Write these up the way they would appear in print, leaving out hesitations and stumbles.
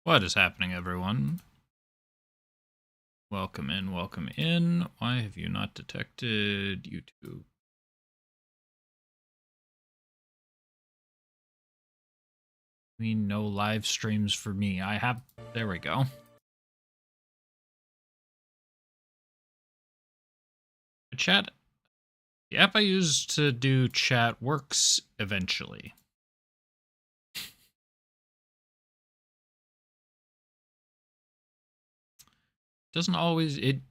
What is happening, everyone? Welcome in, welcome in. Why have you not detected YouTube? No live streams for me. There we go. Chat. The app I use to do chat works eventually. Doesn't always, it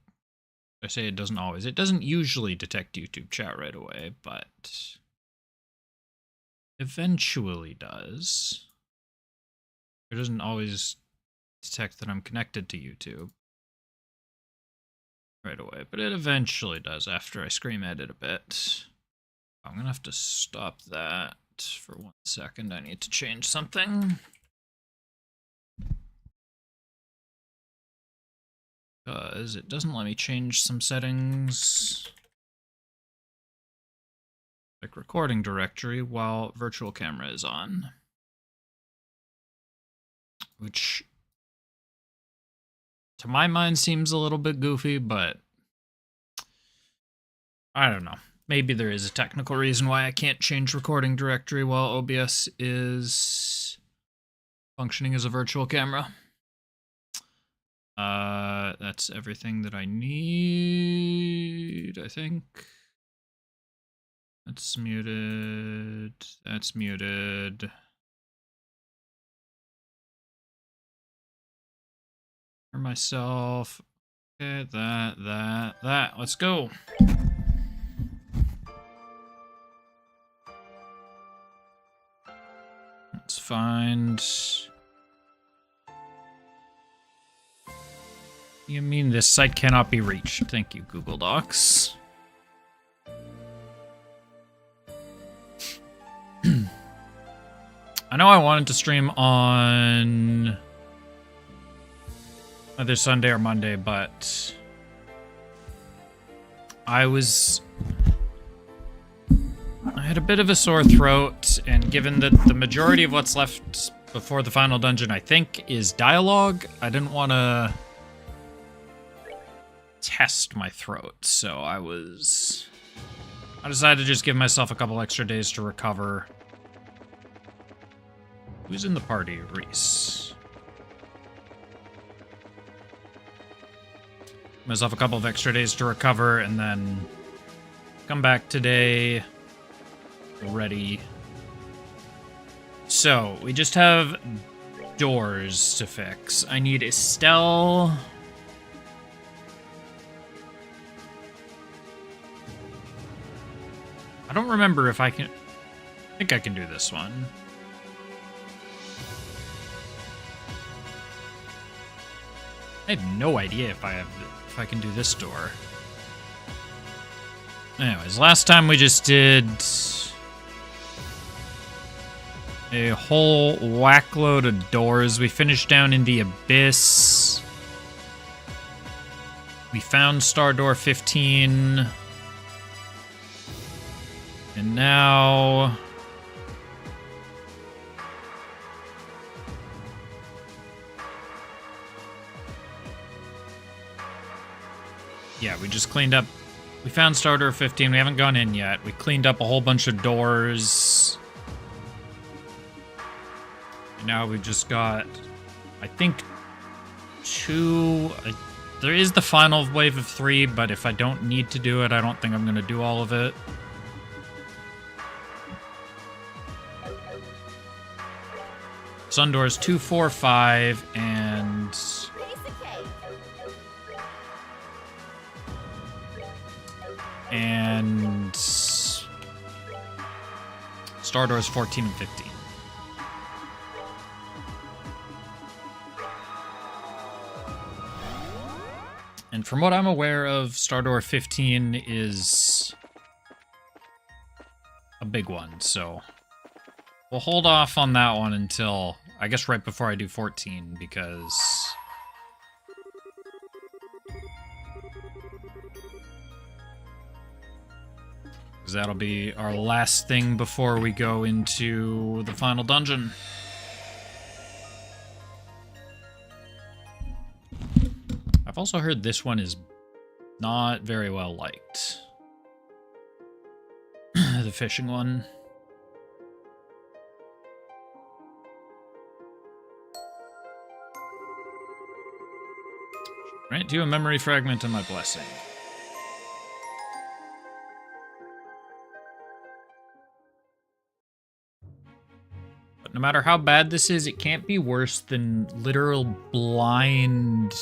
doesn't usually detect YouTube chat right away, but eventually does. It doesn't always detect that I'm connected to YouTube right away, but it eventually does after I scream edit a bit. I'm gonna have to stop that for 1 second. I need to change something. Because it doesn't let me change some settings. Like recording directory while virtual camera is on. Which, to my mind, seems a little bit goofy, but I don't know. Maybe there is a technical reason why I can't change recording directory while OBS is functioning as a virtual camera. That's everything that I need, I think. That's muted. That's muted. For myself. Okay, that. Let's go. Let's find... You mean this site cannot be reached? Thank you, Google Docs. I know I wanted to stream on either Sunday or Monday, but I had a bit of a sore throat, and given that the majority of what's left before the final dungeon, I think, is dialogue, I didn't want to test my throat, so I decided to just give myself a couple extra days to recover. Who's in the party? Reese. Give myself a couple of extra days to recover, and then come back today ready. So, we just have doors to fix. I need Estelle. I don't remember if I can... I think I can do this one. I have no idea if I can do this door. Anyways, last time we just did a whole whackload of doors. We finished down in the Abyss. We found Star Door 15. And now... yeah, we just cleaned up. We found Star Door 15. We haven't gone in yet. We cleaned up a whole bunch of doors. And now we've just got, I think, 2... there is the final wave of 3, but if I don't need to do it, I don't think I'm going to do all of it. Sun doors 2, 4, 5, and... and... Star doors 14 and 15. And from what I'm aware of, Star Door 15 is a big one, so we'll hold off on that one until, I guess, right before I do 14, because that'll be our last thing before we go into the final dungeon. I've also heard this one is not very well liked. The fishing one. Grant you a memory fragment and my blessing. But no matter how bad this is, it can't be worse than literal blind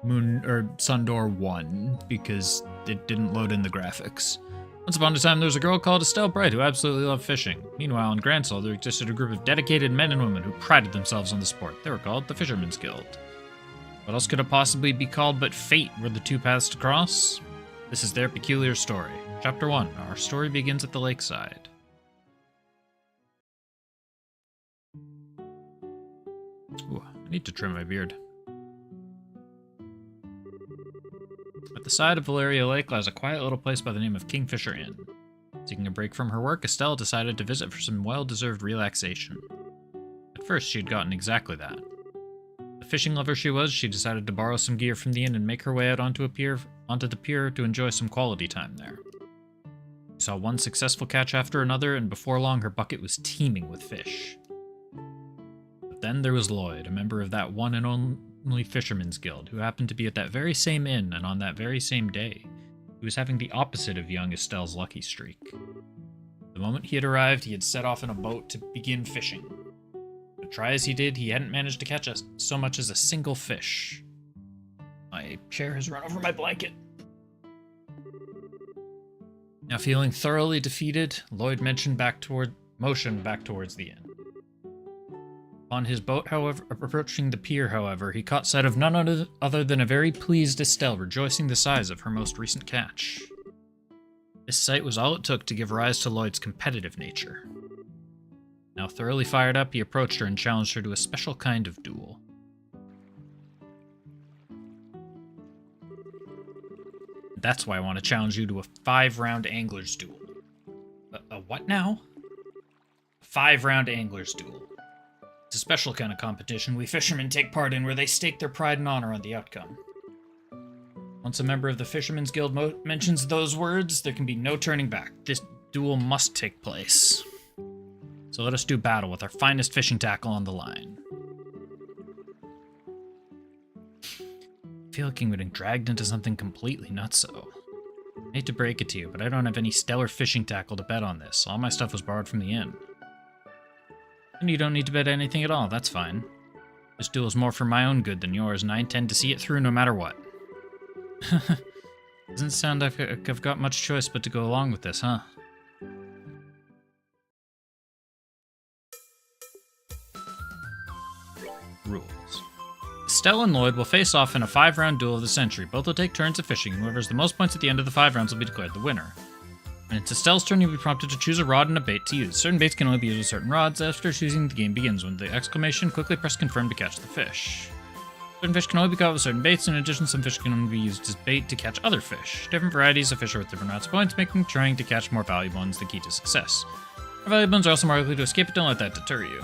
Moon or Sundoor 1 because it didn't load in the graphics. Once upon a time, there was a girl called Estelle Bright who absolutely loved fishing. Meanwhile, in Gransol, there existed a group of dedicated men and women who prided themselves on the sport. They were called the Fishermen's Guild. What else could it possibly be called but fate were the two paths to cross? This is their peculiar story. Chapter 1. Our story begins at the lakeside. Ooh, I need to trim my beard. At the side of Valeria Lake lies a quiet little place by the name of Kingfisher Inn. Taking a break from her work, Estelle decided to visit for some well-deserved relaxation. At first, she had gotten exactly that. The fishing lover she was, she decided to borrow some gear from the inn and make her way out onto the pier to enjoy some quality time there. She saw one successful catch after another, and before long her bucket was teeming with fish. But then there was Lloyd, a member of that one and only Fishermen's Guild, who happened to be at that very same inn and on that very same day. He was having the opposite of young Estelle's lucky streak. The moment he had arrived, he had set off in a boat to begin fishing. But try as he did, he hadn't managed to catch so much as a single fish. My chair has run over my blanket. Now feeling thoroughly defeated, Lloyd motioned back towards the inn. On his boat, however, approaching the pier, however, he caught sight of none other than a very pleased Estelle rejoicing the size of her most recent catch. This sight was all it took to give rise to Lloyd's competitive nature. Now thoroughly fired up, he approached her and challenged her to a special kind of duel. That's why I want to challenge you to a 5-round angler's duel. A what now? A 5-round angler's duel. It's a special kind of competition we fishermen take part in where they stake their pride and honor on the outcome. Once a member of the Fishermen's Guild mentions those words, there can be no turning back. This duel must take place. So let us do battle with our finest fishing tackle on the line. I feel like I'm getting dragged into something completely nutso. I hate to break it to you, but I don't have any stellar fishing tackle to bet on this. All my stuff was borrowed from the inn. And you don't need to bet anything at all, that's fine. This duel is more for my own good than yours, and I intend to see it through no matter what. Doesn't sound like I've got much choice but to go along with this, huh? Rules. Estelle and Lloyd will face off in a 5-round duel of the century. Both will take turns at fishing, and whoever has the most points at the end of the 5 rounds will be declared the winner. When it's Estelle's turn, you'll be prompted to choose a rod and a bait to use. Certain baits can only be used with certain rods. After choosing, the game begins. When the exclamation, quickly press confirm to catch the fish. Certain fish can only be caught with certain baits. In addition, some fish can only be used as bait to catch other fish. Different varieties of fish are with different amounts of points, making trying to catch more valuable ones the key to success. More valuable ones are also more likely to escape, but don't let that deter you.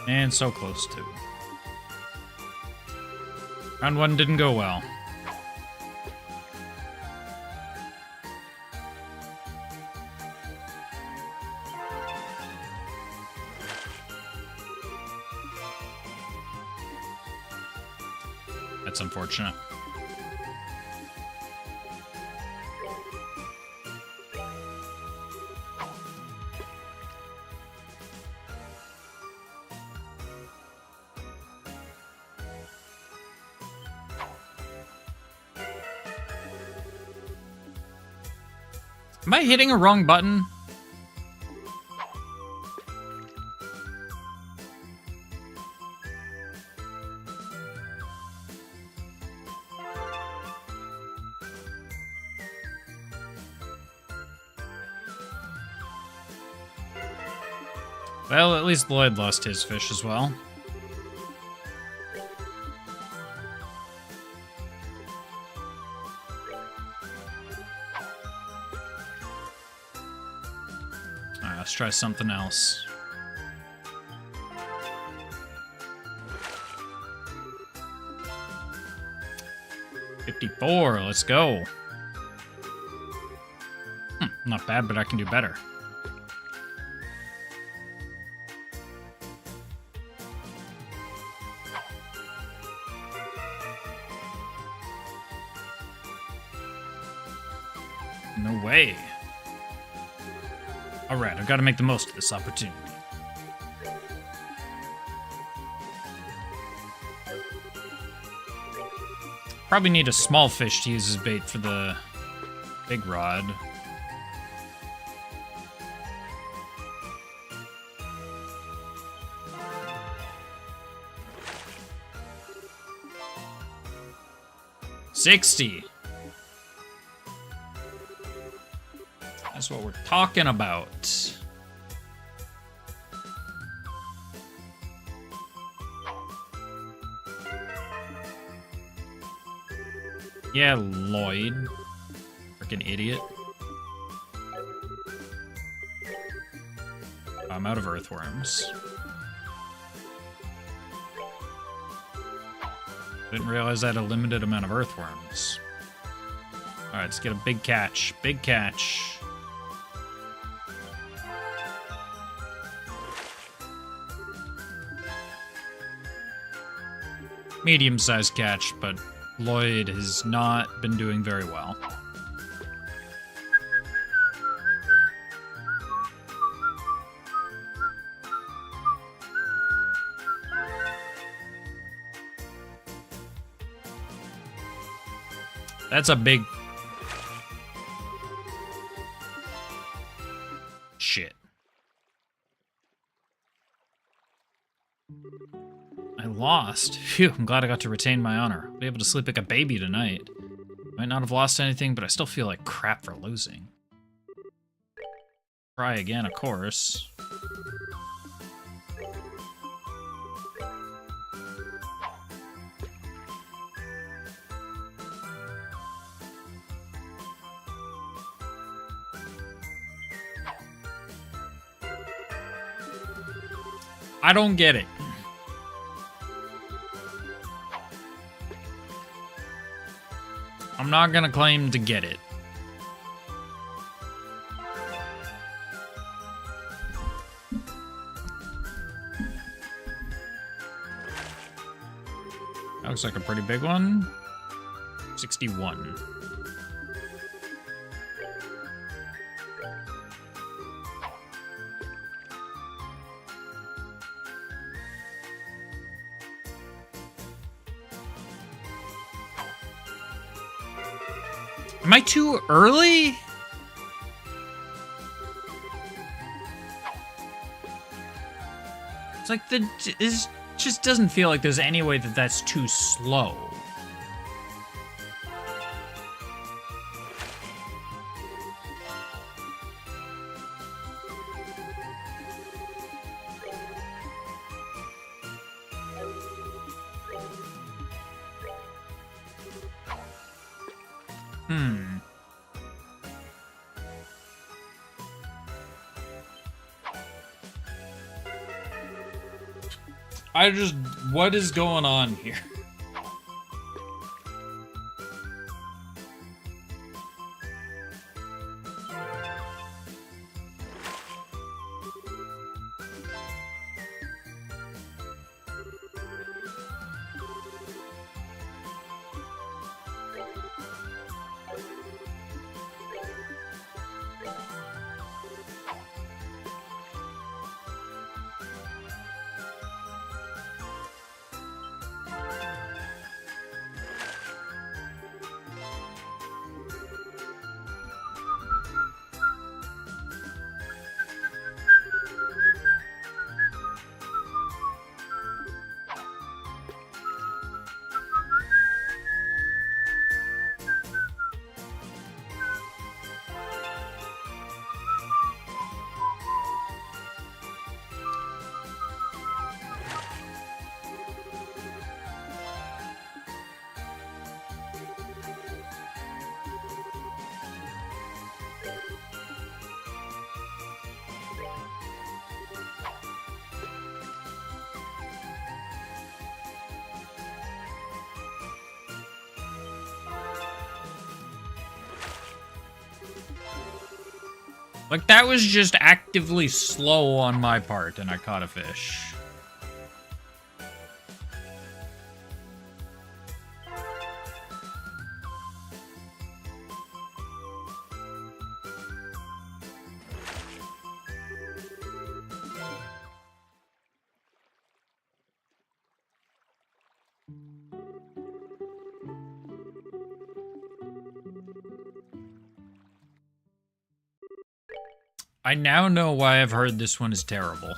And so close to. Round 1 didn't go well. That's unfortunate. Am I hitting a wrong button? Well, at least Lloyd lost his fish as well. Alright, let's try something else. $54, let's go. Not bad, but I can do better. No way. Alright, I've got to make the most of this opportunity. Probably need a small fish to use as bait for the big rod. $60. That's what we're talking about. Yeah, Lloyd. Freaking idiot. I'm out of earthworms. Didn't realize I had a limited amount of earthworms. Alright, let's get a big catch. Big catch. Medium-sized catch, but Lloyd has not been doing very well. That's a big... Shit. I lost. Phew, I'm glad I got to retain my honor. I'll be able to sleep like a baby tonight. Might not have lost anything, but I still feel like crap for losing. Try again, of course. I don't get it. I'm not gonna claim to get it. That looks like a pretty big one. 61. Am I too early? It's like it just doesn't feel like there's any way that that's too slow. What is going on here? Like, that was just actively slow on my part, and I caught a fish. I now know why I've heard this one is terrible.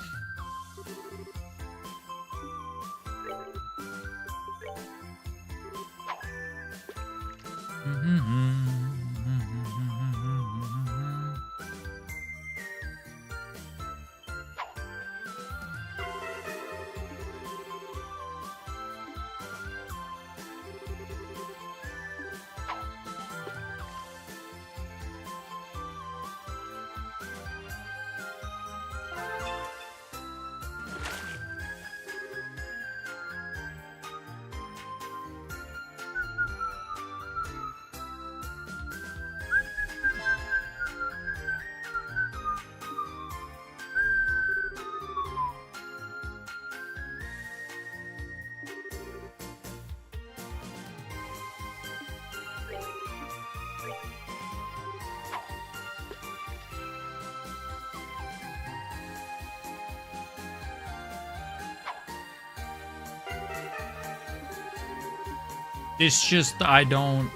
It's just, I don't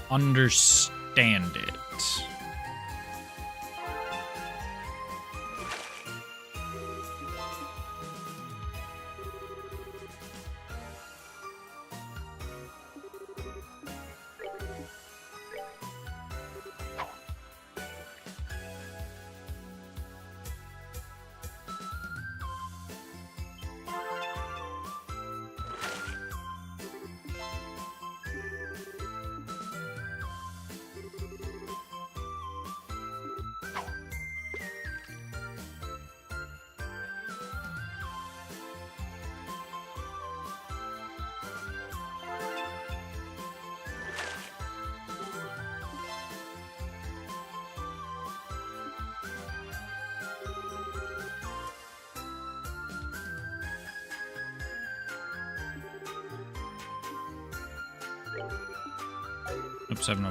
understand it. Oops, I have no...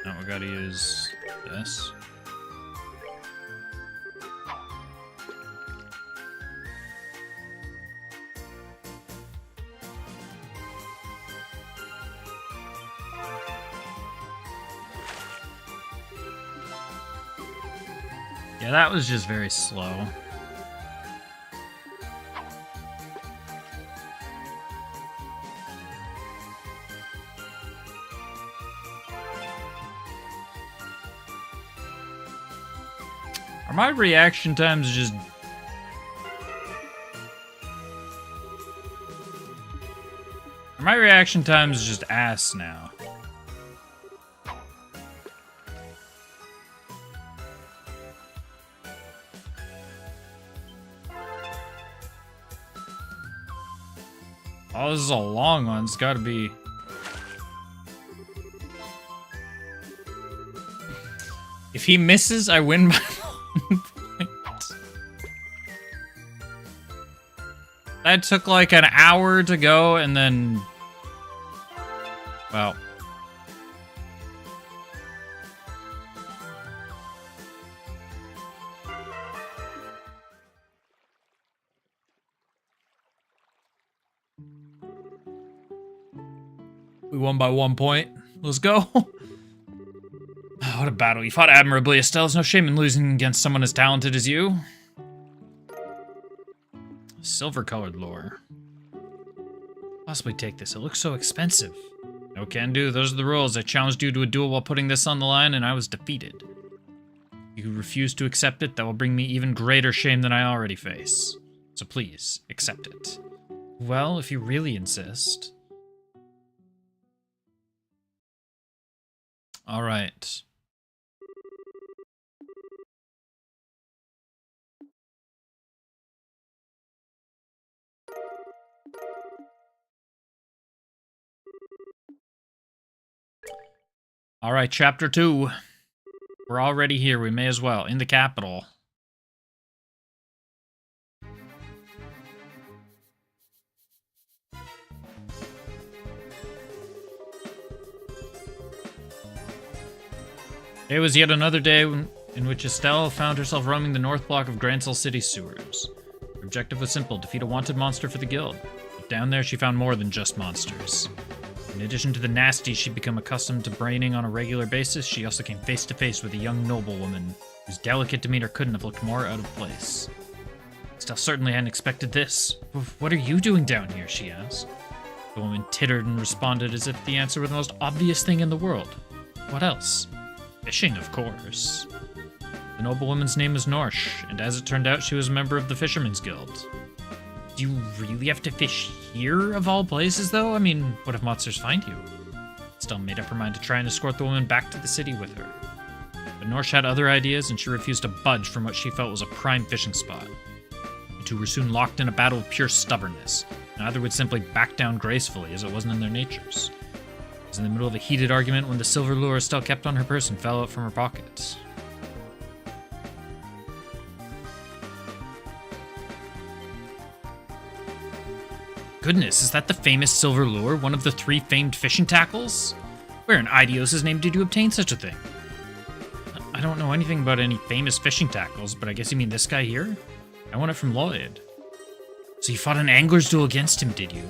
Now we gotta use this. Yeah, that was just very slow. Are my reaction times just... Are my reaction times just ass now? Oh, this is a long one. It's gotta be... If he misses, I win by 1 point. That took like an hour to go, and then... Well... We won by 1 point. Let's go. What a battle. You fought admirably, Estelle. There's no shame in losing against someone as talented as you. Silver-colored lore. Possibly take this. It looks so expensive. No can do. Those are the rules. I challenged you to a duel while putting this on the line, and I was defeated. You refuse to accept it, that will bring me even greater shame than I already face. So please, accept it. Well, if you really insist. All right. Alright, chapter 2. We're already here, we may as well. In the capital. It was yet another day in which Estelle found herself roaming the north block of Grancel City sewers. Her objective was simple, defeat a wanted monster for the guild. But down there she found more than just monsters. In addition to the nasties she'd become accustomed to braining on a regular basis, she also came face to face with a young noblewoman whose delicate demeanor couldn't have looked more out of place. Estelle certainly hadn't expected this. "What are you doing down here?" she asked. The woman tittered and responded as if the answer were the most obvious thing in the world. What else? Fishing, of course. The noblewoman's name was Norsh, and as it turned out, she was a member of the Fishermen's Guild. Do you really have to fish here, of all places, though? I mean, what if monsters find you? Estelle made up her mind to try and escort the woman back to the city with her. But Norsh had other ideas, and she refused to budge from what she felt was a prime fishing spot. The two were soon locked in a battle of pure stubbornness. Neither would simply back down gracefully, as it wasn't in their natures. It was in the middle of a heated argument when the silver lure Estelle kept on her person fell out from her pocket. Goodness, is that the famous silver lure, one of the 3 famed fishing tackles? Where in Idios' name did you obtain such a thing? I don't know anything about any famous fishing tackles, but I guess you mean this guy here? I won it from Lloyd. So you fought an angler's duel against him, did you?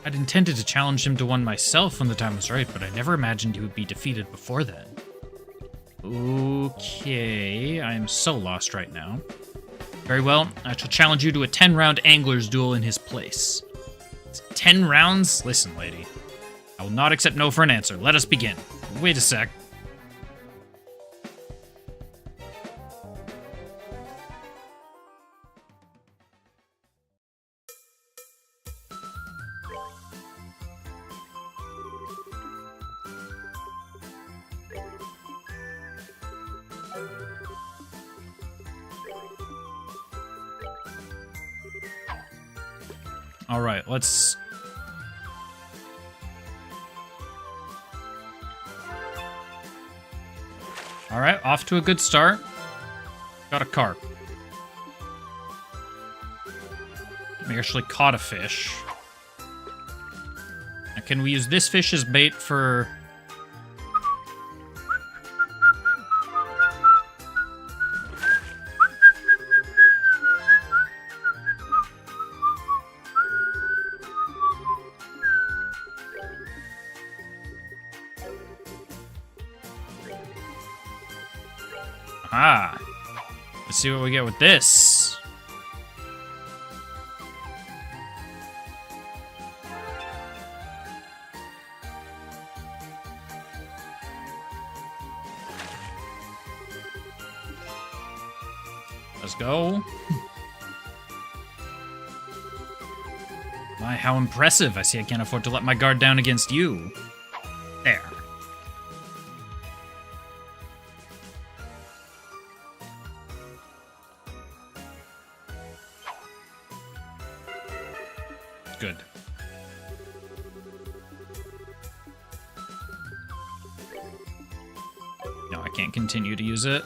I'd intended to challenge him to one myself when the time was right, but I never imagined he would be defeated before then. Okay, I am so lost right now. Very well, I shall challenge you to a 10-round angler's duel in his place. 10 rounds? Listen, lady. I will not accept no for an answer. Let us begin. Wait a sec. All right, let's... All right, off to a good start. Got a carp. We actually caught a fish. Now, can we use this fish as bait for... Ah, let's see what we get with this. Let's go. My, how impressive. I see I can't afford to let my guard down against you. There. Good. No, I can't continue to use it.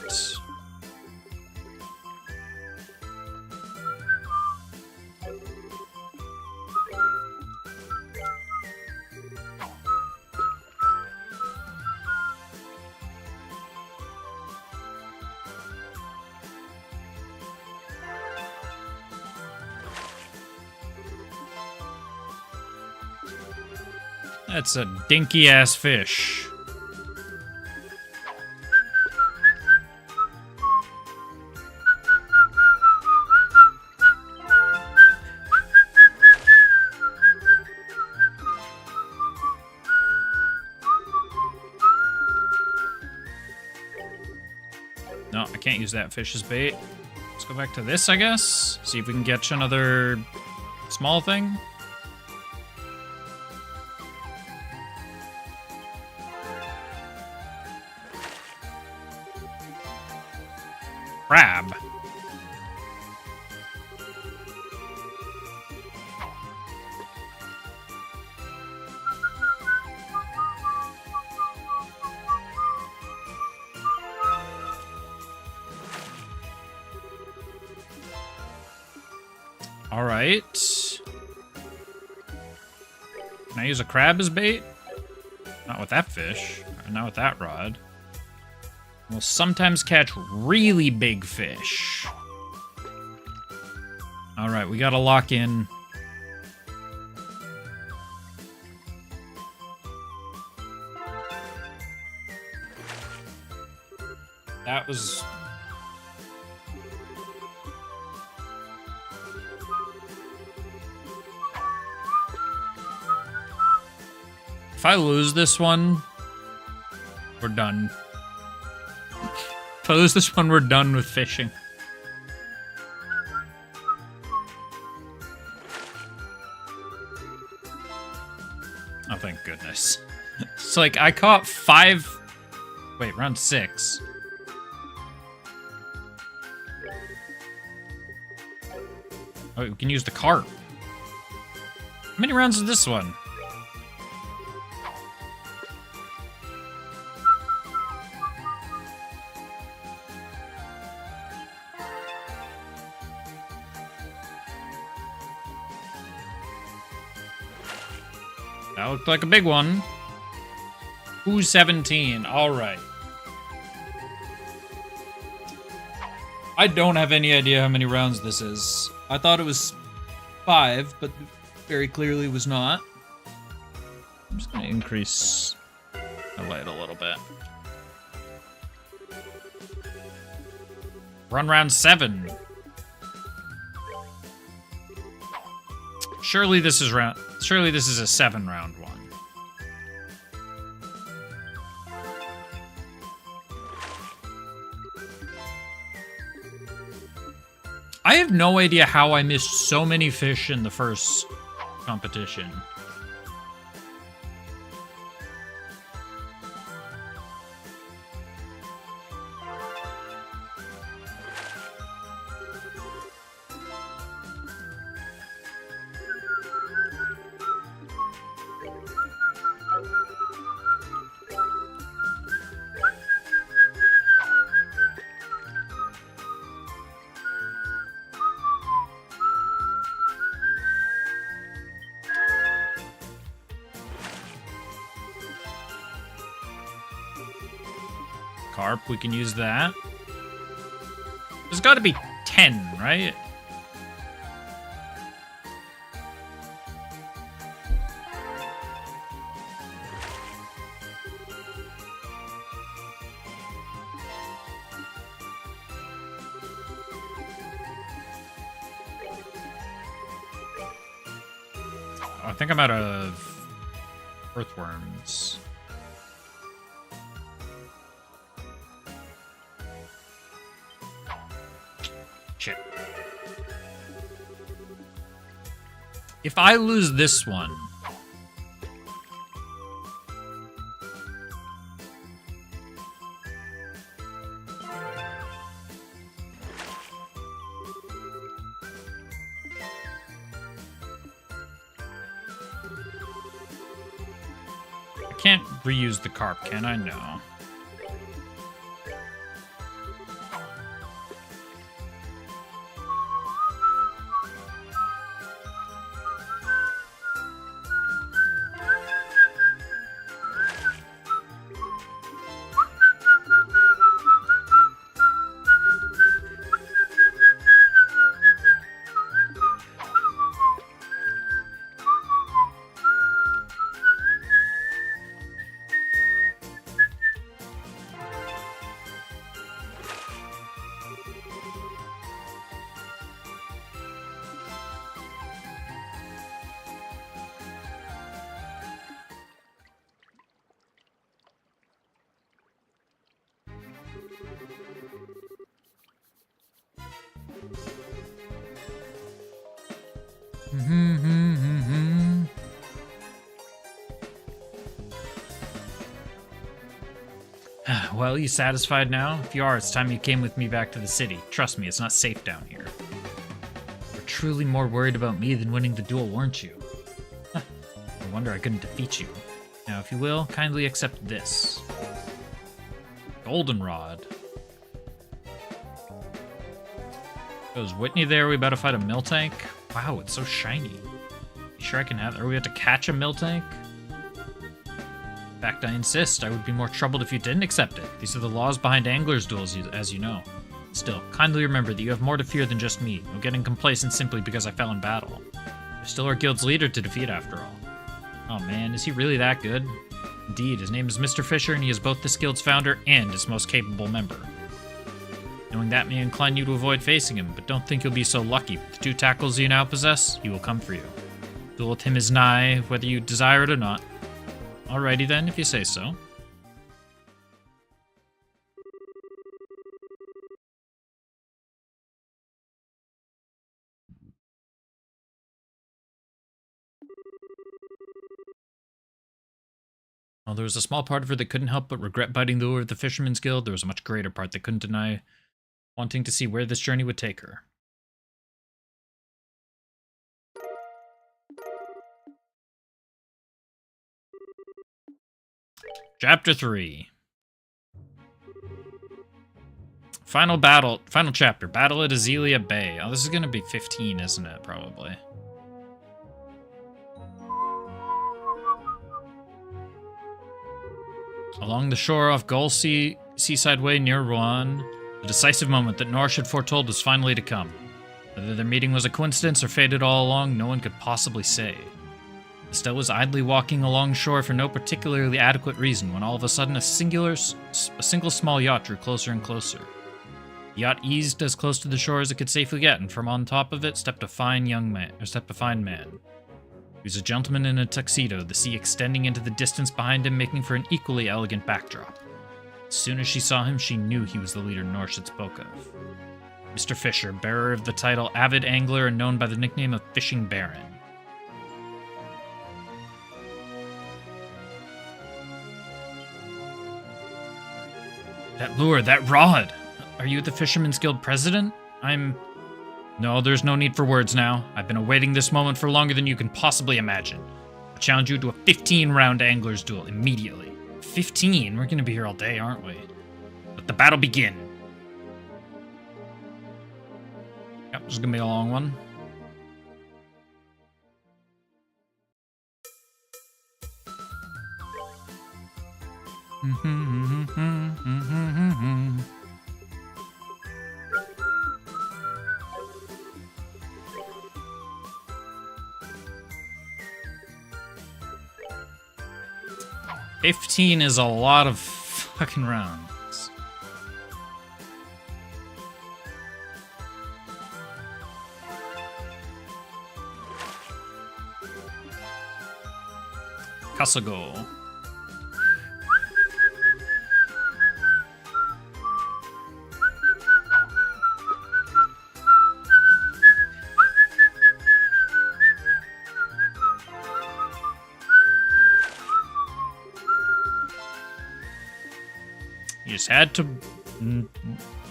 That's a dinky-ass fish. No, I can't use that fish as bait. Let's go back to this, I guess. See if we can catch another small thing. Crab. Alright. Can I use a crab as bait? Not with that fish. Or not with that rod. We'll sometimes catch really big fish. Alright, we gotta lock in. That was... If I lose this one, we're done. If I lose this one, we're done with fishing. Oh, thank goodness. It's like, I caught 5... Wait, round 6. Oh, we can use the carp. How many rounds is this one? That looked like a big one. Ooh, 17. All right. I don't have any idea how many rounds this is. I thought it was 5, but very clearly was not. I'm just gonna increase the light a little bit. Run round 7. Surely this is a 7-round one. I have no idea how I missed so many fish in the first competition. Carp, we can use that. There's got to be 10, right? Oh, I think I'm out of earthworms. If I lose this one... I can't reuse the carp, can I? No. Well, you satisfied now? If you are, it's time you came with me back to the city. Trust me, it's not safe down here. You're truly more worried about me than winning the duel, weren't you? Huh. No wonder I couldn't defeat you. Now, if you will, kindly accept this. Goldenrod. Goes Whitney there, we about to fight a Miltank? Wow, it's so shiny. You sure I can have it? Or we have to catch a Miltank? In fact, I insist. I would be more troubled if you didn't accept it. These are the laws behind Angler's Duels, as you know. Still, kindly remember that you have more to fear than just me. No getting complacent simply because I fell in battle. You're still our guild's leader to defeat, after all. Oh man, is he really that good? Indeed, his name is Mr. Fisher, and he is both this guild's founder and its most capable member. Knowing that may incline you to avoid facing him, but don't think you'll be so lucky. With the 2 tackles you now possess, he will come for you. Duel with him is nigh, whether you desire it or not. Alrighty then, if you say so. While there was a small part of her that couldn't help but regret biting the lure of the Fisherman's Guild, there was a much greater part that couldn't deny wanting to see where this journey would take her. Chapter 3. Final chapter, Battle at Azelia Bay. Oh, this is gonna be 15, isn't it? Probably. Along the shore off Gull Seaside Way near Rouen, the decisive moment that Norsh had foretold was finally to come. Whether their meeting was a coincidence or fated all along, no one could possibly say. Estelle was idly walking along shore for no particularly adequate reason when all of a sudden a single small yacht drew closer and closer. The yacht eased as close to the shore as it could safely get, and from on top of it stepped a fine man. He was a gentleman in a tuxedo, the sea extending into the distance behind him, making for an equally elegant backdrop. As soon as she saw him, she knew he was the leader Norsh had spoke of. Mr. Fisher, bearer of the title Avid Angler and known by the nickname of Fishing Baron. That lure, that rod! Are you the Fisherman's Guild president? No, there's no need for words now. I've been awaiting this moment for longer than you can possibly imagine. I challenge you to a 15-round angler's duel immediately. 15? We're gonna be here all day, aren't we? Let the battle begin. Yep, this is gonna be a long one. $15 is a lot of fucking rounds. Kasago. You just had to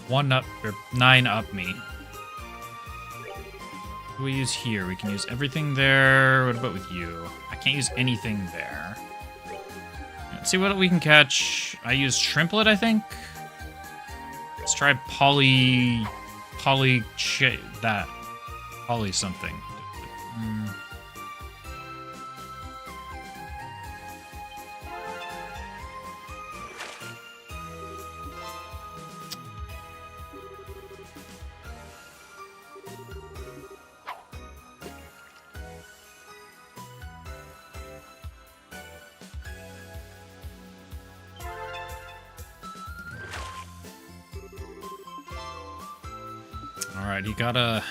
9-up me. What do we use here? We can use everything there. What about with you? I can't use anything there. Let's see what we can catch. I use Shrimplet, I think. Let's try Poly something. Alright, he got a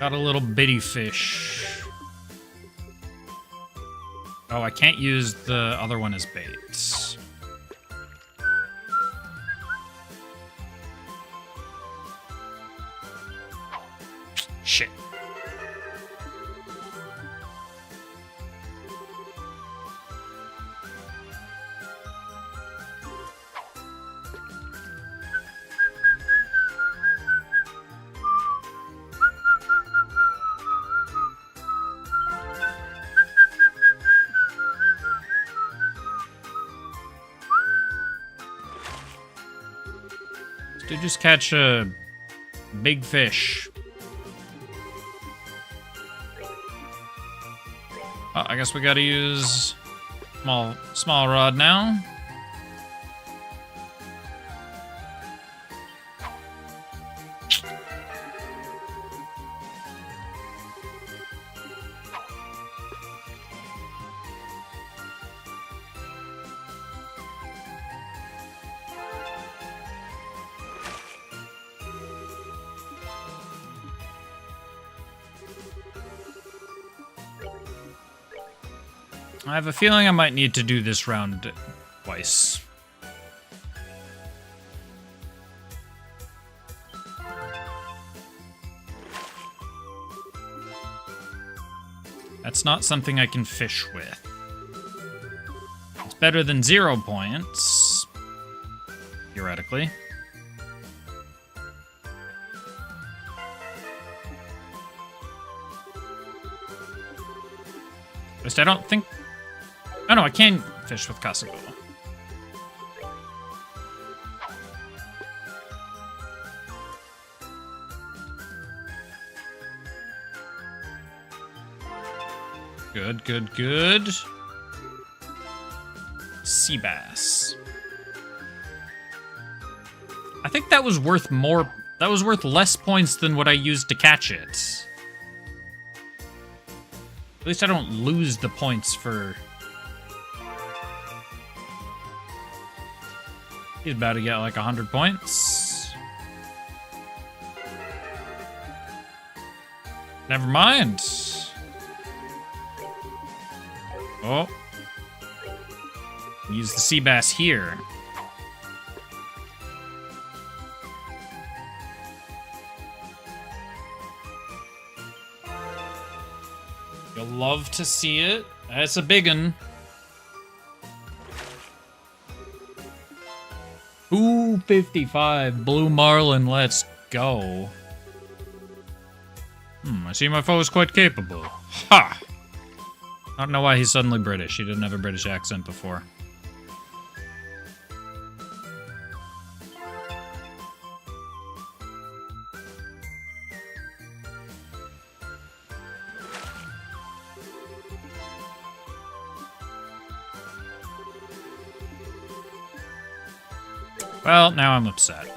little bitty fish. Oh, I can't use the other one as bait. Shit. To just catch a big fish. I guess we gotta use small rod now. I have a feeling I might need to do this round twice. That's not something I can fish with. It's better than 0 points, theoretically. At least I don't think... Oh no, I can fish with Kasago. Good, good, good. Sea bass. I think that was worth more... That was worth less points than what I used to catch it. At least I don't lose the points for... He's about to get like 100 points. Never mind. Oh. Use the sea bass here. You'll love to see it. That's a big one. Ooh, 55. Blue Marlin, let's go. I see my foe is quite capable. Ha! I don't know why he's suddenly British. He didn't have a British accent before. Well, now I'm upset.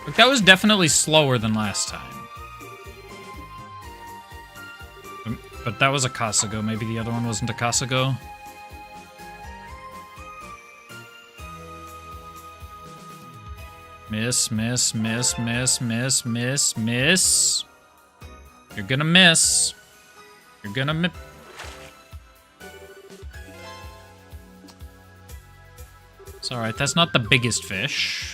But that was definitely slower than last time. But that was a Kasago. Maybe the other one wasn't a Kasago. Miss, miss, miss, miss, miss, miss, miss. You're gonna miss. You're gonna miss. It's alright, that's not the biggest fish.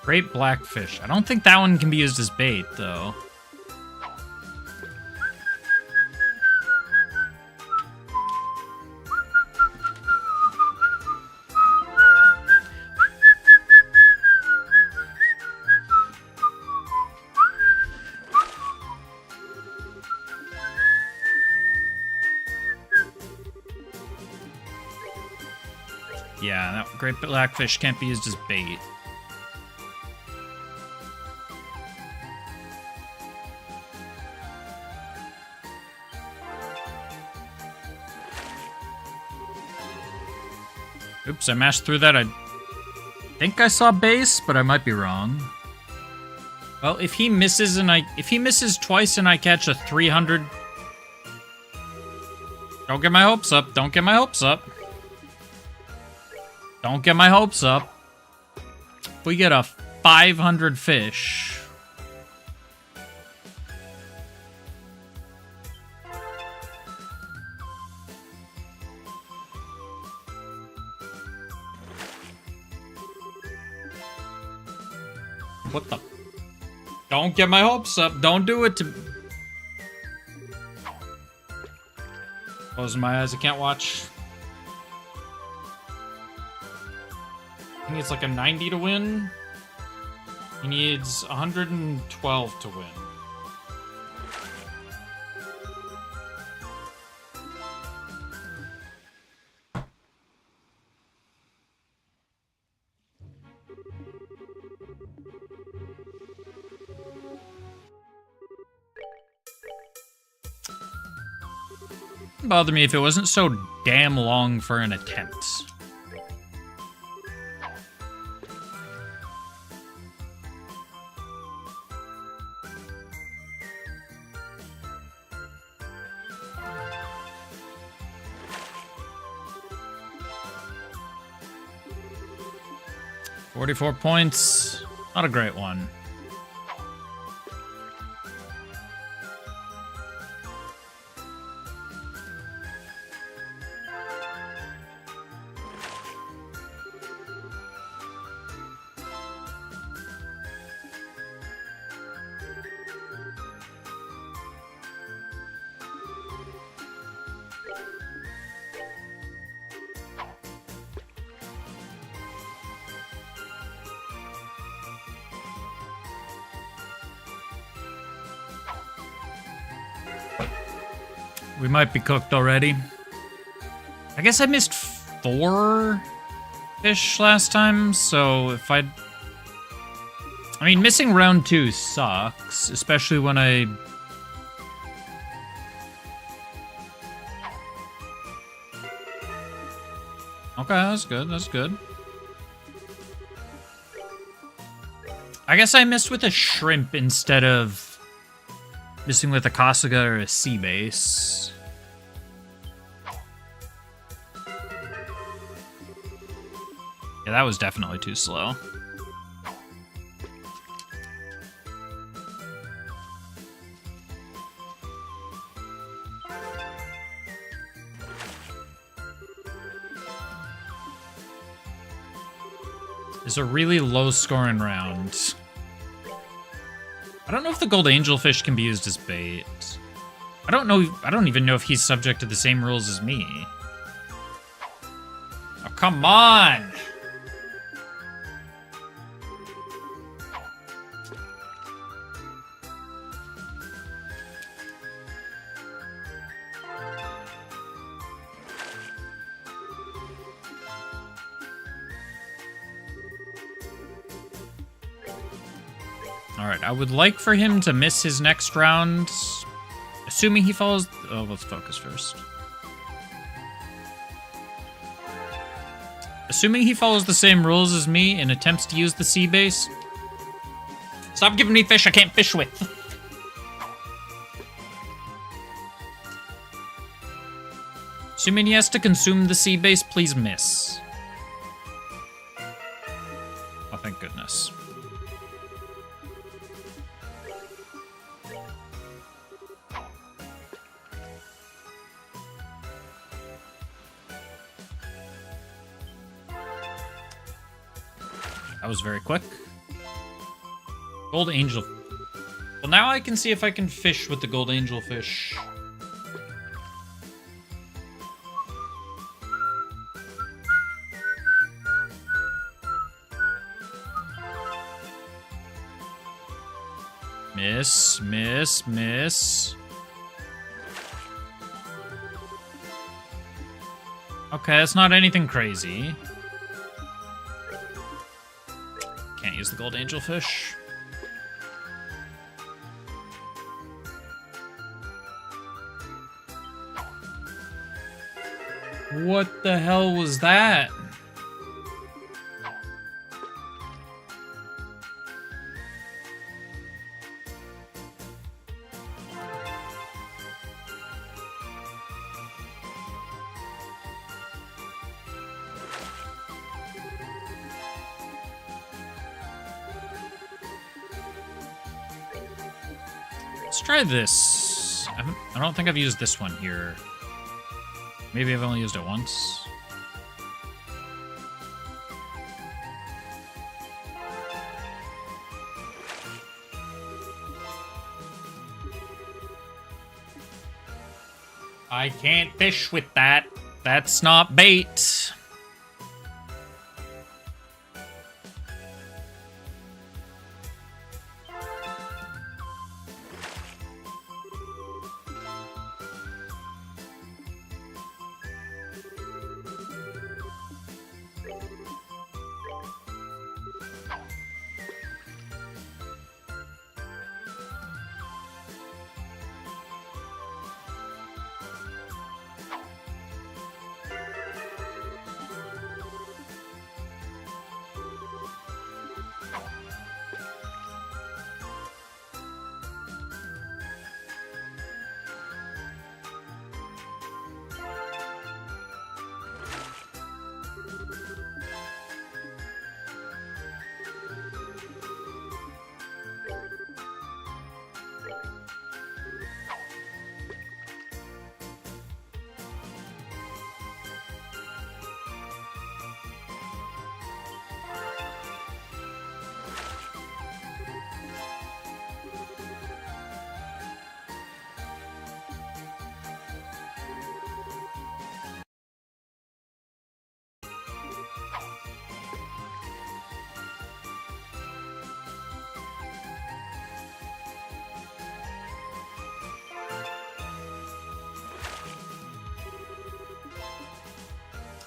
Great blackfish. I don't think that one can be used as bait, though. Yeah, that great blackfish can't be used as bait. Oops, I mashed through that. I think I saw base, but I might be wrong. Well, if he misses twice and I catch a 300, don't get my hopes up. Don't get my hopes up. Don't get my hopes up. If we get a 500 fish. What the? Don't get my hopes up. Don't do it to... Closing my eyes. I can't watch. He needs like a 90 to win. He needs 112 to win. Wouldn't bother me if it wasn't so damn long for an attempt. $44 points. Not a great one. We might be cooked already. I guess I missed 4 fish last time, so if I mean, missing round 2 sucks, especially when I... Okay, that's good, that's good. I guess I missed with a shrimp instead of missing with a Kasuga or a sea base. Yeah, that was definitely too slow. It's a really low scoring round. I don't know if the gold angelfish can be used as bait. I don't even know if he's subject to the same rules as me. Oh, come on! Alright, I would like for him to miss his next round. Assuming he follows... Oh, let's focus first. Assuming he follows the same rules as me and attempts to use the sea base. Stop giving me fish I can't fish with. Assuming he has to consume the sea base, please miss. Oh, thank goodness. That was very quick. Gold angel. Well, now I can see if I can fish with the gold angelfish. Miss, miss, miss. Okay, that's not anything crazy. Can't use the gold angelfish. What the hell was that? Let's try this. I don't think I've used this one here. Maybe I've only used it once. I can't fish with that. That's not bait.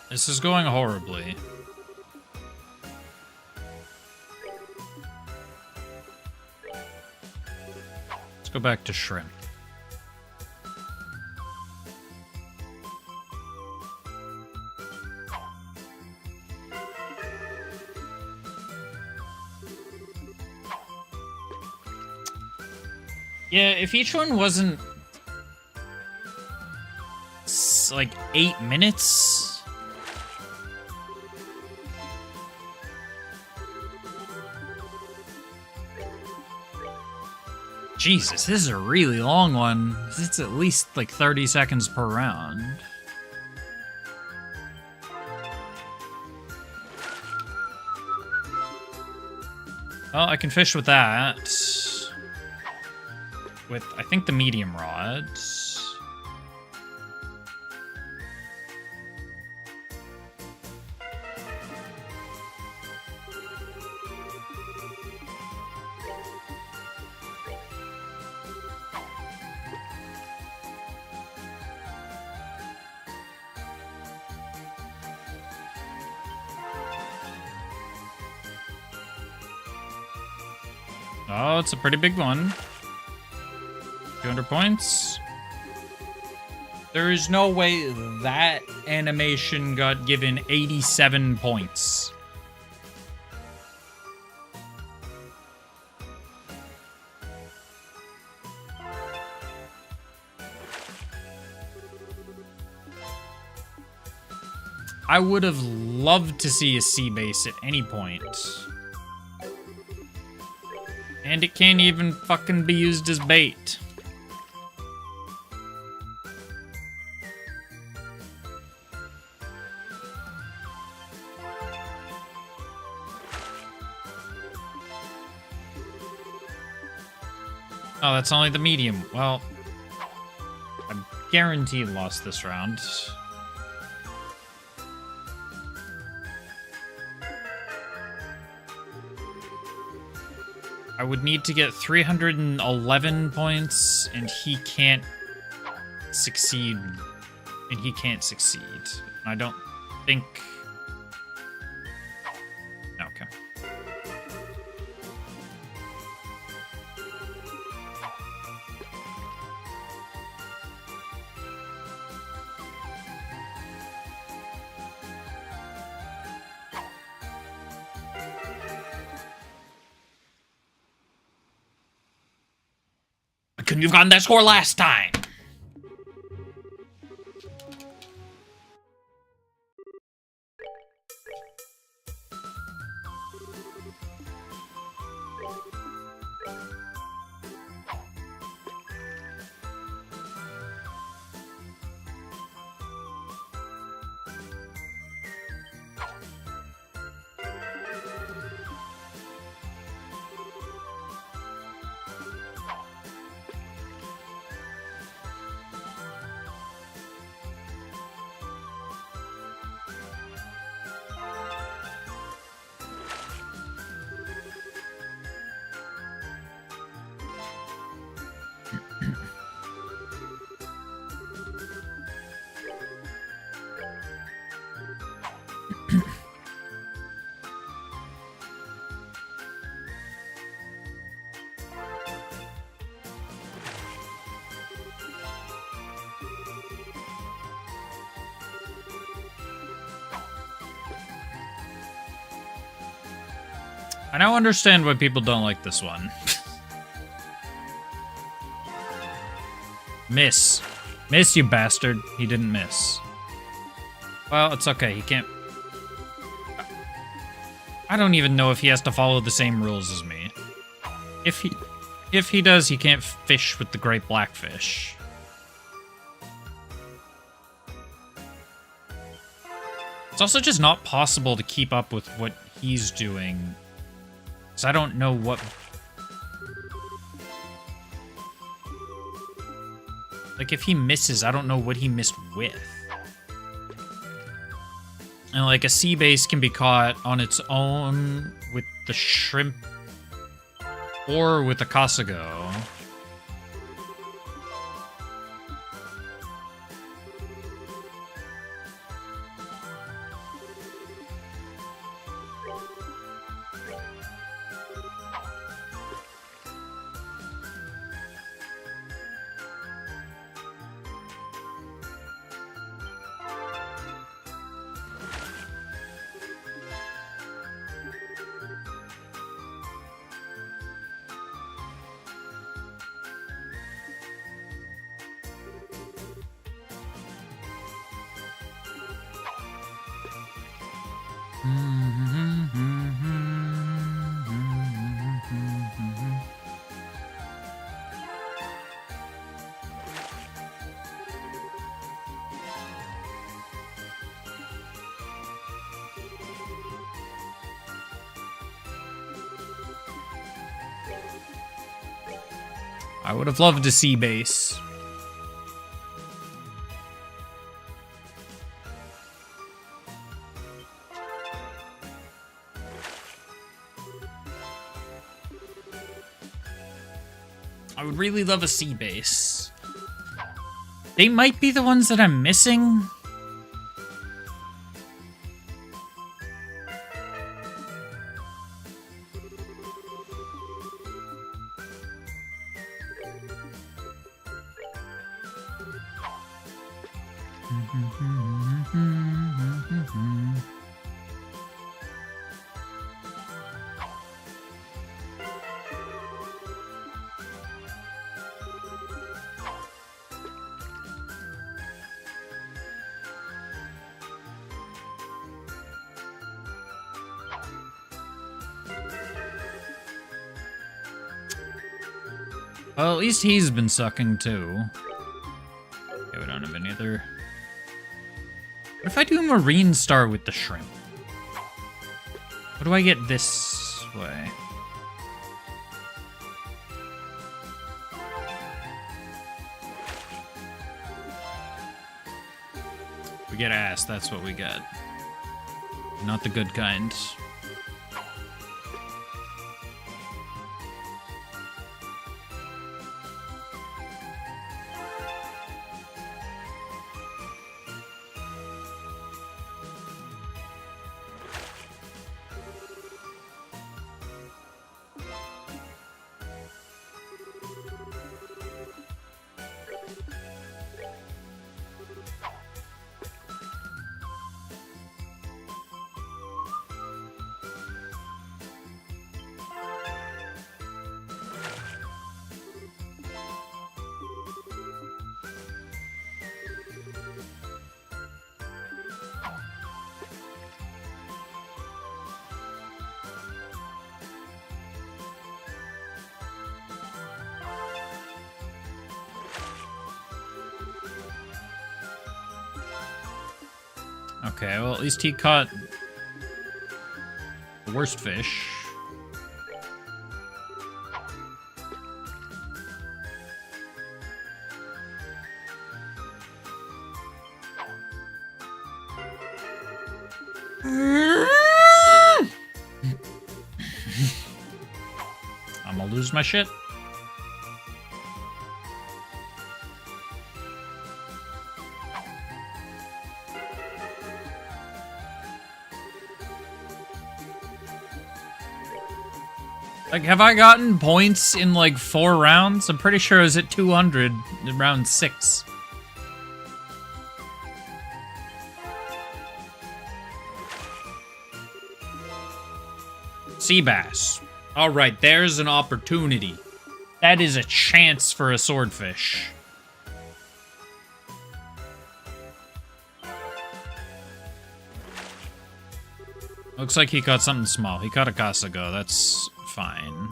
This is going horribly. Let's go back to shrimp. Yeah, if each one wasn't like 8 minutes. Jesus, this is a really long one. It's at least like 30 seconds per round. Well, I can fish with that. With, I think, the medium rod. Oh, it's a pretty big one. 200 points. There is no way that animation got given 87 points. I would have loved to see a sea base at any point. And it can't even fucking be used as bait. Oh, that's only the medium. Well, I'm guaranteed lost this round. I would need to get 311 points, and he can't succeed. And he can't succeed. I don't think... Okay. Couldn't you have gotten that score last time? I now understand why people don't like this one. Miss. Miss, you bastard. He didn't miss. Well, it's okay. He can't... I don't even know if he has to follow the same rules as me. If he does, he can't fish with the great blackfish. It's also just not possible to keep up with what he's doing. Because I don't know what... Like, if he misses, I don't know what he missed with. And, like, a sea bass can be caught on its own with the shrimp or with a Kasago. I would have loved to see base. I would really love a sea base. They might be the ones that I'm missing. Well, at least he's been sucking too. Okay, we don't have any other... What if I do a Marine Star with the shrimp? What do I get this way? We get ass, that's what we get. Not the good kind. Okay, well, at least he caught the worst fish. I'm gonna lose my shit. Like, have I gotten points in, like, 4 rounds? I'm pretty sure I was at 200 in round 6. Sea bass. Alright, there's an opportunity. That is a chance for a swordfish. Looks like he caught something small. He caught a Kasago. That's fine.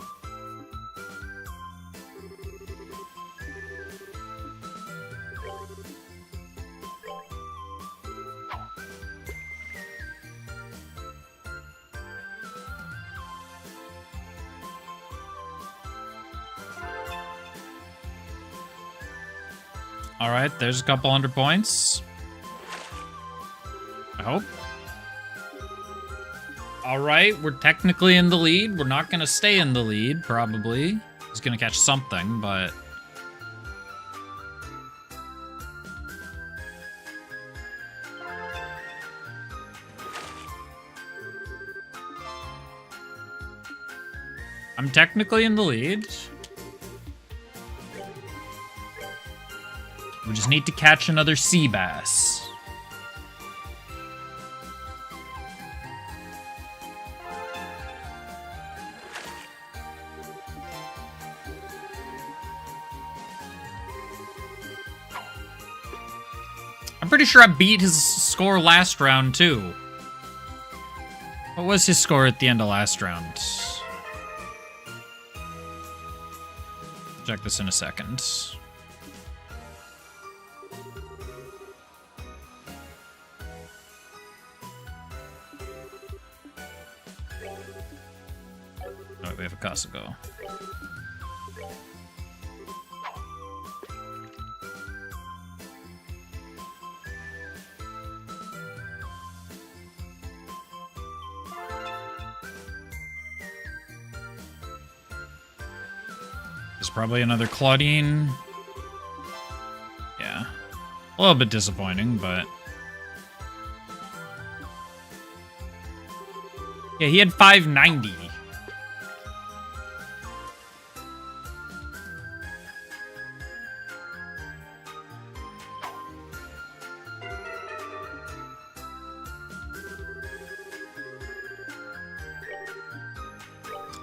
All right, there's a couple 100 points. I hope. All right, we're technically in the lead. We're not going to stay in the lead, probably. He's going to catch something, but... I'm technically in the lead. We just need to catch another sea bass. I'm pretty sure I beat his score last round, too. What was his score at the end of last round? Check this in a second. Oh, we have a Kasago. There's probably another Claudine. Yeah. A little bit disappointing, but... yeah, he had 590.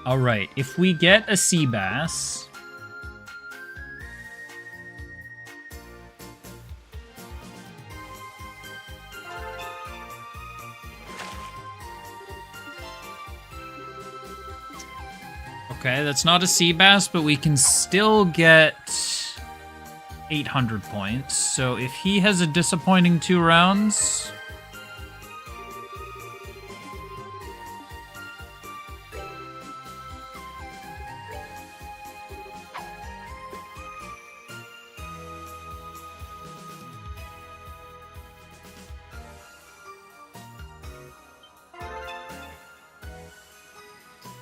All right, if we get a sea bass... okay, that's not a sea bass, but we can still get 800 points. So if he has a disappointing 2 rounds...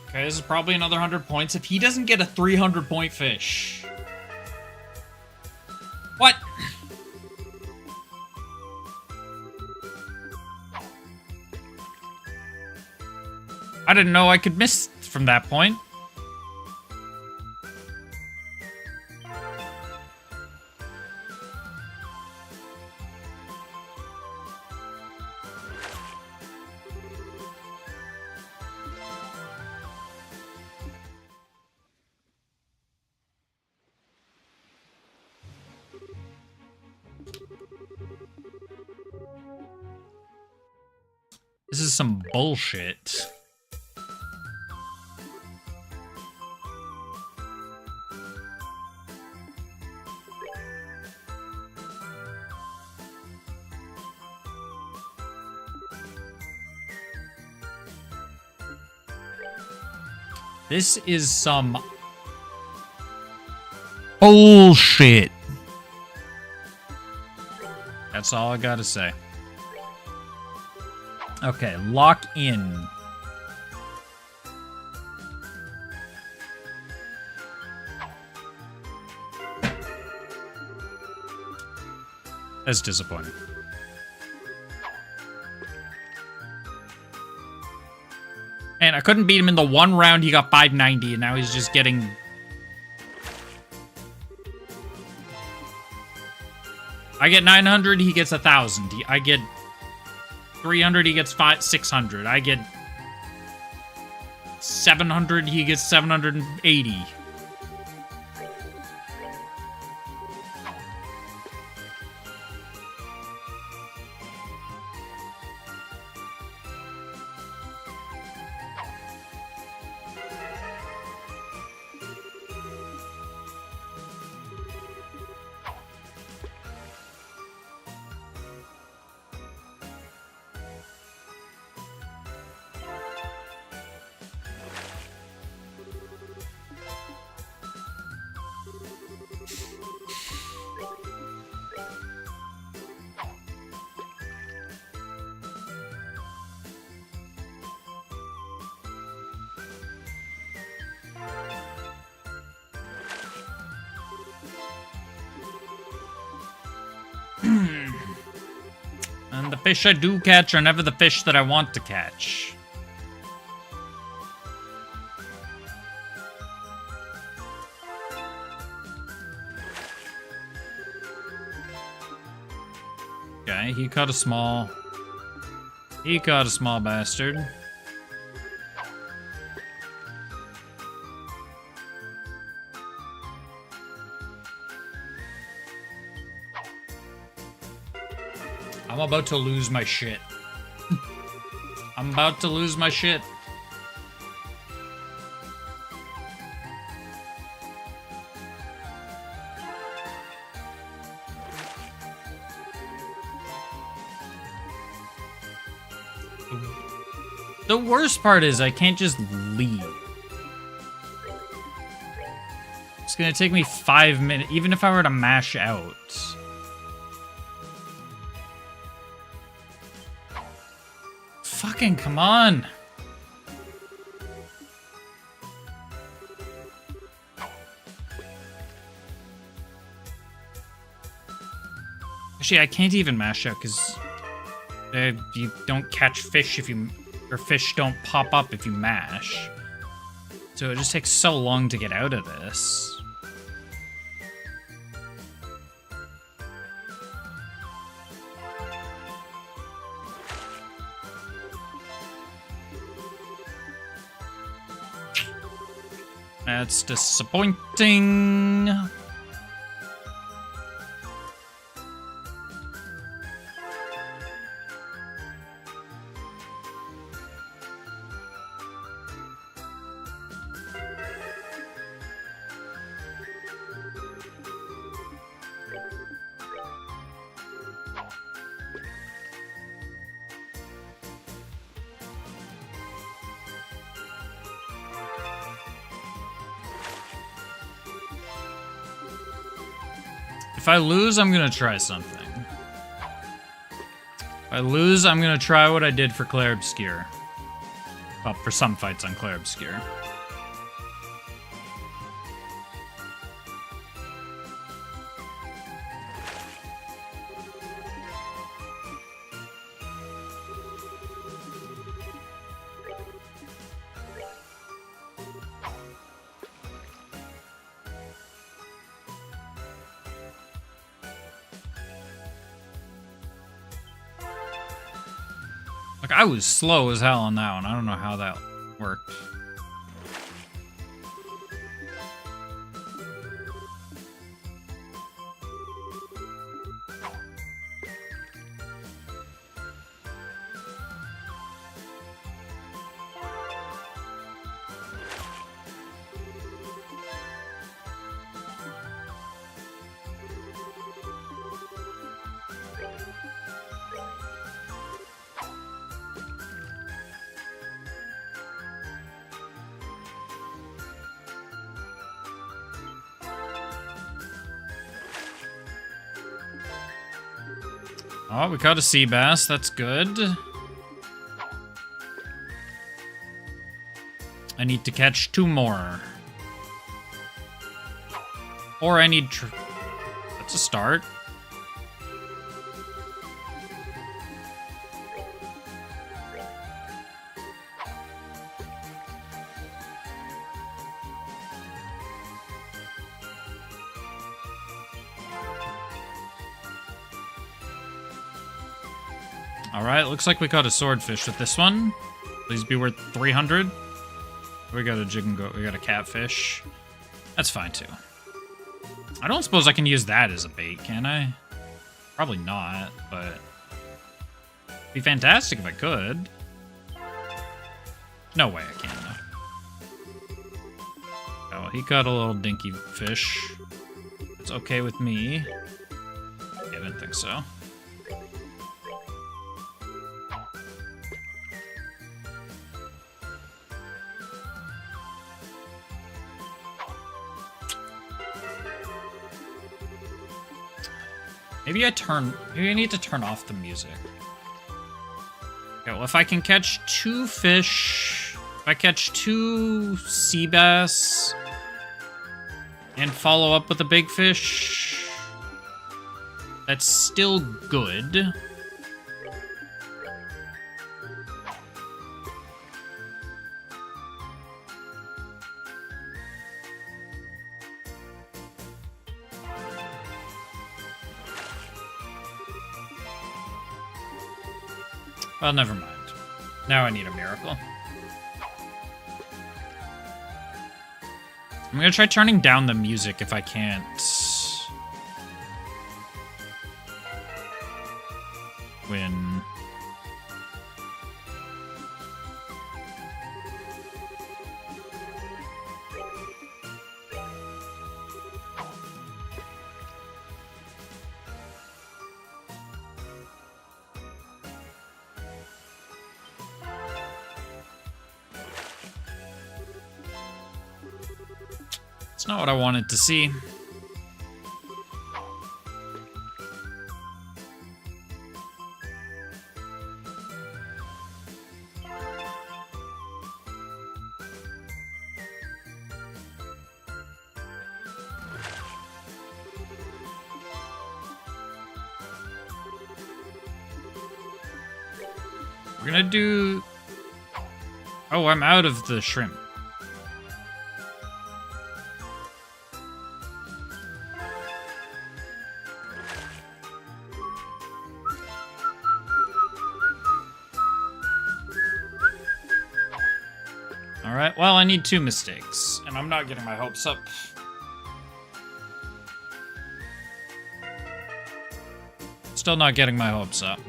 Okay, this is probably another 100 points. If he doesn't get a 300-point fish... What? I didn't know I could miss from that point. This is some bullshit. This is some bullshit. That's all I gotta say. Okay, lock in. That's disappointing. And I couldn't beat him in the one round. He got 590, and now he's just getting... I get 900, he gets 1,000. I get 300, he gets 600. I get 700, he gets 780. And the fish I do catch are never the fish that I want to catch. Okay, he caught a small... He caught a small bastard. I'm about to lose my shit. I'm about to lose my shit. The worst part is I can't just leave. It's gonna take me 5 minutes, even if I were to mash out. Fucking come on. Actually, I can't even mash out because you don't catch fish if you... Or fish don't pop up if you mash. So it just takes so long to get out of this. That's disappointing. If I lose, I'm gonna try something. If I lose, I'm gonna try what I did for Clair Obscure. Well, for some fights on Clair Obscur. Like, I was slow as hell on that one. I don't know how that worked. Oh, we caught a sea bass. That's good. I need to catch 2 more. Or I need... That's a start. Alright, looks like we caught a swordfish with this one. Please be worth 300. We got a jig and go. We got a catfish. That's fine too. I don't suppose I can use that as a bait, can I? Probably not, but it'd be fantastic if I could. No way I can though. Oh, well, he caught a little dinky fish. It's okay with me. Yeah, I didn't think so. Maybe I need to turn off the music. Okay, well, if I can catch 2 fish, if I catch 2 sea bass, and follow up with a big fish, that's still good. Well, never mind. Now I need a miracle. I'm gonna try turning down the music if I can't win. It's not what I wanted to see. We're gonna do... Oh, I'm out of the shrimp. Alright, well, I need 2 mistakes, and I'm not getting my hopes up. Still not getting my hopes up.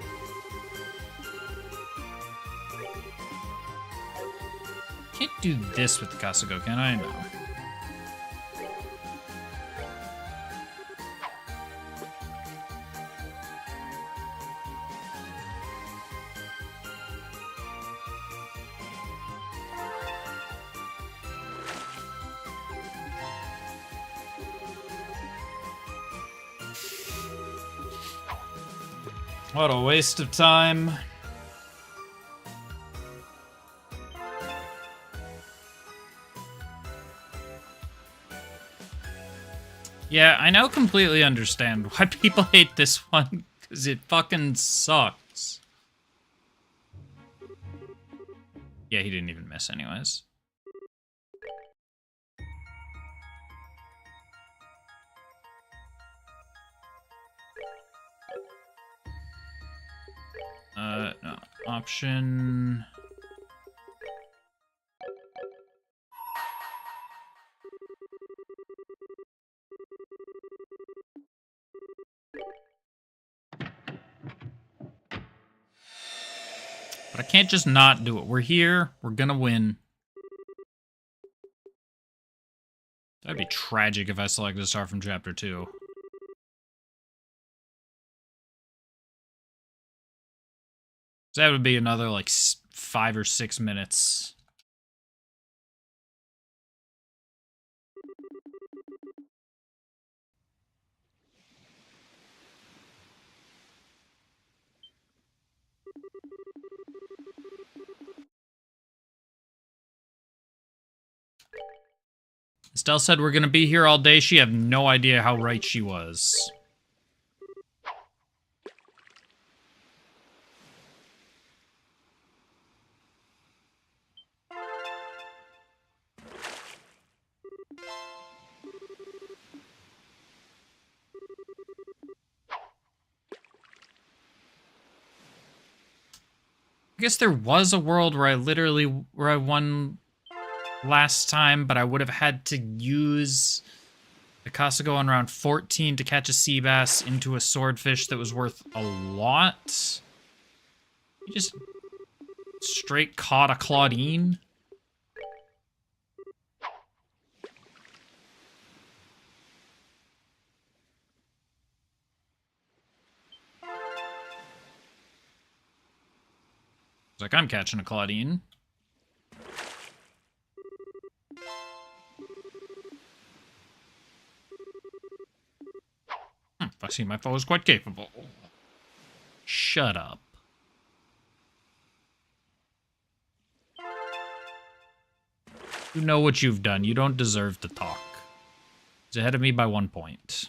Can't do this with the Kasugo, can I? No. What a waste of time. Yeah, I now completely understand why people hate this one, because it fucking sucks. Yeah, he didn't even miss anyways. No. Option... But I can't just not do it. We're here. We're gonna win. That'd be tragic if I selected a star from Chapter 2. So that would be another, like, 5 or 6 minutes. Estelle said we're gonna be here all day. She had no idea how right she was. I guess there was a world where I won last time, but I would have had to use the Akasago on round 14 to catch a sea bass into a swordfish that was worth a lot. You just straight caught a Claudine. It's like, I'm catching a Claudine. I see my foe is quite capable. Shut up. You know what you've done. You don't deserve to talk. He's ahead of me by 1 point.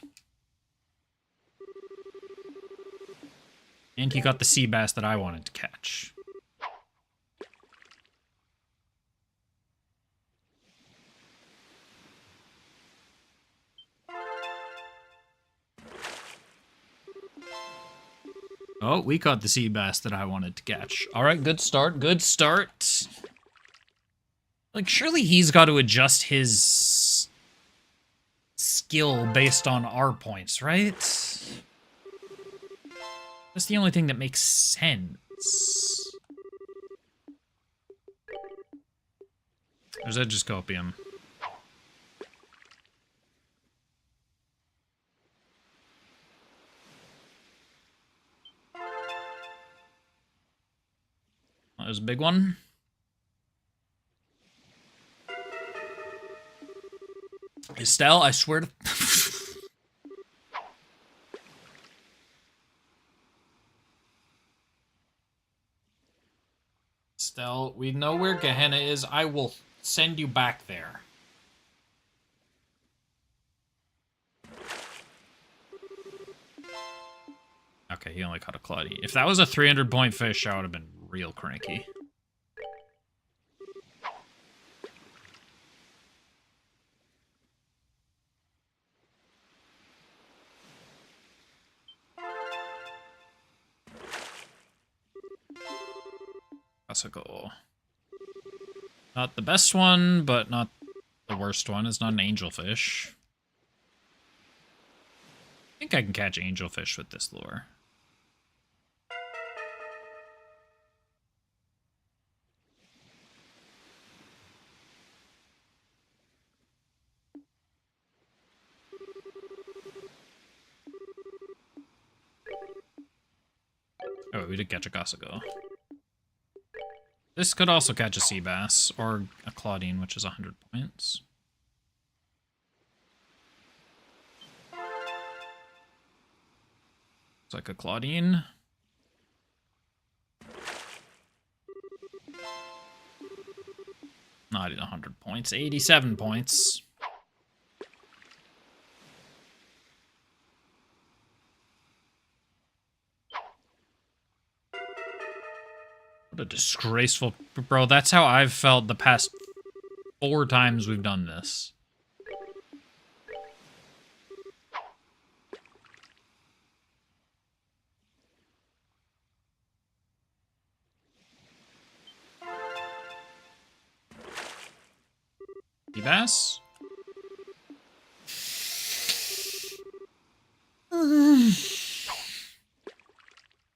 And he got the sea bass that I wanted to catch. Oh, we caught the sea bass that I wanted to catch. All right, good start, good start. Like, surely he's got to adjust his skill based on our points, right? That's the only thing that makes sense. There's Edgescopium. That was a big one. Estelle, I swear to... Estelle, we know where Gehenna is. I will send you back there. Okay, he only caught a Claudine. If that was a 300-point fish, I would have been real cranky. Classical. Not the best one, but not the worst one. It's not an angelfish. I think I can catch angelfish with this lure. Oh, we did catch a Gossego. This could also catch a sea bass, or a Claudine, which is 100 points. It's like a Claudine. Not 100 points, 87 points. What a disgraceful... Bro, that's how I've felt the past 4 times we've done this. Seabass?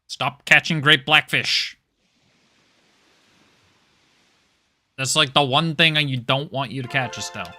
Stop catching great blackfish. That's like the one thing you don't want you to catch, Estelle.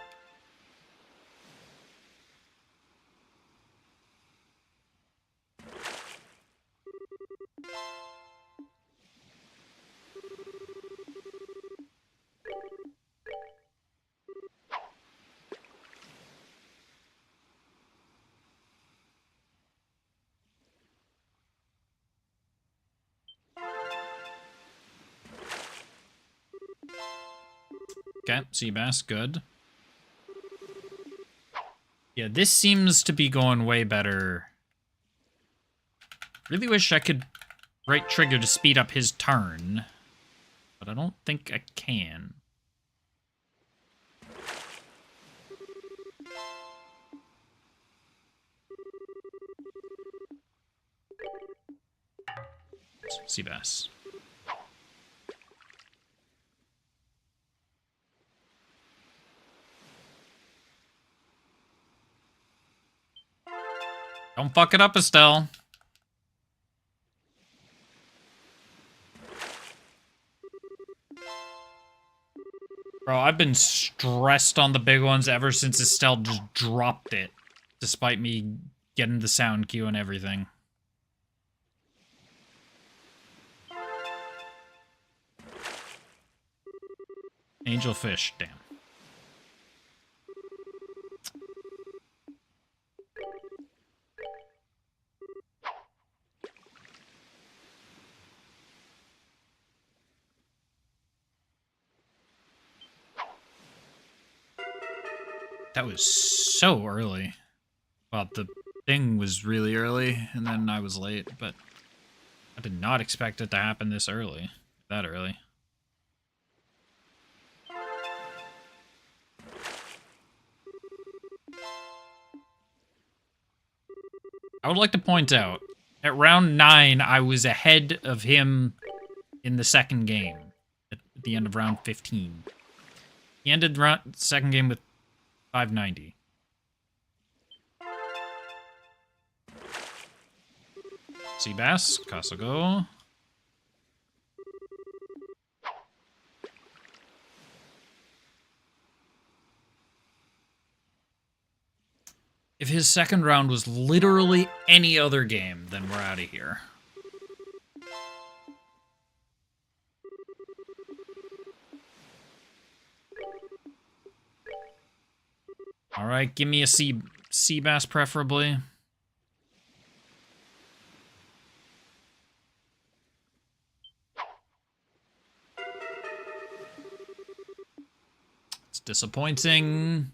Okay, Seabass, good. Yeah, this seems to be going way better. Really wish I could right trigger to speed up his turn, but I don't think I can. Seabass. Don't fuck it up, Estelle. Bro, I've been stressed on the big ones ever since Estelle just dropped it. Despite me getting the sound cue and everything. Angelfish, damn. That was so early. Well, the thing was really early, and then I was late, but I did not expect it to happen this early. That early. I would like to point out, at round 9, I was ahead of him in the second game, at the end of round 15. He ended second game with 590. Seabass, Kasago. If his second round was literally any other game, then we're out of here. Alright, give me a Seabass preferably. It's disappointing.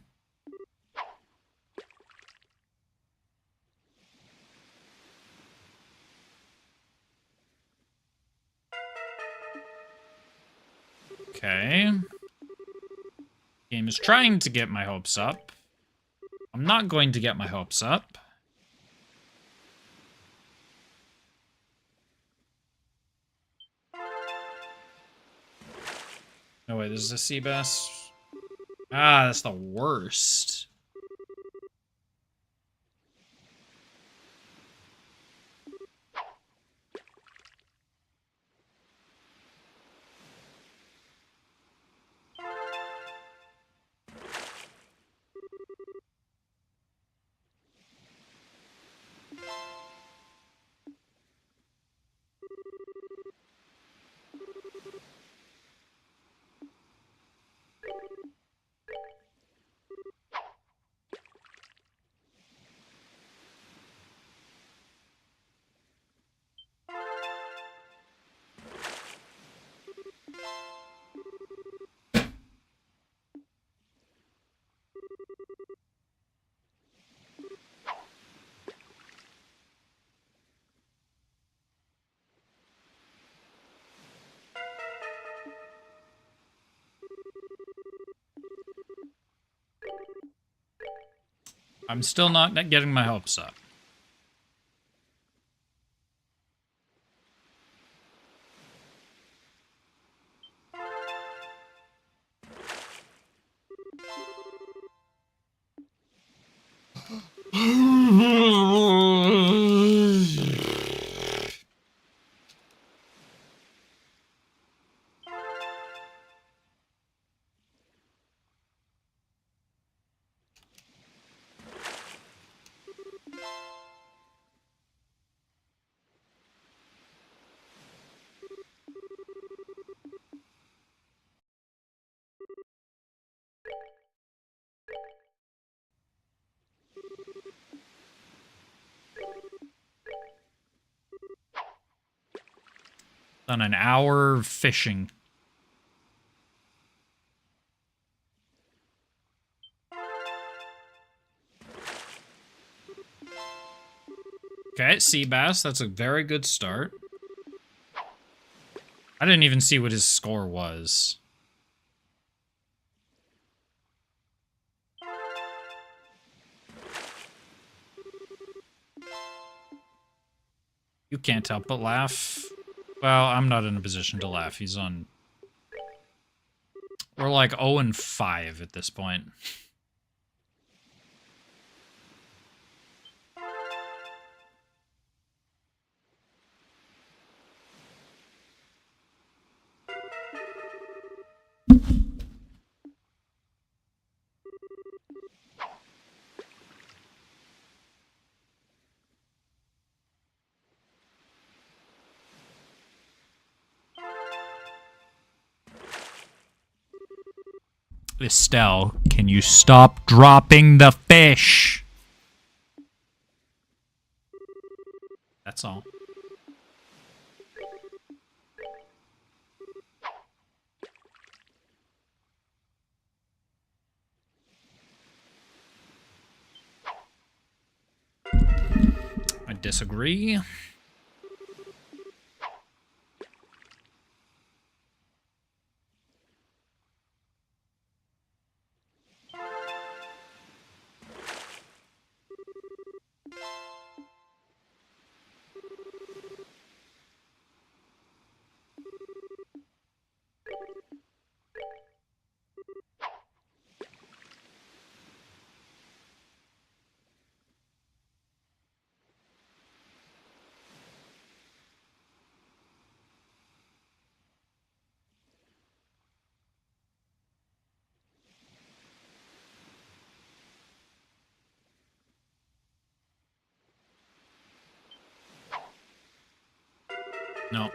Okay. Game is trying to get my hopes up. I'm not going to get my hopes up. Oh wait, this is a Seabass. Ah, that's the worst. I'm still not getting my hopes up. Done an hour fishing. Okay, sea bass. That's a very good start. I didn't even see what his score was. You can't help but laugh. Well, I'm not in a position to laugh. He's on... We're like 0-5 at this point. Estelle, can you stop dropping the fish? That's all. I disagree. No. I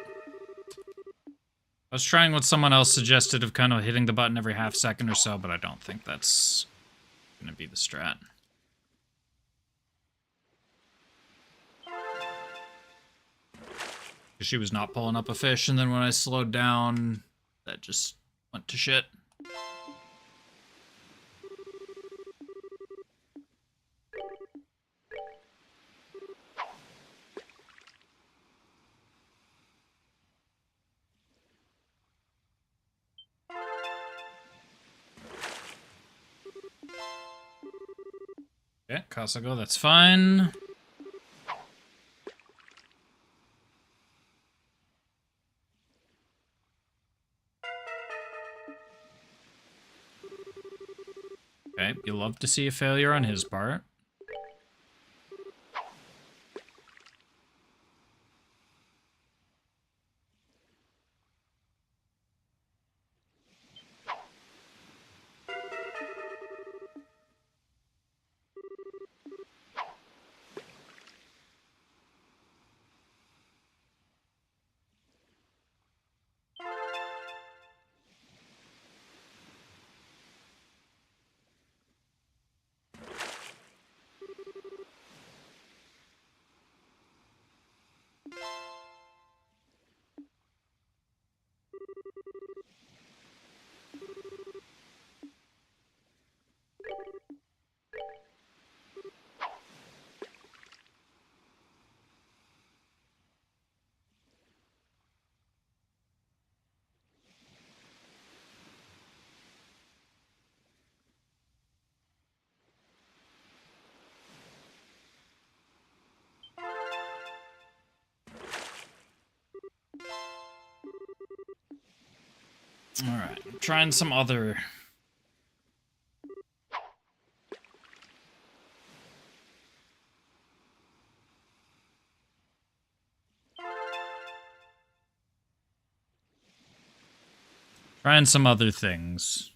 was trying what someone else suggested of kind of hitting the button every half second or so, but I don't think that's going to be the strat. She was not pulling up a fish, and then when I slowed down, that just went to shit. Yeah, Kasago, that's fine. Okay, you love to see a failure on his part. Alright, I'm trying some other... Trying some other things.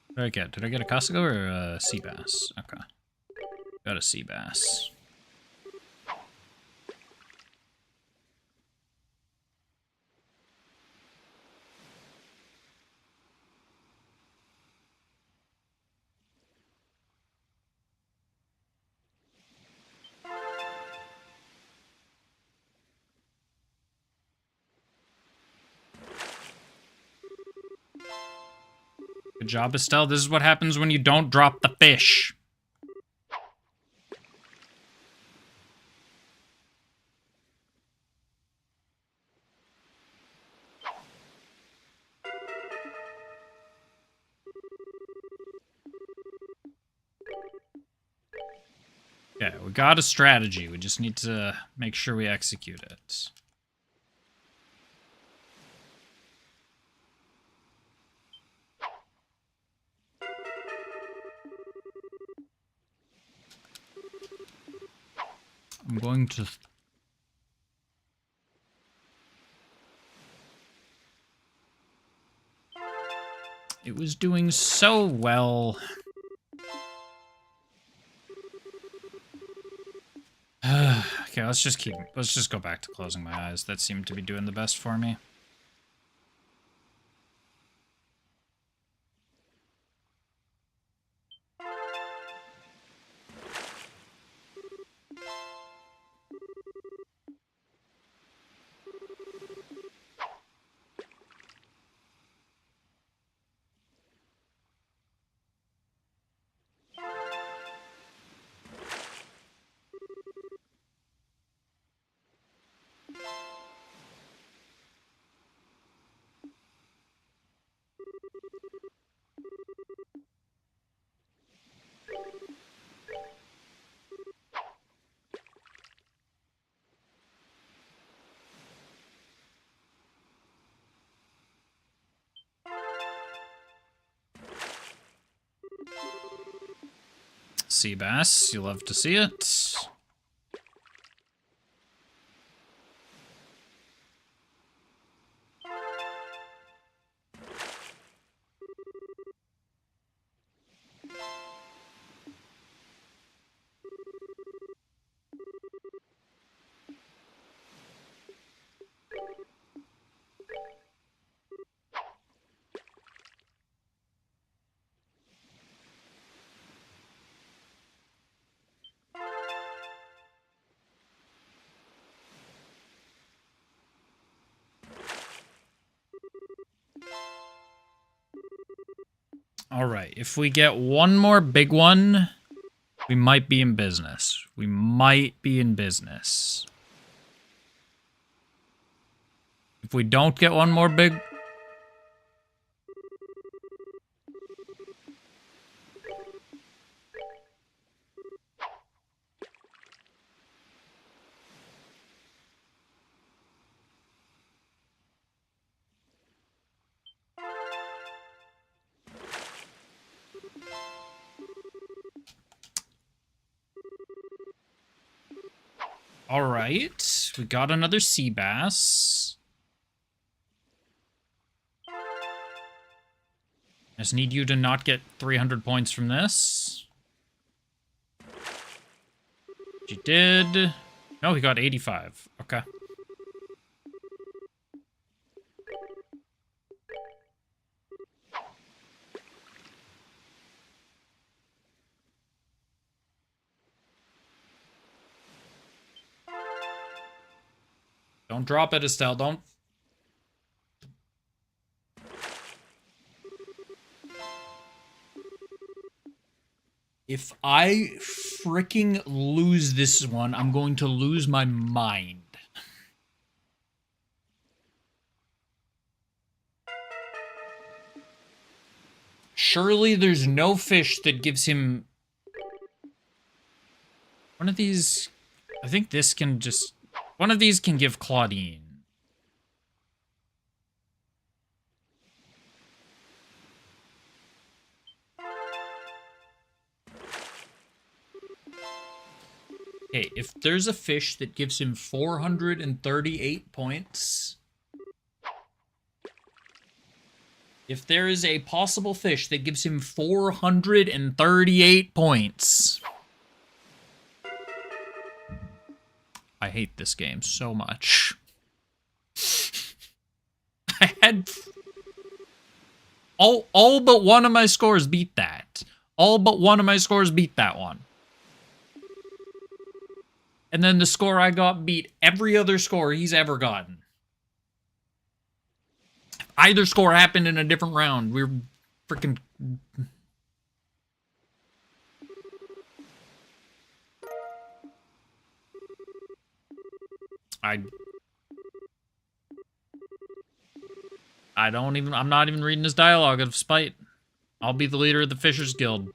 What did I get? Did I get a Costco or a sea bass? Okay. Got a sea bass. Good job, Estelle. This is what happens when you don't drop the fish. Okay, we got a strategy. We just need to make sure we execute it. I'm going to... It was doing so well. Okay, let's just go back to closing my eyes. That seemed to be doing the best for me. Sea bass, you love to see it. All right, if we get one more big one, we might be in business. We might be in business. If we don't get one more big... All right, we got another sea bass. I just need you to not get 300 points from this. You did. No, he got 85. Okay. Don't drop it, Estelle. Don't. If I freaking lose this one, I'm going to lose my mind. Surely there's no fish that gives him... One of these I think this can just... One of these can give Claudine. Okay, if there's a fish that gives him 438 points... If there is a possible fish that gives him 438 points... I hate this game so much. I had... All but one of my scores beat that. All but one of my scores beat that one. And then the score I got beat every other score he's ever gotten. Either score happened in a different round. We're freaking... I'm not even reading his dialogue out of spite. I'll be the leader of the Fishers Guild.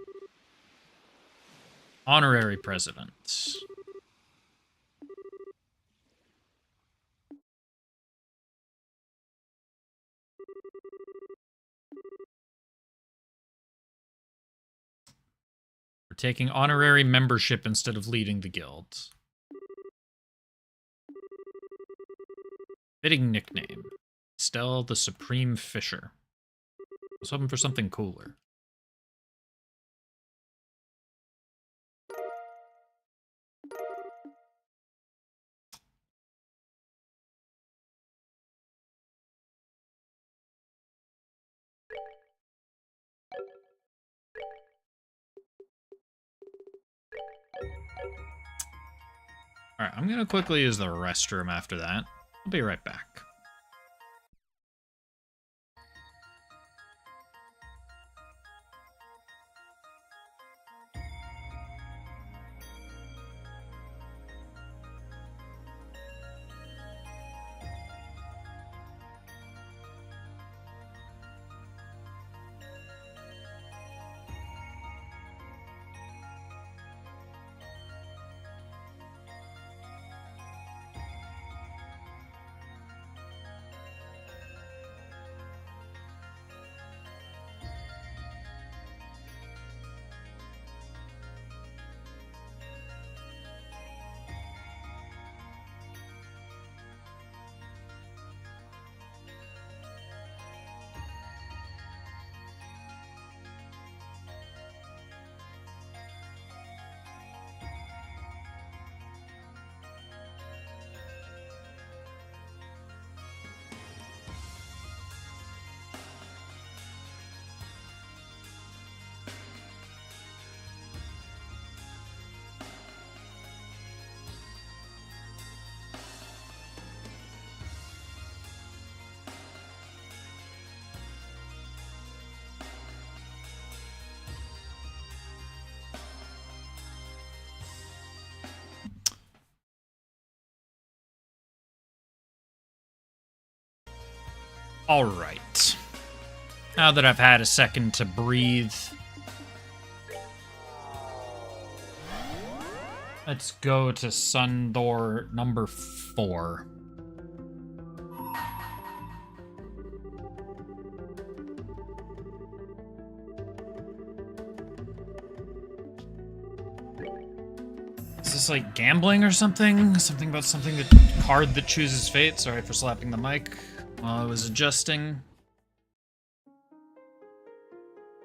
Honorary president. We're taking honorary membership instead of leading the guild. Fitting nickname. Estelle the Supreme Fisher. I was hoping for something cooler. Alright, I'm gonna quickly use the restroom after that. I'll be right back. Alright. Now that I've had a second to breathe, let's go to Sundoor number 4. Is this like gambling or something? Something about something that card that chooses fate? Sorry for slapping the mic while I was adjusting.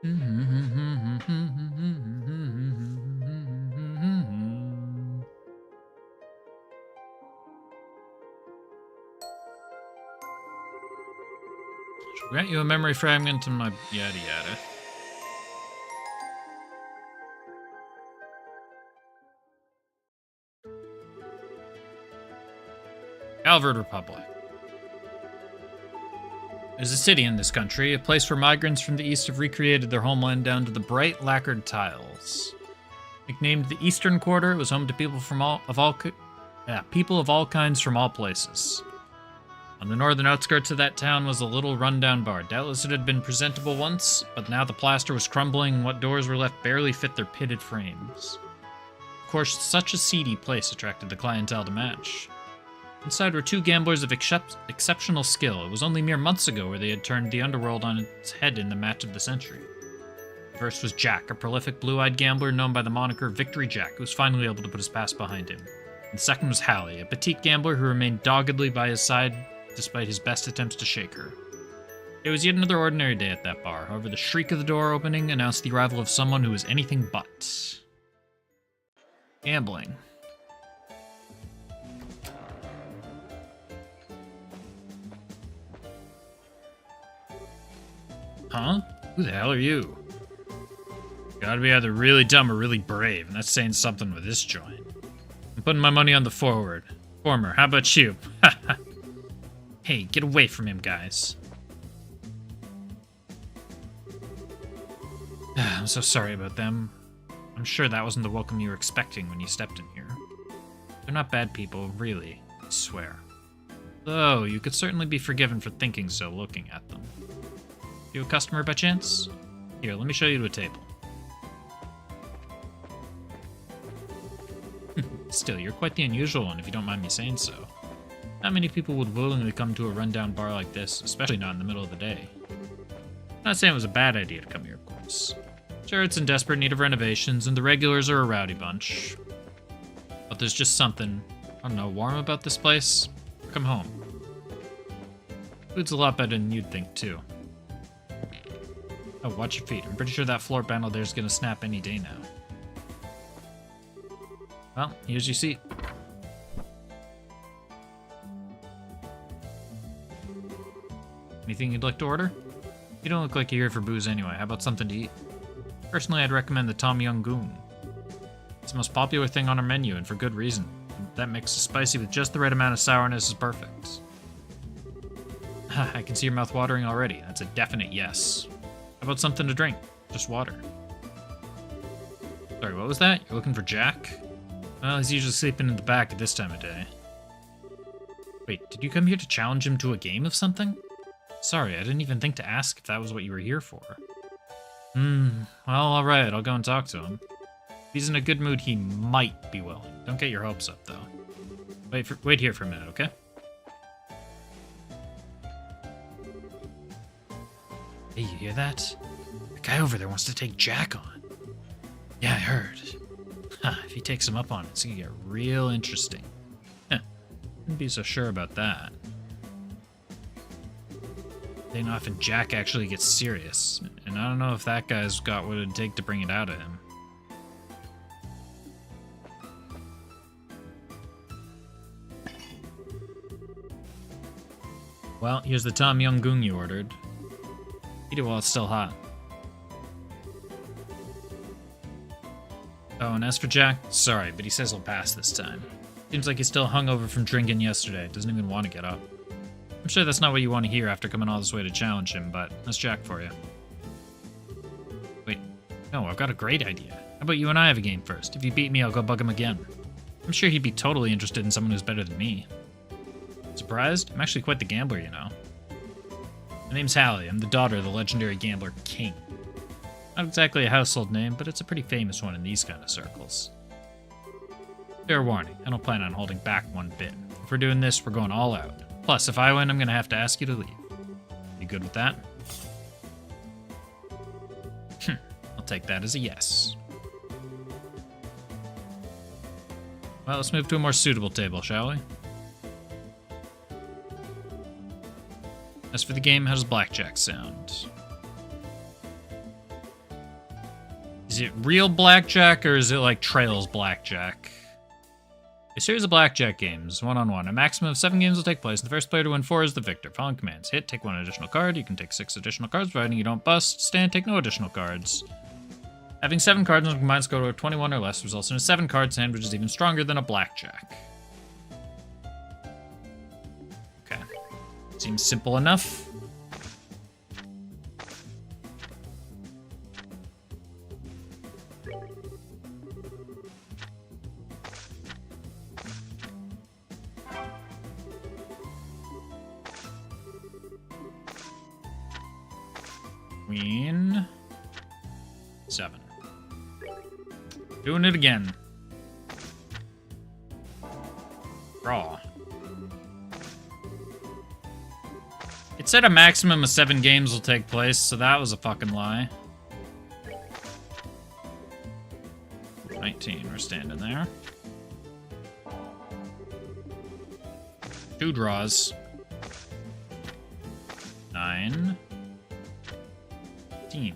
Shall grant you a memory fragment and my yada yada. Calvard Republic. There's a city in this country, a place where migrants from the east have recreated their homeland down to the bright lacquered tiles. Nicknamed the Eastern Quarter, it was home to people of all kinds from all places. On the northern outskirts of that town was a little rundown bar. Doubtless it had been presentable once, but now the plaster was crumbling and what doors were left barely fit their pitted frames. course, such a seedy place attracted the clientele to match. Inside were two gamblers of exceptional skill. It was only mere months ago where they had turned the underworld on its head in the match of the century. First was Jack, a prolific blue-eyed gambler known by the moniker Victory Jack, who was finally able to put his past behind him. And second was Hallie, a petite gambler who remained doggedly by his side despite his best attempts to shake her. It was yet another ordinary day at that bar. However, the shriek of the door opening announced the arrival of someone who was anything but gambling. Huh? Who the hell are you? Gotta be either really dumb or really brave, and that's saying something with this joint. I'm putting my money on the forward. Former, how about you? Hey, get away from him, guys. I'm so sorry about them. I'm sure that wasn't the welcome you were expecting when you stepped in here. They're not bad people, really, I swear. Though, you could certainly be forgiven for thinking so looking at them. You a customer by chance? Here, let me show you to a table. Still, you're quite the unusual one if you don't mind me saying so. Not many people would willingly come to a rundown bar like this, especially not in the middle of the day. I'm not saying it was a bad idea to come here, of course. Sure, it's in desperate need of renovations, and the regulars are a rowdy bunch. But there's just something, I don't know, warm about this place. Come home. Food's a lot better than you'd think, too. Oh, watch your feet. I'm pretty sure that floor panel there's gonna snap any day now. Well, here's your seat. Anything you'd like to order? You don't look like you're here for booze anyway. How about something to eat? Personally, I'd recommend the Tom Yum Goong. It's the most popular thing on our menu, and for good reason. That mix of spicy with just the right amount of sourness is perfect. I can see your mouth watering already. That's a definite yes. How about something to drink? Just water. Sorry, what was that? You're looking for Jack? Well, he's usually sleeping in the back at this time of day. Wait, did you come here to challenge him to a game of something? Sorry, I didn't even think to ask if that was what you were here for. Well, alright, I'll go and talk to him. If he's in a good mood, he might be willing. Don't get your hopes up, though. Wait here for a minute, okay? Hey, you hear that? The guy over there wants to take Jack on. Yeah, I heard. If he takes him up on it, it's gonna get real interesting. Wouldn't be so sure about that. They know if Jack actually gets serious, and I don't know if that guy's got what it'd take to bring it out of him. Well, here's the Tom Yum Goong you ordered. Eat it while it's still hot. Oh, and as for Jack, sorry, but he says he'll pass this time. Seems like he's still hungover from drinking yesterday. Doesn't even want to get up. I'm sure that's not what you want to hear after coming all this way to challenge him, but that's Jack for you. Wait, no, I've got a great idea. How about you and I have a game first? If you beat me, I'll go bug him again. I'm sure he'd be totally interested in someone who's better than me. Surprised? I'm actually quite the gambler, you know. My name's Hallie. I'm the daughter of the legendary gambler King. Not exactly a household name, but it's a pretty famous one in these kind of circles. Fair warning, I don't plan on holding back one bit. If we're doing this, we're going all out. Plus, if I win, I'm gonna have to ask you to leave. You good with that? I'll take that as a yes. Well, let's move to a more suitable table, shall we? As for the game, how does blackjack sound? Is it real blackjack, or is it like Trails blackjack? A series of blackjack games, one-on-one. A maximum of 7 games will take place, and the first player to win 4 is the victor. Following commands: hit, take 1 additional card. You can take 6 additional cards, providing you don't bust. Stand, take no additional cards. Having 7 cards on a combined score of 21 or less results in a 7-card hand, which is even stronger than a blackjack. Okay. Seems simple enough. Queen 7. Doing it again. Draw. It said a maximum of 7 games will take place, so that was a fucking lie. 19, we're standing there. 2 draws. 9. 15.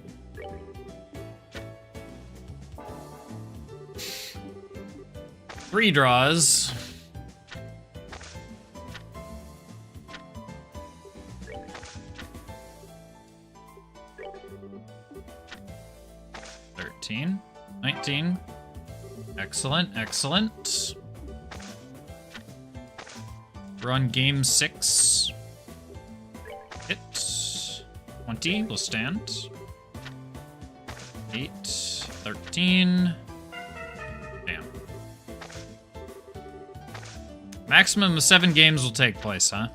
Three draws. $13. 19. Excellent, excellent. We're on game 6. Hit. 20, we'll stand. 8. 13. Damn. Maximum of 7 games will take place, huh?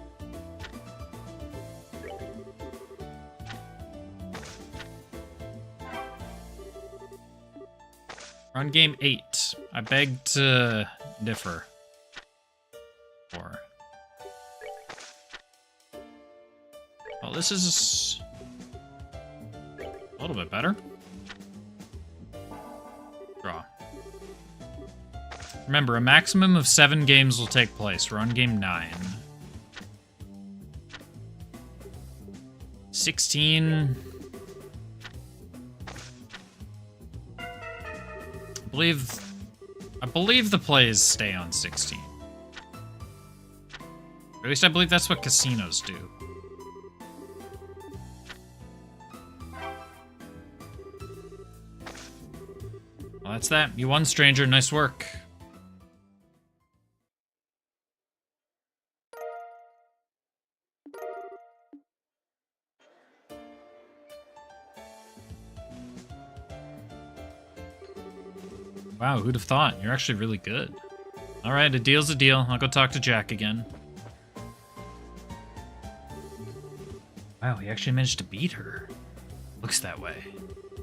We're on game 8. I beg to differ. 4. Well, this is a little bit better. Draw. Remember, a maximum of 7 games will take place. We're on game 9. 16. I believe the plays stay on 16. Or at least I believe that's what casinos do. Well, that's that. You won, stranger. Nice work. Wow, who'd have thought? You're actually really good. Alright, a deal's a deal. I'll go talk to Jack again. Wow, he actually managed to beat her. Looks that way.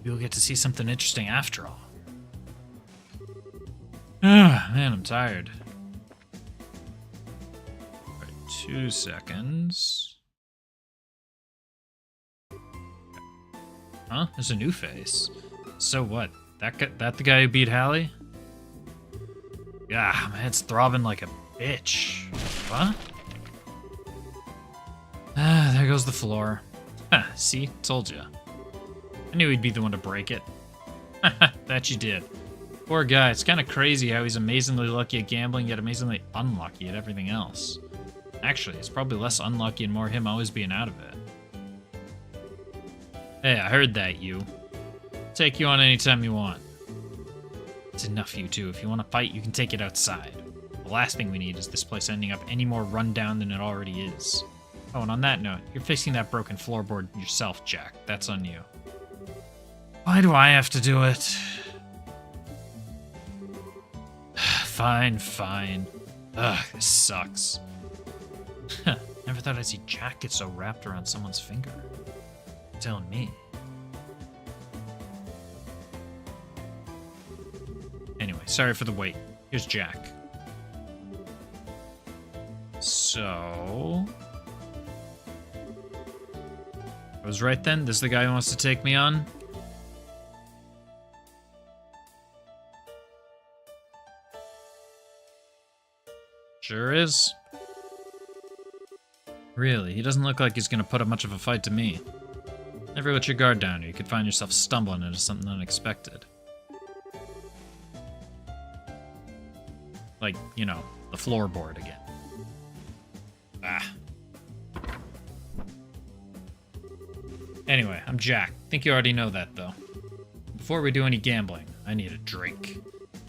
We'll get to see something interesting after all. Ah, man, I'm tired. Alright, 2 seconds. Huh? There's a new face. So what? That the guy who beat Hallie? Yeah, my head's throbbing like a bitch. What? Ah, there goes the floor. Ha, see? Told ya. I knew he'd be the one to break it. That you did. Poor guy, it's kind of crazy how he's amazingly lucky at gambling, yet amazingly unlucky at everything else. Actually, it's probably less unlucky and more him always being out of it. Hey, I heard that, you. Take you on anytime you want. It's enough, you two. If you want to fight, you can take it outside. The last thing we need is this place ending up any more run down than it already is. Oh, and on that note, you're fixing that broken floorboard yourself, Jack. That's on you. Why do I have to do it? Fine, fine. Ugh, this sucks. Never thought I'd see Jack get so wrapped around someone's finger. You're telling me. Anyway, sorry for the wait. Here's Jack. So... I was right then? This is the guy who wants to take me on? Sure is. Really, he doesn't look like he's gonna put up much of a fight to me. Never let your guard down or you could find yourself stumbling into something unexpected. Like, you know, the floorboard again. Ah. Anyway, I'm Jack. Think you already know that, though. Before we do any gambling, I need a drink.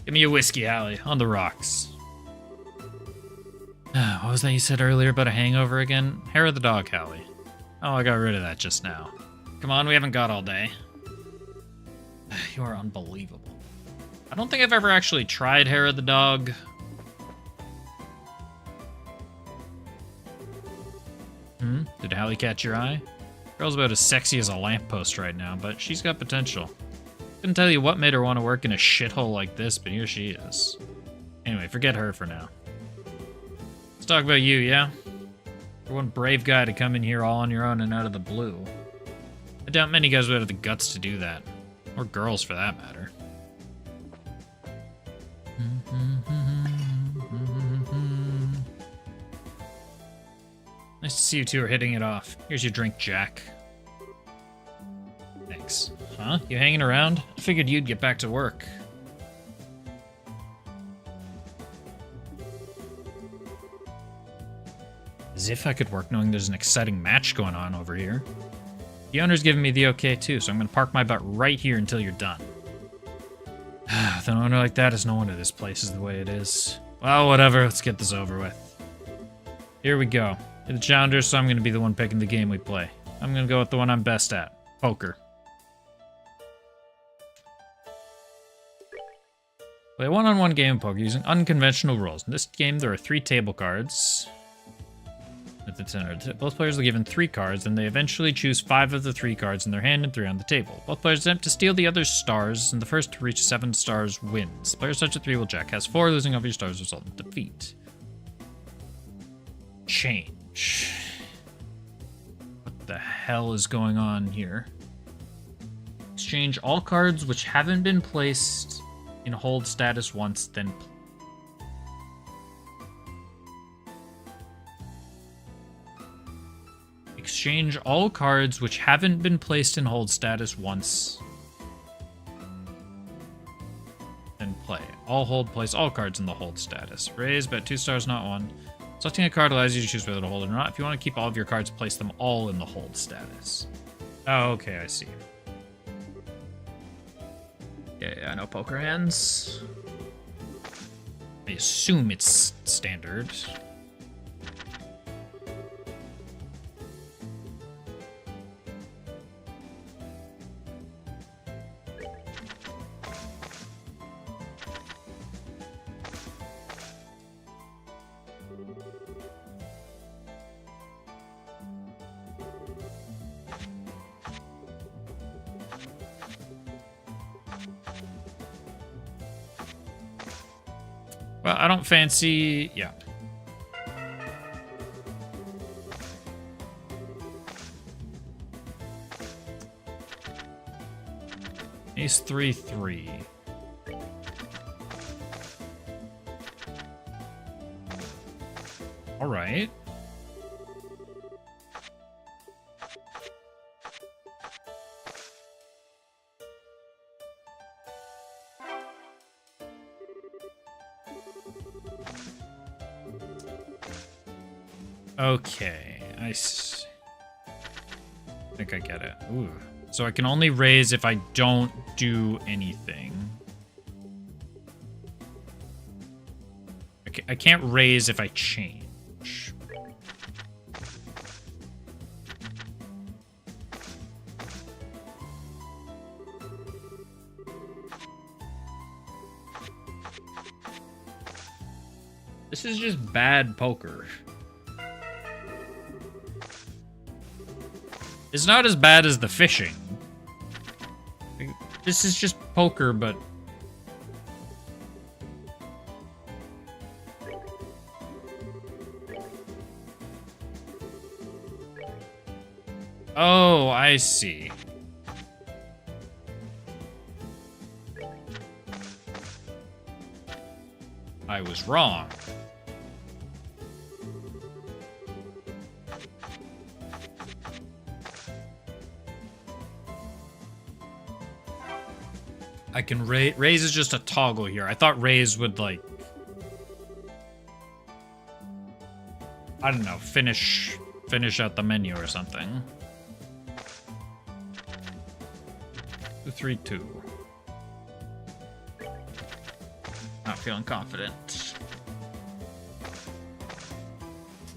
Give me a whiskey, Hallie, on the rocks. What was that you said earlier about a hangover again? Hair of the dog, Hallie. Oh, I got rid of that just now. Come on, we haven't got all day. You are unbelievable. I don't think I've ever actually tried hair of the dog. Did Hallie catch your eye? Girl's about as sexy as a lamppost right now, but she's got potential. Couldn't tell you what made her want to work in a shithole like this, but here she is. Anyway, forget her for now. talk about you, yeah? You're one brave guy to come in here all on your own and out of the blue. I doubt many guys would have the guts to do that. Or girls, for that matter. Nice to see you two are hitting it off. Here's your drink, Jack. Thanks. Huh? You hanging around? I figured you'd get back to work. As if I could work knowing there's an exciting match going on over here. The owner's giving me the okay too, so I'm gonna park my butt right here until you're done. With an owner like that, it's no wonder this place is the way it is. Well, whatever, let's get this over with. Here we go. You're the challenger, so I'm gonna be the one picking the game we play. I'm gonna go with the one I'm best at. Poker. Play a one-on-one game of poker using unconventional rules. In this game, there are 3 table cards. At the center, both players are given 3 cards, and they eventually choose 5 of the 3 cards in their hand and 3 on the table. Both players attempt to steal the other's stars, and the first to reach 7 stars wins. Player such a 3 will jack has 4, losing of your stars result in defeat. Change. What the hell is going on here? Exchange all cards which haven't been placed in hold status once, then exchange all cards which haven't been placed in hold status once. Then play. All hold, place all cards in the hold status. Raise, bet 2 stars, not 1. Selecting a card allows you to choose whether to hold it or not. If you want to keep all of your cards, place them all in the hold status. Oh, okay, I see. Yeah, I know poker hands. I assume it's standard. Well, I don't fancy... yeah. Ace 3-3. All right. Okay, I think I get it. Ooh. So I can only raise if I don't do anything. I can't raise if I change. This is just bad poker. It's not as bad as the fishing. This is just poker, but... oh, I see. I was wrong. I can raise is just a toggle here. I thought raise would, like, I don't know, finish out the menu or something. 2-3-2. Not feeling confident.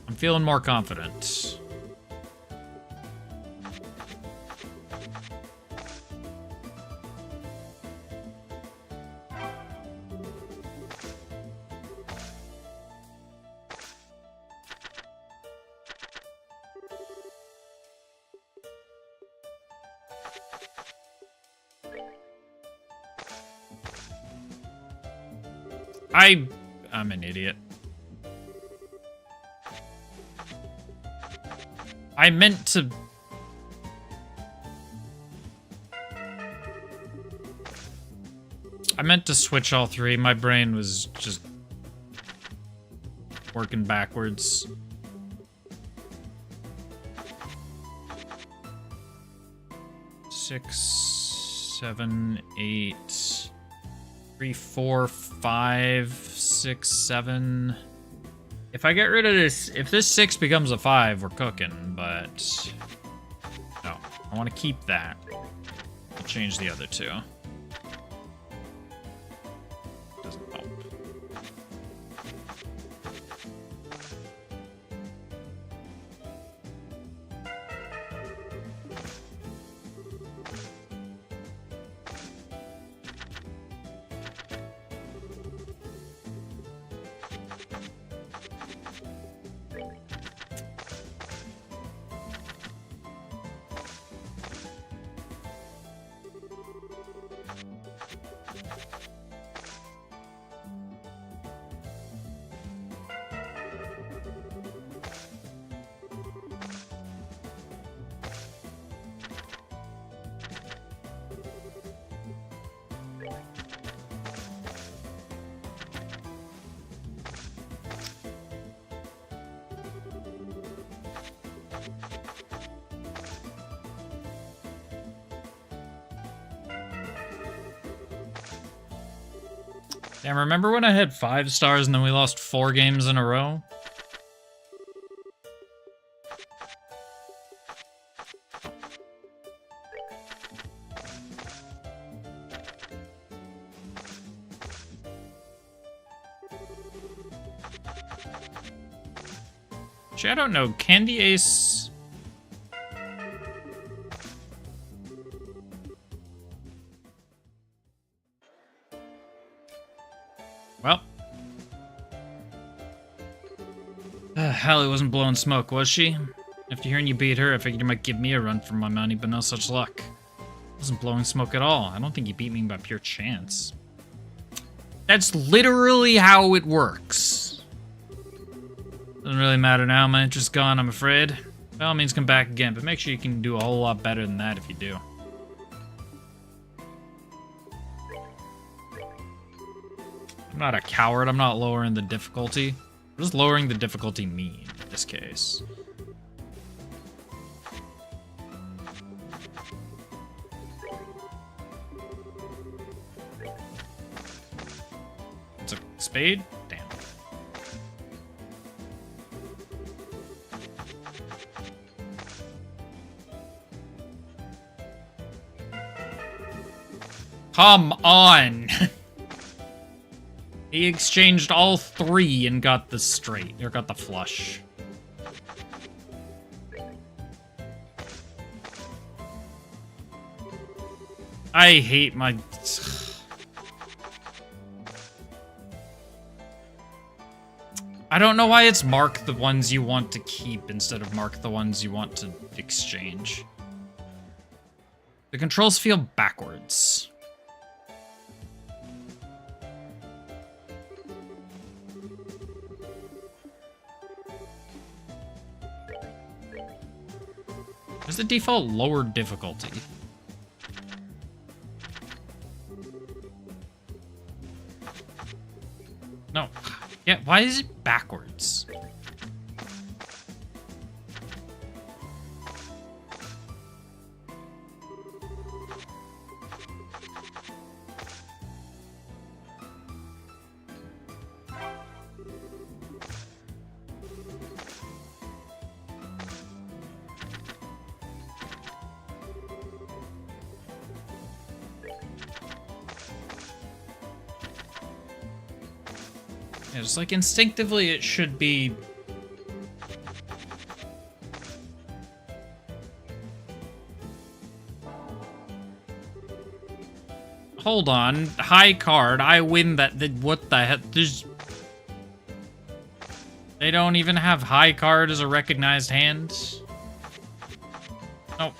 I'm feeling more confident. I'm an idiot. I meant to... I meant to switch all three. My brain was just working backwards. Six, 7, 8, 3, 4, 5, 6, 7. If I get rid of this, if this 6 becomes a 5, we're cooking, but no, I want to keep that. I'll change the other two. Doesn't help. Damn, remember when I had 5 stars and then we lost 4 games in a row? Actually, I don't know. Candy Ace... Well. Hallie wasn't blowing smoke, was she? After hearing you beat her, I figured you might give me a run for my money, but no such luck. Wasn't blowing smoke at all. I don't think you beat me by pure chance. That's literally how it works. Doesn't really matter now. My interest's gone, I'm afraid. By all means, come back again, but make sure you can do a whole lot better than that if you do. I'm not a coward. I'm not lowering the difficulty. What does lowering the difficulty mean in this case? It's a spade? Damn. Come on! He exchanged all 3 and got the straight, or got the flush. I hate my... I don't know why it's mark the ones you want to keep instead of mark the ones you want to exchange. The controls feel backwards. What's the default lower difficulty? No. Yeah, why is it backwards? Yeah, just like instinctively it should be... Hold on. High card. I win that. What the heck? There's... They don't even have high card as a recognized hand? Nope.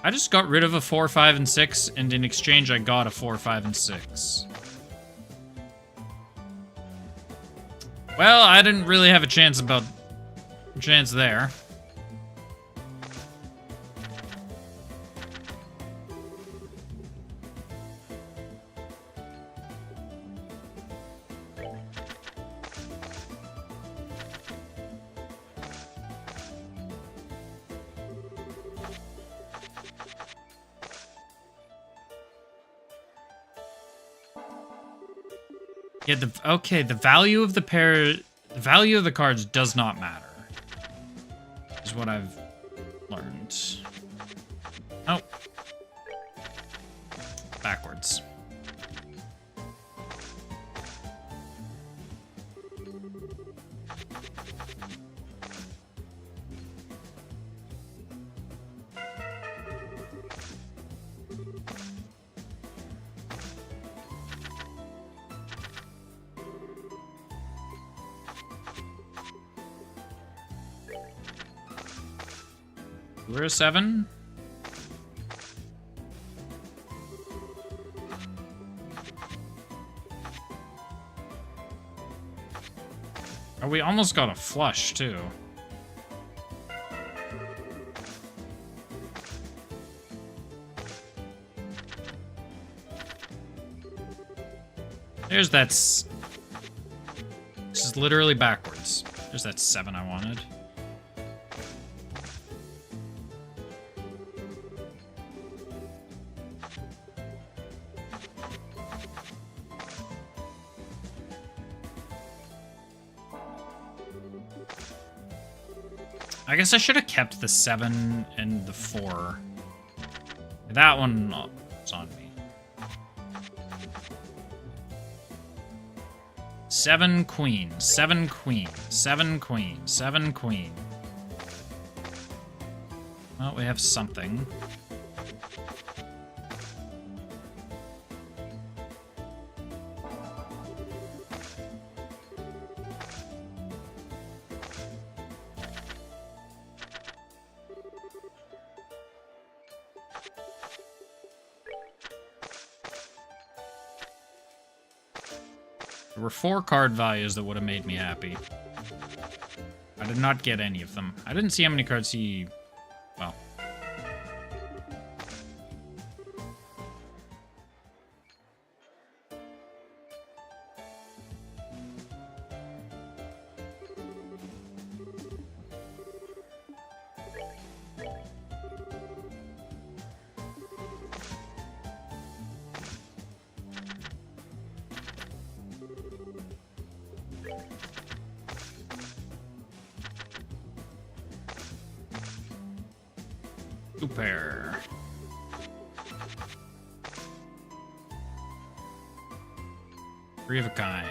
I just got rid of a 4, 5, and 6, and in exchange I got a 4, 5, and 6. Well, I didn't really have a chance there. Yeah, the value of the value of the cards does not matter. Is what I've learned. Oh. Backwards. We're a 7. Oh, we almost got a flush, too. There's that... This is literally backwards. There's that 7 I wanted. I guess I should have kept the 7 and the 4. That one was on me. 7 queen, 7 queen, 7 queen, 7 queen. Well, we have something. There were 4 card values that would have made me happy. I did not get any of them. I didn't see how many cards he... Well. Super. Three of a kind.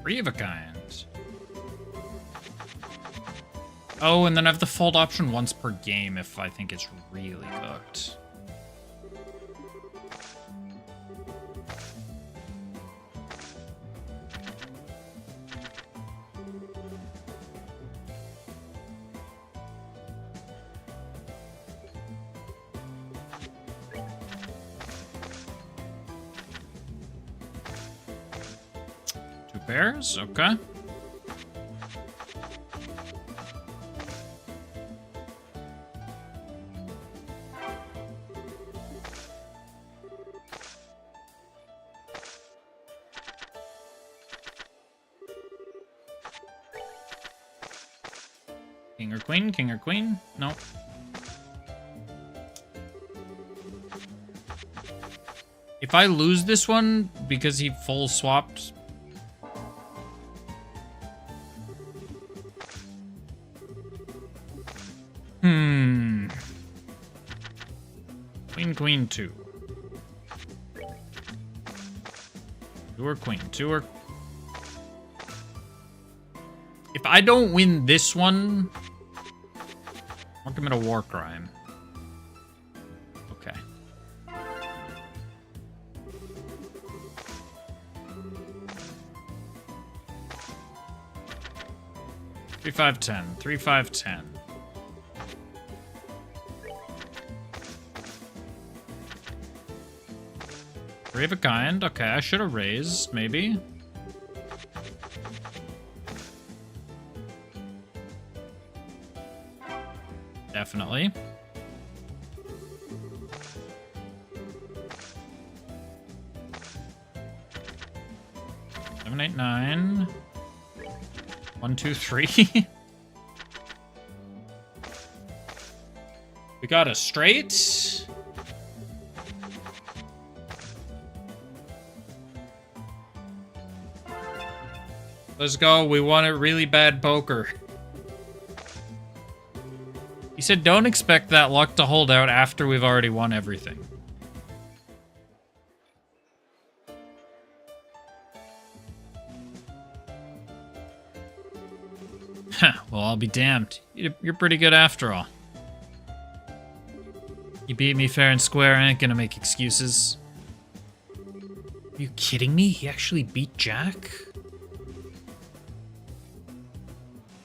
Three of a kind. Oh, and then I have the fold option once per game if I think it's really cooked. Pairs? Okay. King or queen? King or queen? No. If I lose this one because he full swapped... Queen, 2. Two or queen. Two or... If I don't win this one, I'll commit a war crime. Okay. Three, 5, 10. 3, 5, 10. Three of a kind. Okay, I should have raised, maybe. Definitely. Seven, 8, 9. 1, 2, 3. We got a straight. Let's go. We want a really bad poker. He said don't expect that luck to hold out after we've already won everything. Well, I'll be damned. You're pretty good after all. You beat me fair and square. I ain't gonna make excuses. Are you kidding me? He actually beat Jack?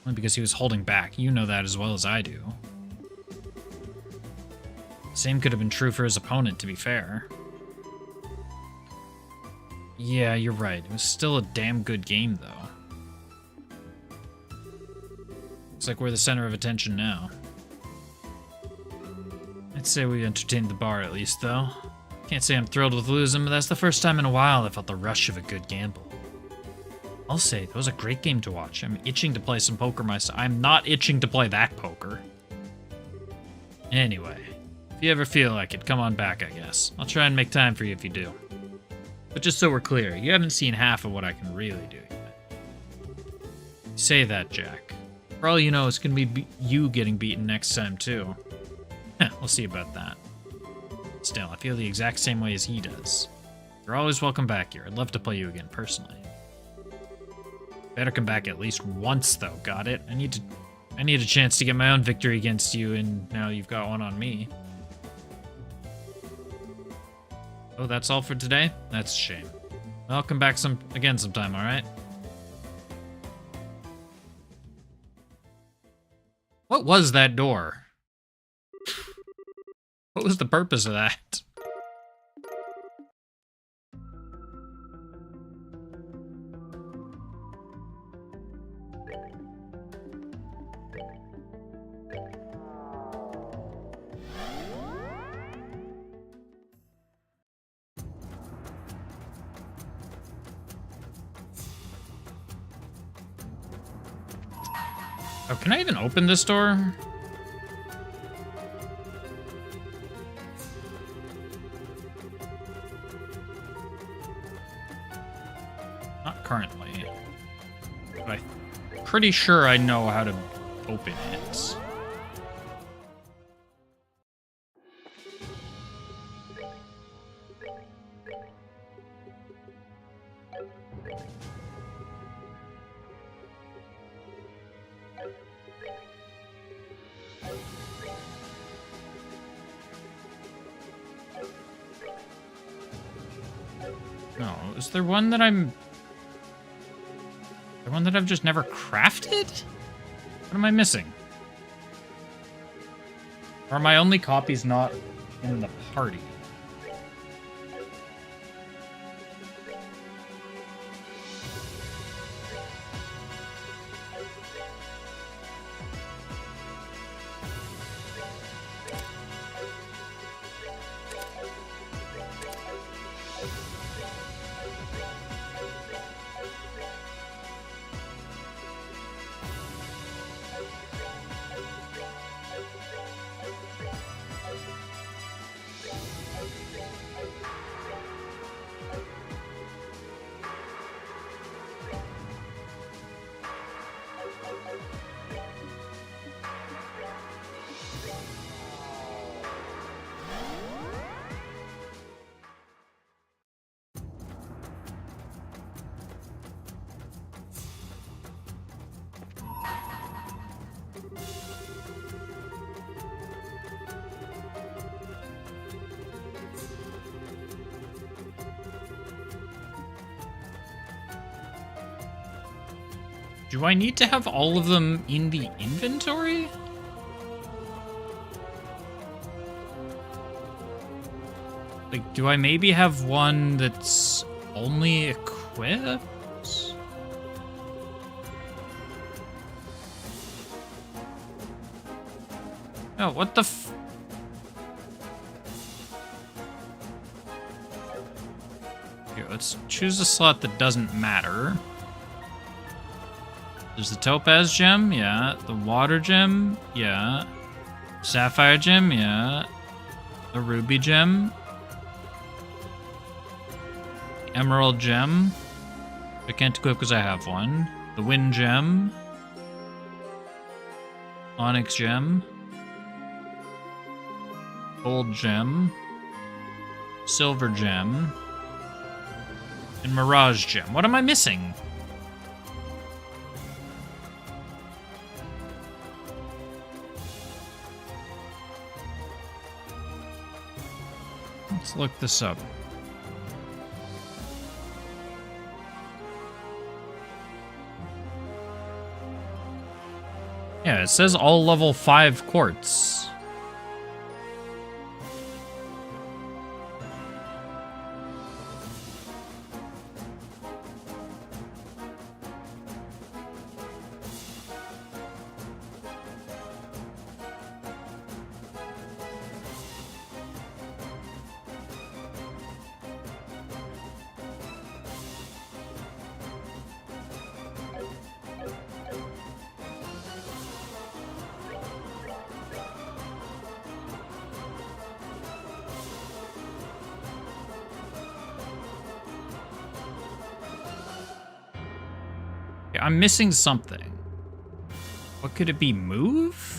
Only because he was holding back. You know that as well as I do. Same could have been true for his opponent, to be fair. Yeah, you're right. It was still a damn good game, though. Looks like we're the center of attention now. I'd say we entertained the bar at least, though. Can't say I'm thrilled with losing, but that's the first time in a while I felt the rush of a good gamble. I'll say, that was a great game to watch. I'm itching to play some poker myself. I'm not itching to play that poker. Anyway, if you ever feel like it, come on back, I guess. I'll try and make time for you if you do. But just so we're clear, you haven't seen half of what I can really do yet. Say that, Jack. For all you know, it's gonna be you getting beaten next time, too. We'll see about that. Still, I feel the exact same way as he does. You're always welcome back here. I'd love to play you again, personally. Better come back at least once, though, got it? I need a chance to get my own victory against you, and now you've got one on me. Oh, that's all for today? That's a shame. I'll come back again sometime, alright? What was that door? What was the purpose of that? Oh, can I even open this door? Not currently. But I'm pretty sure I know how to open it. No, is there one that I've just never crafted? What am I missing? Or are my only copies not in the party? Do I need to have all of them in the inventory? Like, do I maybe have one that's only equipped? Oh, what the f... Okay, let's choose a slot that doesn't matter. There's the topaz gem, yeah. The water gem, yeah. Sapphire gem, yeah. The ruby gem. The emerald gem. I can't equip because I have one. The wind gem. Onyx gem. Gold gem. Silver gem. And mirage gem. What am I missing? Let's look this up. Yeah, it says all level 5 quartz. I'm missing something. What could it be? Move?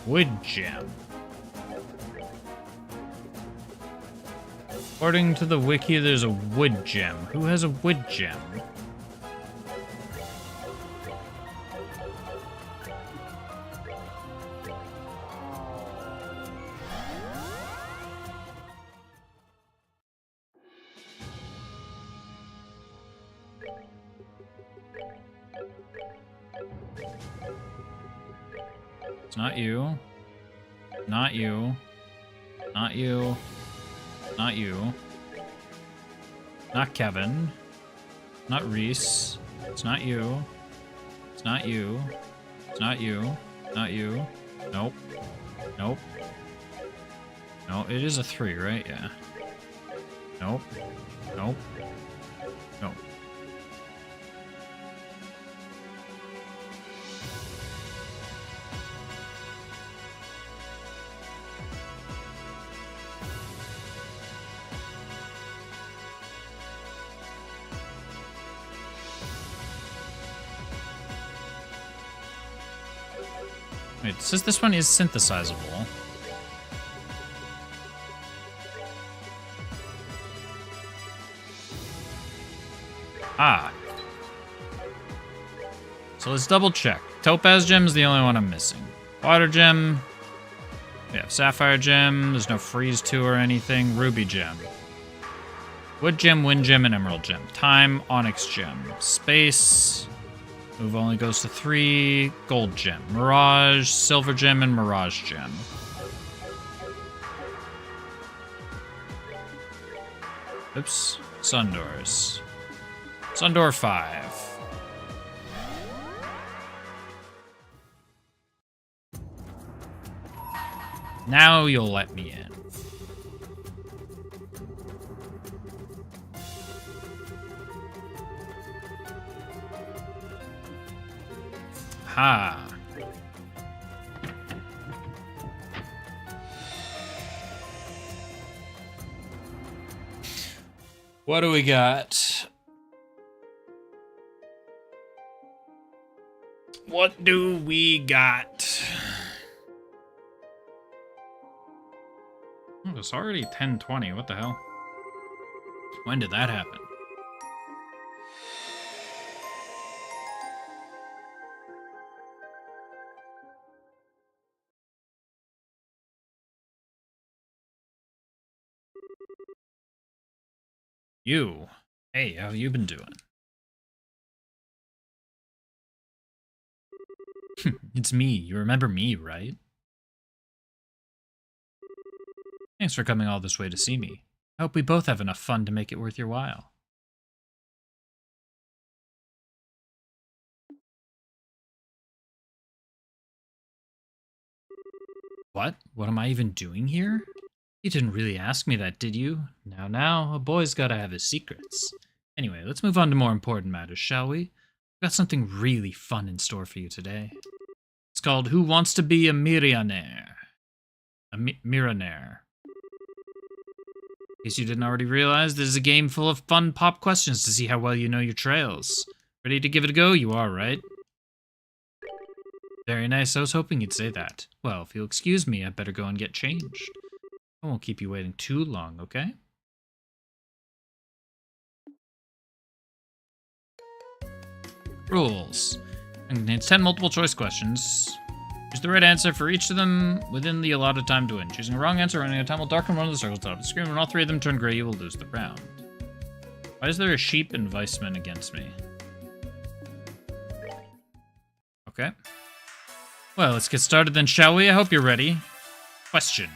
Wood gem. According to the wiki, there's a wood gem. Who has a wood gem? It's not you. Not you. Not you. Not you. Not Kevin. Not Reese. It's not you. It's not you. It's not you. Not you. Nope. Nope. No, it is a 3, right? Yeah. Nope. Nope. Nope. Wait, it says this one is synthesizable. Ah. So let's double check. Topaz gem is the only one I'm missing. Water gem. Yeah, sapphire gem. There's no freeze 2 or anything. Ruby gem. Wood gem, wind gem, and emerald gem. Time, onyx gem. Space. Move only goes to 3. Gold gem. Mirage, silver gem, and mirage gem. Oops. Sundoors. Sundoor 5. Now you'll let me in. Ha. What do we got? What do we got? Oh, it's already 10:20. What the hell? When did that happen? You. Hey, how you been doing? It's me. You remember me, right? Thanks for coming all this way to see me. I hope we both have enough fun to make it worth your while. What? What am I even doing here? You didn't really ask me that, did you? Now, a boy's gotta have his secrets. Anyway, let's move on to more important matters, shall we? I've got something really fun in store for you today. It's called Who Wants to Be a Millionaire? Millionaire. In case you didn't already realize, this is a game full of fun pop questions to see how well you know your trails. Ready to give it a go? You are, right? Very nice. I was hoping you'd say that. Well, if you'll excuse me, I'd better go and get changed. I won't keep you waiting too long, okay? Rules. It contains 10 multiple choice questions. Choose the right answer for each of them within the allotted time to win. Choosing a wrong answer or running out of time will darken one of the circles top of the screen. When all three of them turn gray, you will lose the round. Why is there a sheep and Weissman against me? Okay. Well, let's get started then, shall we? I hope you're ready. Question.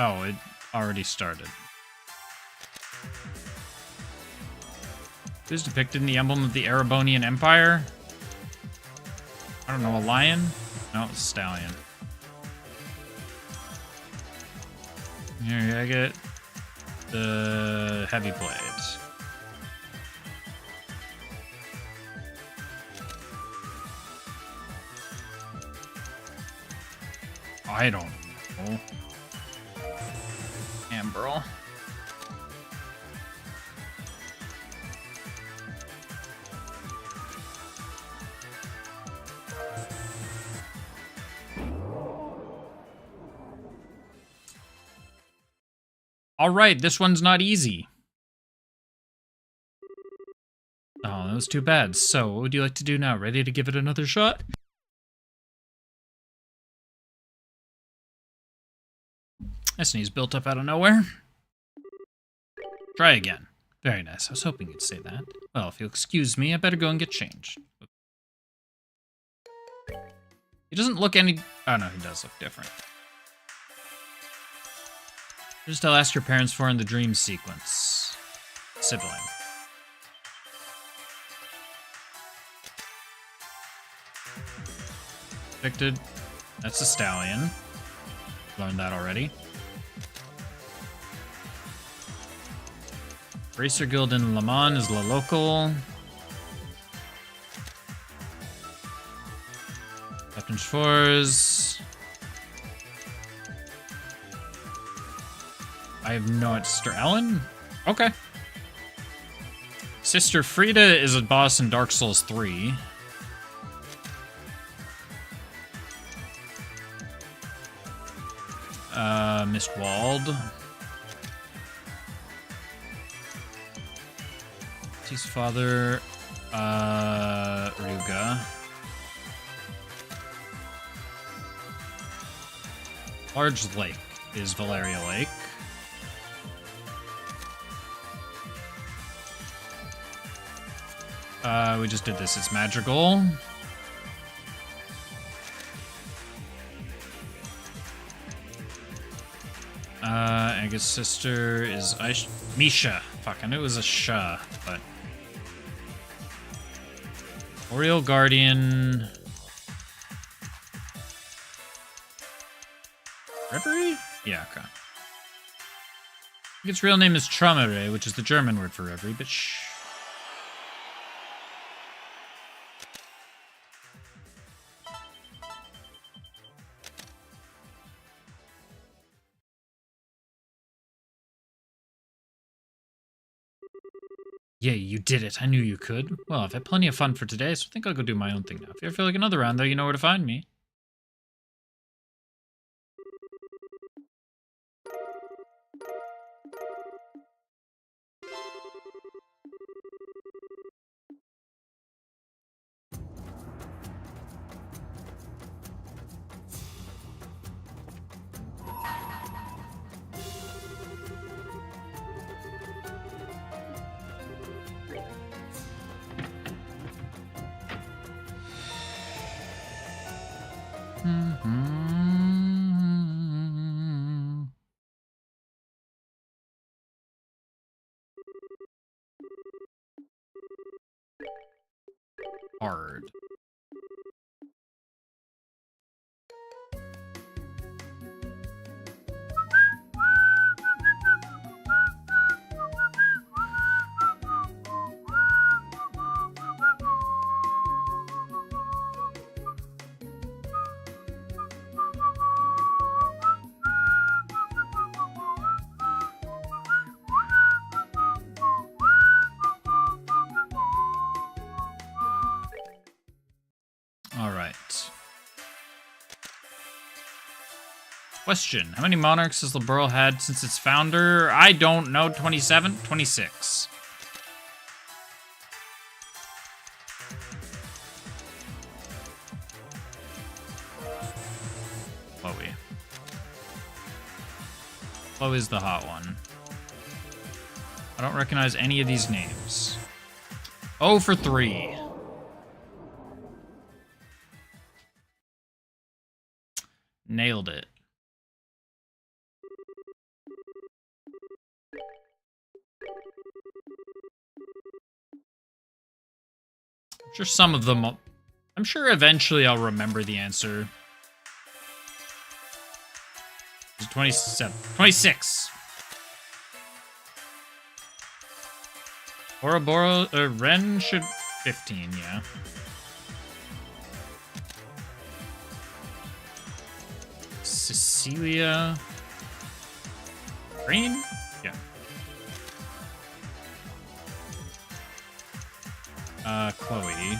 Oh, it already started. Who's depicted in the emblem of the Erebonian Empire? I don't know, a lion? No, it's a stallion. Here, I get the heavy blades. I don't know. Ambrel. All right, this one's not easy. Oh, that was too bad. So, what would you like to do now? Ready to give it another shot? I sneeze built up out of nowhere. Try again. Very nice. I was hoping you'd say that. Well, if you'll excuse me, I better go and get changed. He doesn't look any... Oh, no, he does look different. Just I'll ask your parents for in the dream sequence. Sibling. Depicted. That's a stallion. Learned that already. Racer Guild in Le Mans is La Local. Captain Schwarz. I have no... Sister Ellen? Okay. Sister Frida is a boss in Dark Souls 3. Mistwald. His father, Ruga. Large Lake is Valeria Lake. We just did this. It's Madrigal. Aga's sister is Misha. Fuck, I knew it was a Sha, but... Oriole Guardian... Reverie? Yeah, okay. I think its real name is Traumere, which is the German word for reverie, but shh. Yay, you did it. I knew you could. Well, I've had plenty of fun for today, so I think I'll go do my own thing now. If you ever feel like another round, though, you know where to find me. Hard. All right. Question. How many monarchs has Liberl had since its founder? I don't know. 27? 26. Chloe. Chloe's the hot one. I don't recognize any of these names. 0 for 3. Nailed it. I'm sure some of them... I'm sure eventually I'll remember the answer. 27. 26. Ouroboros... Ren should... 15, yeah. Cecilia... Green? Yeah. Chloe.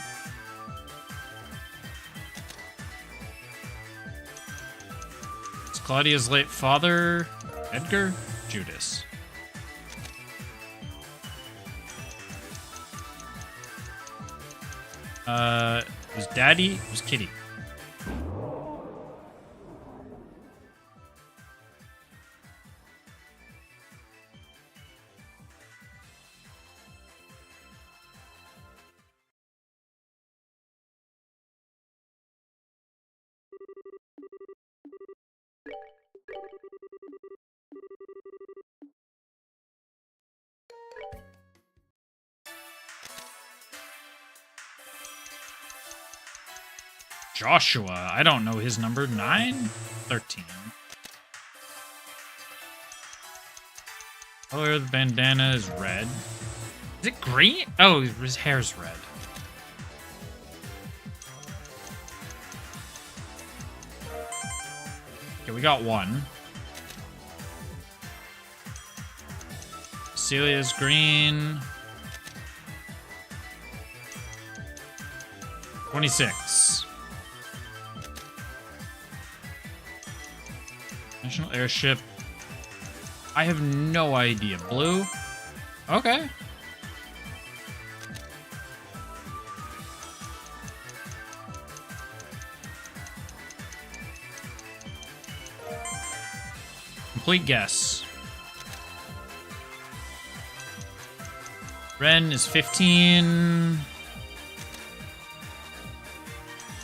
It's Claudia's late father, Edgar? Judas. It was Daddy, it was Kitty. Joshua, I don't know his number. 9? 13. Color of the bandana is red. Is it green? Oh, his hair's red. Okay, we got one. Celia's green. 26. National airship. I have no idea. Blue? Okay. Complete guess. Ren is 15.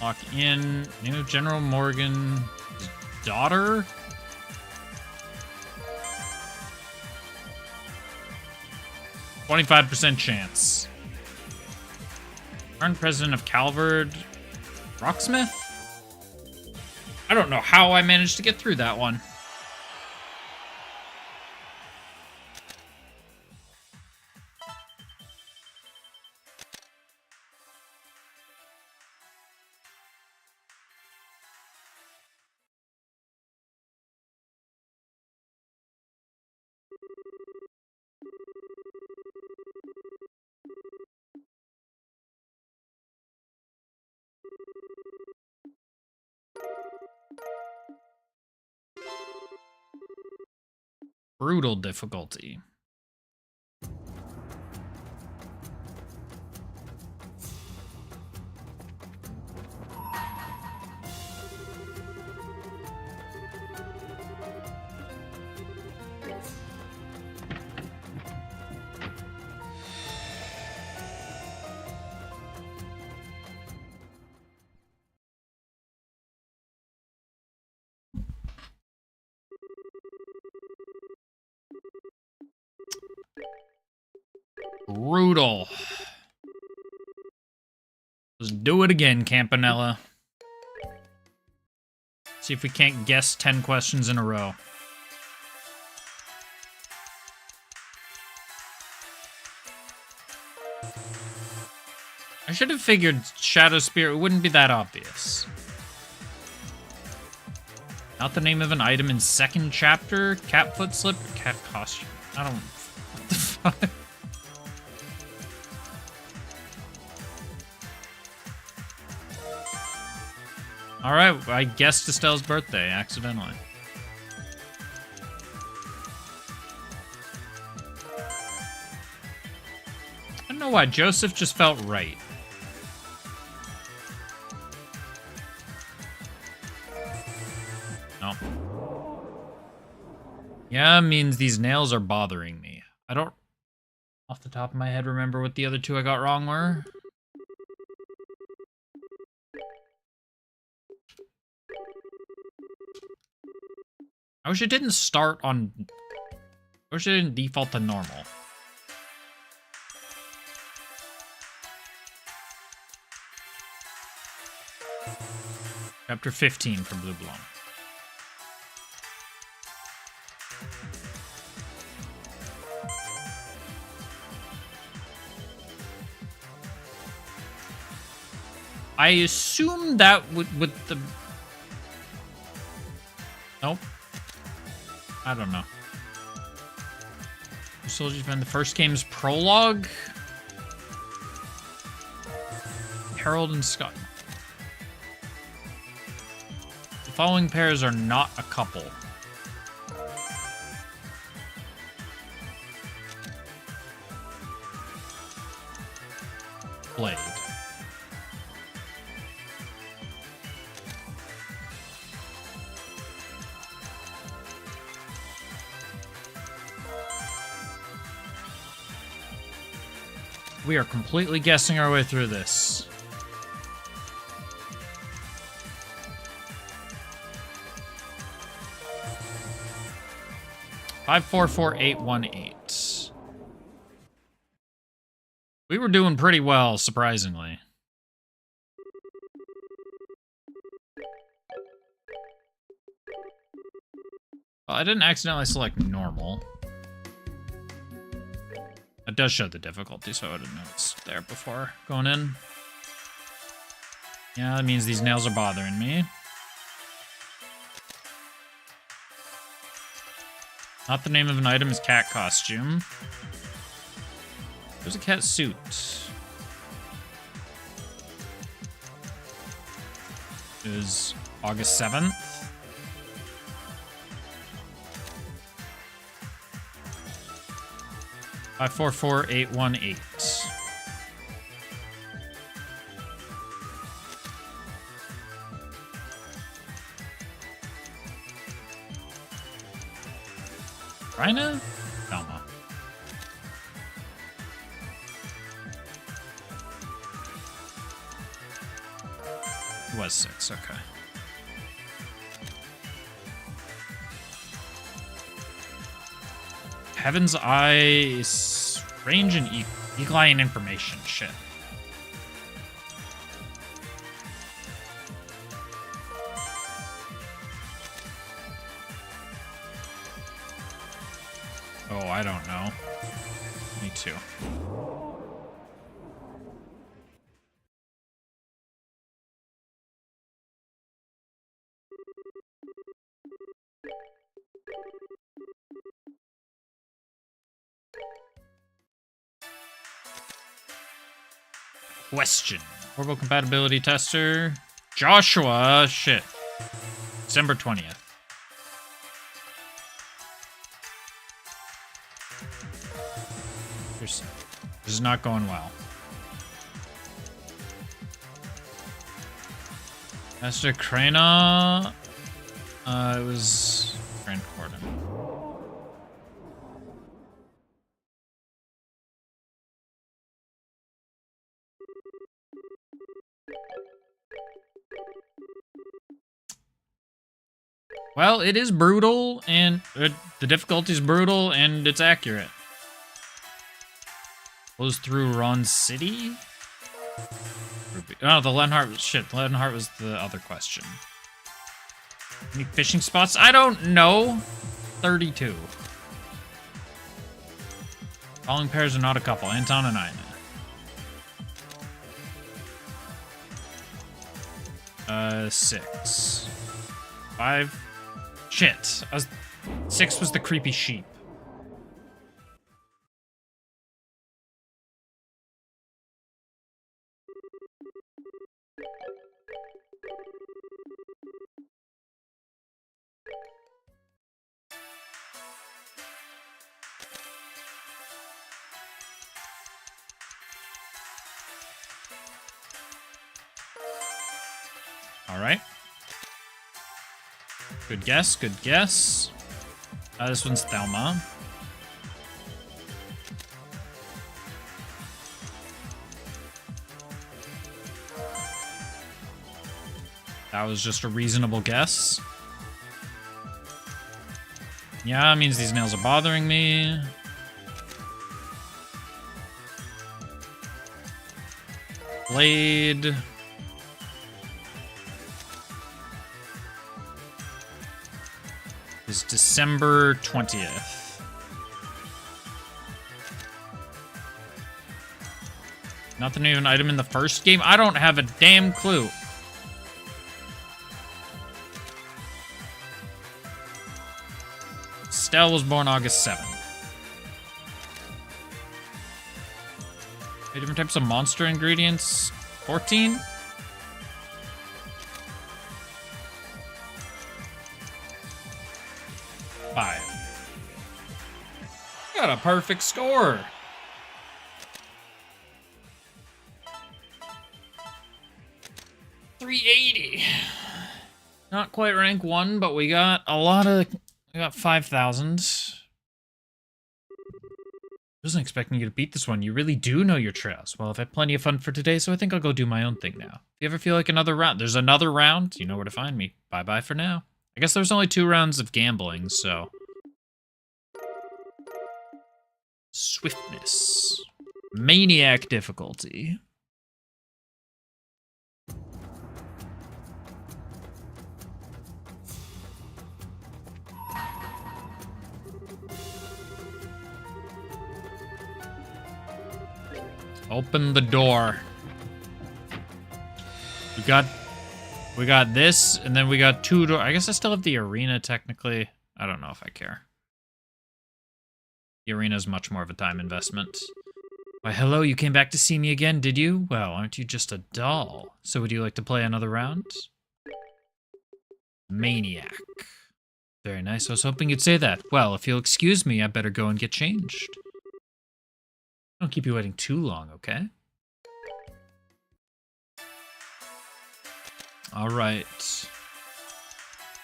Lock in. Name of General Morgan's daughter? %25 chance. Current president of Calvard, Rocksmith? I don't know how I managed to get through that one. Brutal difficulty. Brutal. Let's do it again, Campanella. See if we can't guess 10 questions in a row. I should have figured Shadow Spirit wouldn't be that obvious. Not the name of an item in second chapter? Cat foot slip? Cat costume? I don't... What the fuck? Alright, I guessed Estelle's birthday accidentally. I don't know why, Joseph just felt right. No. Yeah, means these nails are bothering me. I don't, off the top of my head, remember what the other two I got wrong were. I wish it didn't start on... I wish it didn't default to normal. Chapter 15 from Blue Bloom. I assume that with the... Nope. I don't know. Soldier's Band, the first game's prologue? Harold and Scott. The following pairs are not a couple. Blade. We are completely guessing our way through this. Five, 4, 4, 8, 1, 8. We were doing pretty well, surprisingly. Well, I didn't accidentally select normal. It does show the difficulty, so I would have noticed there before going in. Yeah, that means these nails are bothering me. Not the name of an item is cat costume. There's a cat suit. It is August 7th. Five, 4, 4, 8, 1, 8. Rhina? Velma. It was 6, okay. Heaven's Eyes, range and Eagle Eye and information. Shit. Oh, I don't know. Me too. Question. Orbital compatibility tester. Joshua. Shit. December 20th. This is not going well. Master Krana. It was Grand Cordon. Well, it is brutal, and the difficulty is brutal, and it's accurate. Goes through Ron City? Oh, the Lenhart. Shit, Lenhart was the other question. Any fishing spots? I don't know. 32. Calling pairs are not a couple. Anton and Ina. 6. 5. Shit. 6 was the creepy sheep. All right. Good guess, good guess. This one's Thelma. That was just a reasonable guess. Yeah, it means these nails are bothering me. Blade. Is December 20th. Nothing even item in the first game? I don't have a damn clue. Stell was born August 7th. Different types of monster ingredients. 14? Got a perfect score. $380. Not quite rank 1, but we got a lot of... We got 5,000. Wasn't expecting you to beat this one. You really do know your trails. Well, I've had plenty of fun for today, so I think I'll go do my own thing now. If you ever feel like another round, there's another round, you know where to find me. Bye-bye for now. I guess there's only 2 rounds of gambling, so... Swiftness. Maniac difficulty. Open the door. We got this, and then we got 2 doors. I guess I still have the arena, technically. I don't know if I care. The arena is much more of a time investment. Why, hello, you came back to see me again, did you? Well, aren't you just a doll? So would you like to play another round? Maniac. Very nice, I was hoping you'd say that. Well, if you'll excuse me, I better go and get changed. Don't keep you waiting too long, okay? Alright.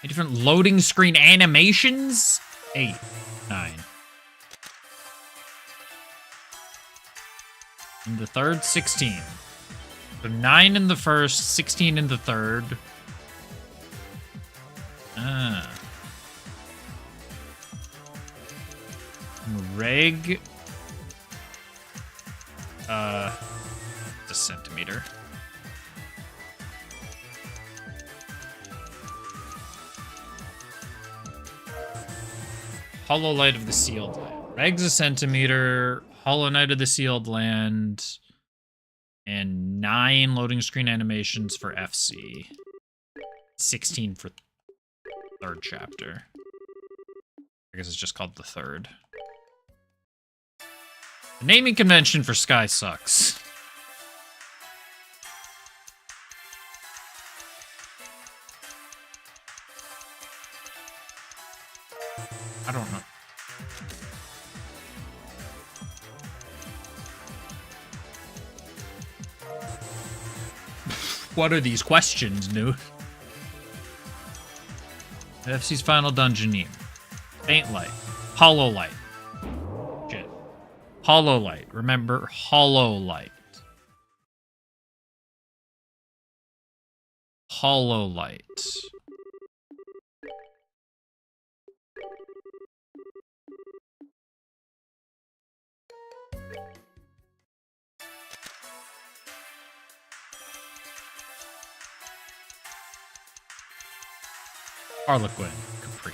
8 different loading screen animations? 8, 9. In the third, 16. So 9 in the first, 16 in the third. Reg. A centimeter. Hollow Light of the Sealed Land. Reg's a centimeter. Hollow Knight of the Sealed Land, and 9 loading screen animations for FC. 16 for third chapter. I guess it's just called the third. The naming convention for Sky sucks. I don't know. What are these questions, Newt? FC's final dungeon name. Faint Light. Hollow Light. Shit. Hollow Light. Remember, Hollow Light. Hollow Light. Harlequin. Capri.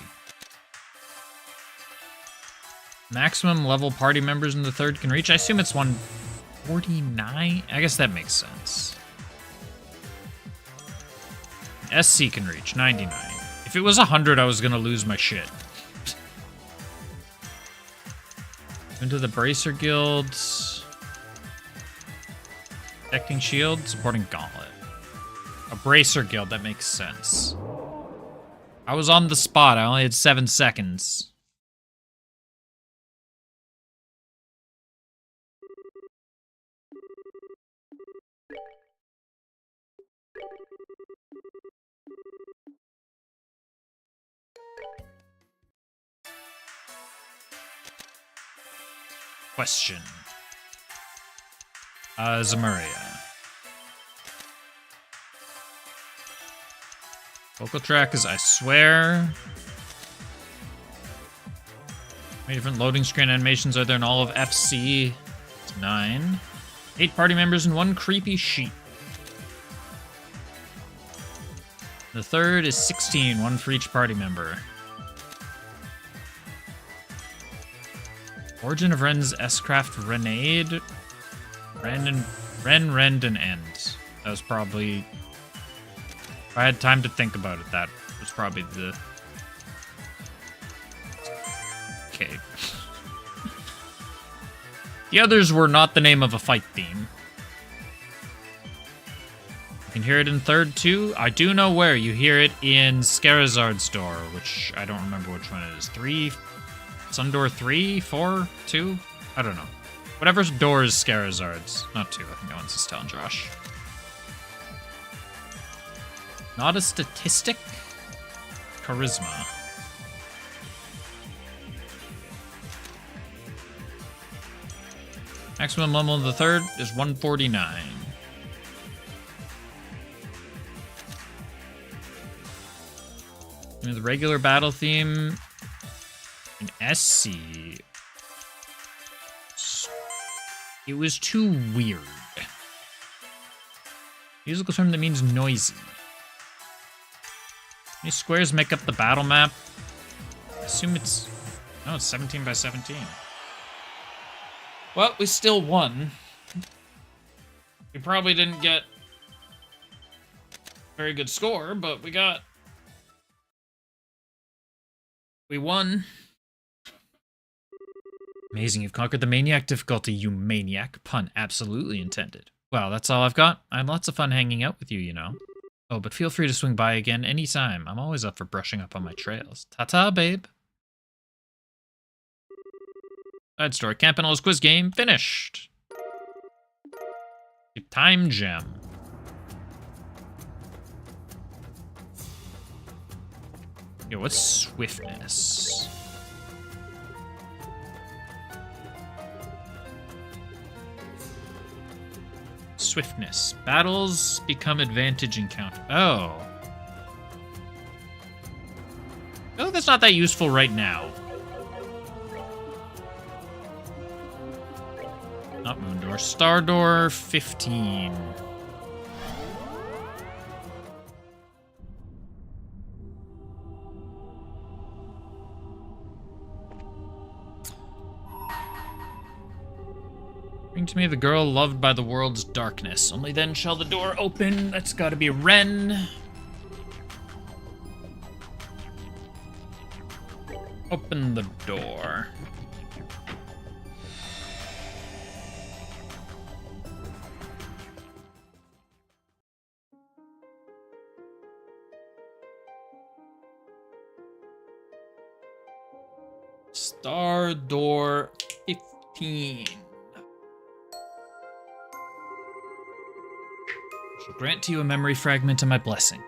Maximum level party members in the third can reach? I assume it's 149? I guess that makes sense. SC can reach 99. If it was 100, I was gonna lose my shit. Into the Bracer Guilds. Protecting Shield, supporting Gauntlet. A Bracer Guild, that makes sense. I was on the spot, I only had 7 seconds. Question. Zamaria. Vocal track is I Swear. How many different loading screen animations are there in all of FC? It's 9. 8 party members and 1 creepy sheep. The third is 16, 1 for each party member. Origin of Ren's S-Craft Renade. Ren, Rend, and End. That was probably... If I had time to think about it, that was probably the... Okay. The others were not the name of a fight theme. You can hear it in third, too. I do know where. You hear it in Scarazard's door, which I don't remember which one it is. 3... Sundoor 3? 4? 2? I don't know. Whatever door is Scarazard's. Not 2, I think that one's Estelle and Josh. Not a statistic? Charisma. Maximum level of the third is 149. And the regular battle theme in SC, it was too weird. Musical term that means noisy. How many squares make up the battle map? I assume it's... No, it's 17 by 17. Well, we still won. We probably didn't get a very good score, but we got... We won. Amazing, you've conquered the Maniac difficulty, you maniac. Pun absolutely intended. Well, that's all I've got. I had lots of fun hanging out with you, you know. Oh, but feel free to swing by again anytime. I'm always up for brushing up on my trails. Ta-ta, babe. Side story, Campanella's quiz game finished. Time gem. Yo, what's swiftness? Swiftness. Battles become advantage encounter. Oh. Oh, that's not that useful right now. Not Moondor. Stardoor 15. Bring to me the girl loved by the world's darkness. Only then shall the door open. That's gotta be Ren. Open the door. Star door 15. I'll grant to you a memory fragment and my blessing.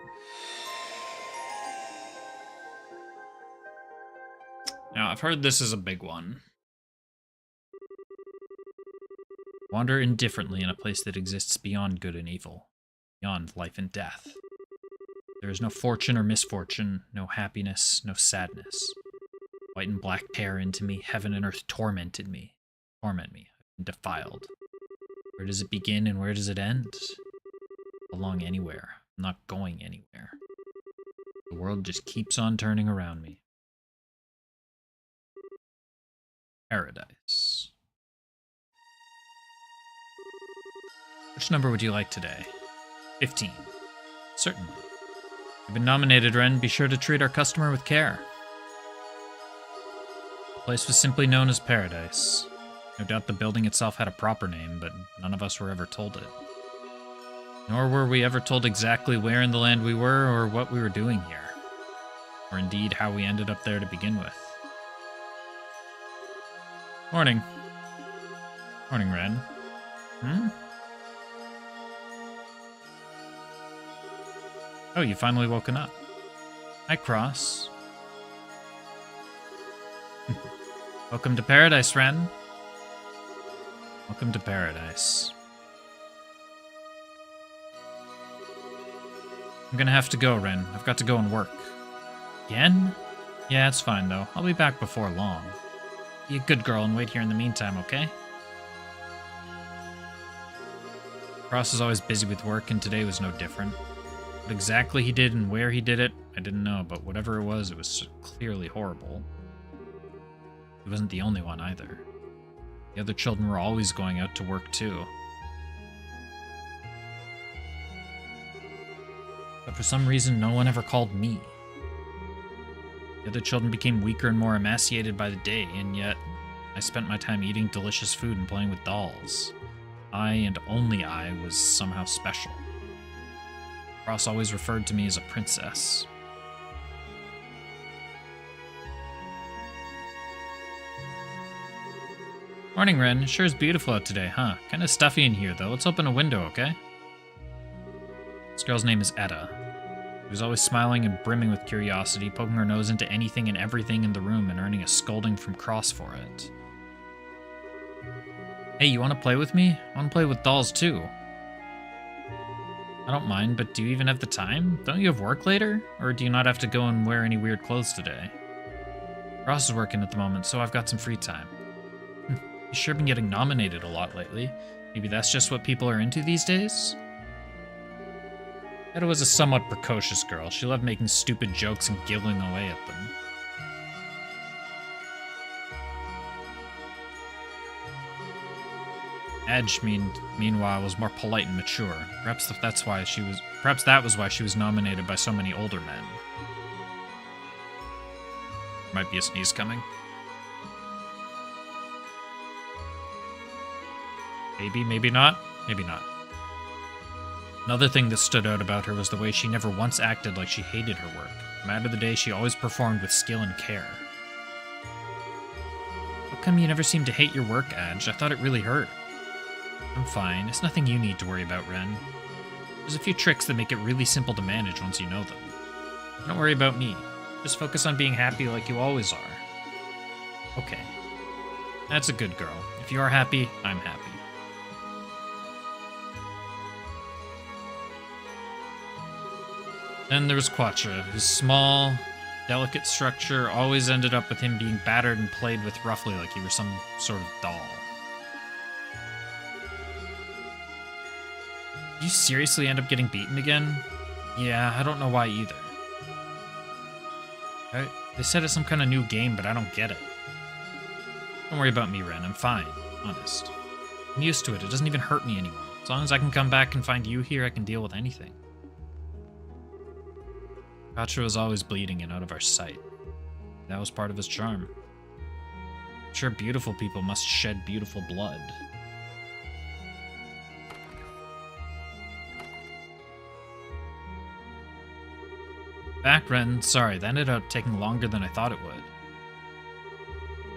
Now, I've heard this is a big one. Wander indifferently in a place that exists beyond good and evil, beyond life and death. There is no fortune or misfortune, no happiness, no sadness. White and black tear into me, heaven and earth torment me. I've been defiled. Where does it begin and where does it end? I belong anywhere. I'm not going anywhere. The world just keeps on turning around me. Paradise. Which number would you like today? 15. Certainly. You've been nominated, Ren. Be sure to treat our customer with care. The place was simply known as Paradise. No doubt the building itself had a proper name, but none of us were ever told it. Nor were we ever told exactly where in the land we were or what we were doing here. Or indeed how we ended up there to begin with. Morning. Morning, Ren. Oh, you finally woken up. Hi, Cross. Welcome to Paradise, Ren. Welcome to Paradise. I'm gonna have to go, Ren. I've got to go and work. Again? Yeah, it's fine, though. I'll be back before long. Be a good girl and wait here in the meantime, okay? Cross is always busy with work, and today was no different. What exactly he did and where he did it, I didn't know, but whatever it was clearly horrible. He wasn't the only one, either. The other children were always going out to work, too. But for some reason, no one ever called me. The other children became weaker and more emaciated by the day, and yet I spent my time eating delicious food and playing with dolls. I, and only I, was somehow special. Cross always referred to me as a princess. Morning, Ren. Sure is beautiful out today, huh? Kinda stuffy in here, though. Let's open a window, okay? This girl's name is Etta. She was always smiling and brimming with curiosity, poking her nose into anything and everything in the room and earning a scolding from Cross for it. Hey, you want to play with me? I want to play with dolls, too. I don't mind, but do you even have the time? Don't you have work later? Or do you not have to go and wear any weird clothes today? Cross is working at the moment, so I've got some free time. You've sure been getting nominated a lot lately. Maybe that's just what people are into these days? Etta was a somewhat precocious girl. She loved making stupid jokes and giggling away at them. Edge, meanwhile, was more polite and mature. Perhaps that was why she was nominated by so many older men. Might be a sneeze coming. Maybe, maybe not. Maybe not. Another thing that stood out about her was the way she never once acted like she hated her work. No matter the day, she always performed with skill and care. How come you never seem to hate your work, Edge? I thought it really hurt. I'm fine. It's nothing you need to worry about, Ren. There's a few tricks that make it really simple to manage once you know them. Don't worry about me. Just focus on being happy like you always are. Okay. That's a good girl. If you are happy, I'm happy. Then there was Quattro, whose small, delicate structure always ended up with him being battered and played with roughly like he were some sort of doll. Did you seriously end up getting beaten again? Yeah, I don't know why either. They said it's some kind of new game, but I don't get it. Don't worry about me, Ren. I'm fine. Honest. I'm used to it. It doesn't even hurt me anymore. As long as I can come back and find you here, I can deal with anything. Quattro was always bleeding and out of our sight. That was part of his charm. I'm sure beautiful people must shed beautiful blood. Back, Ren. Sorry, that ended up taking longer than I thought it would.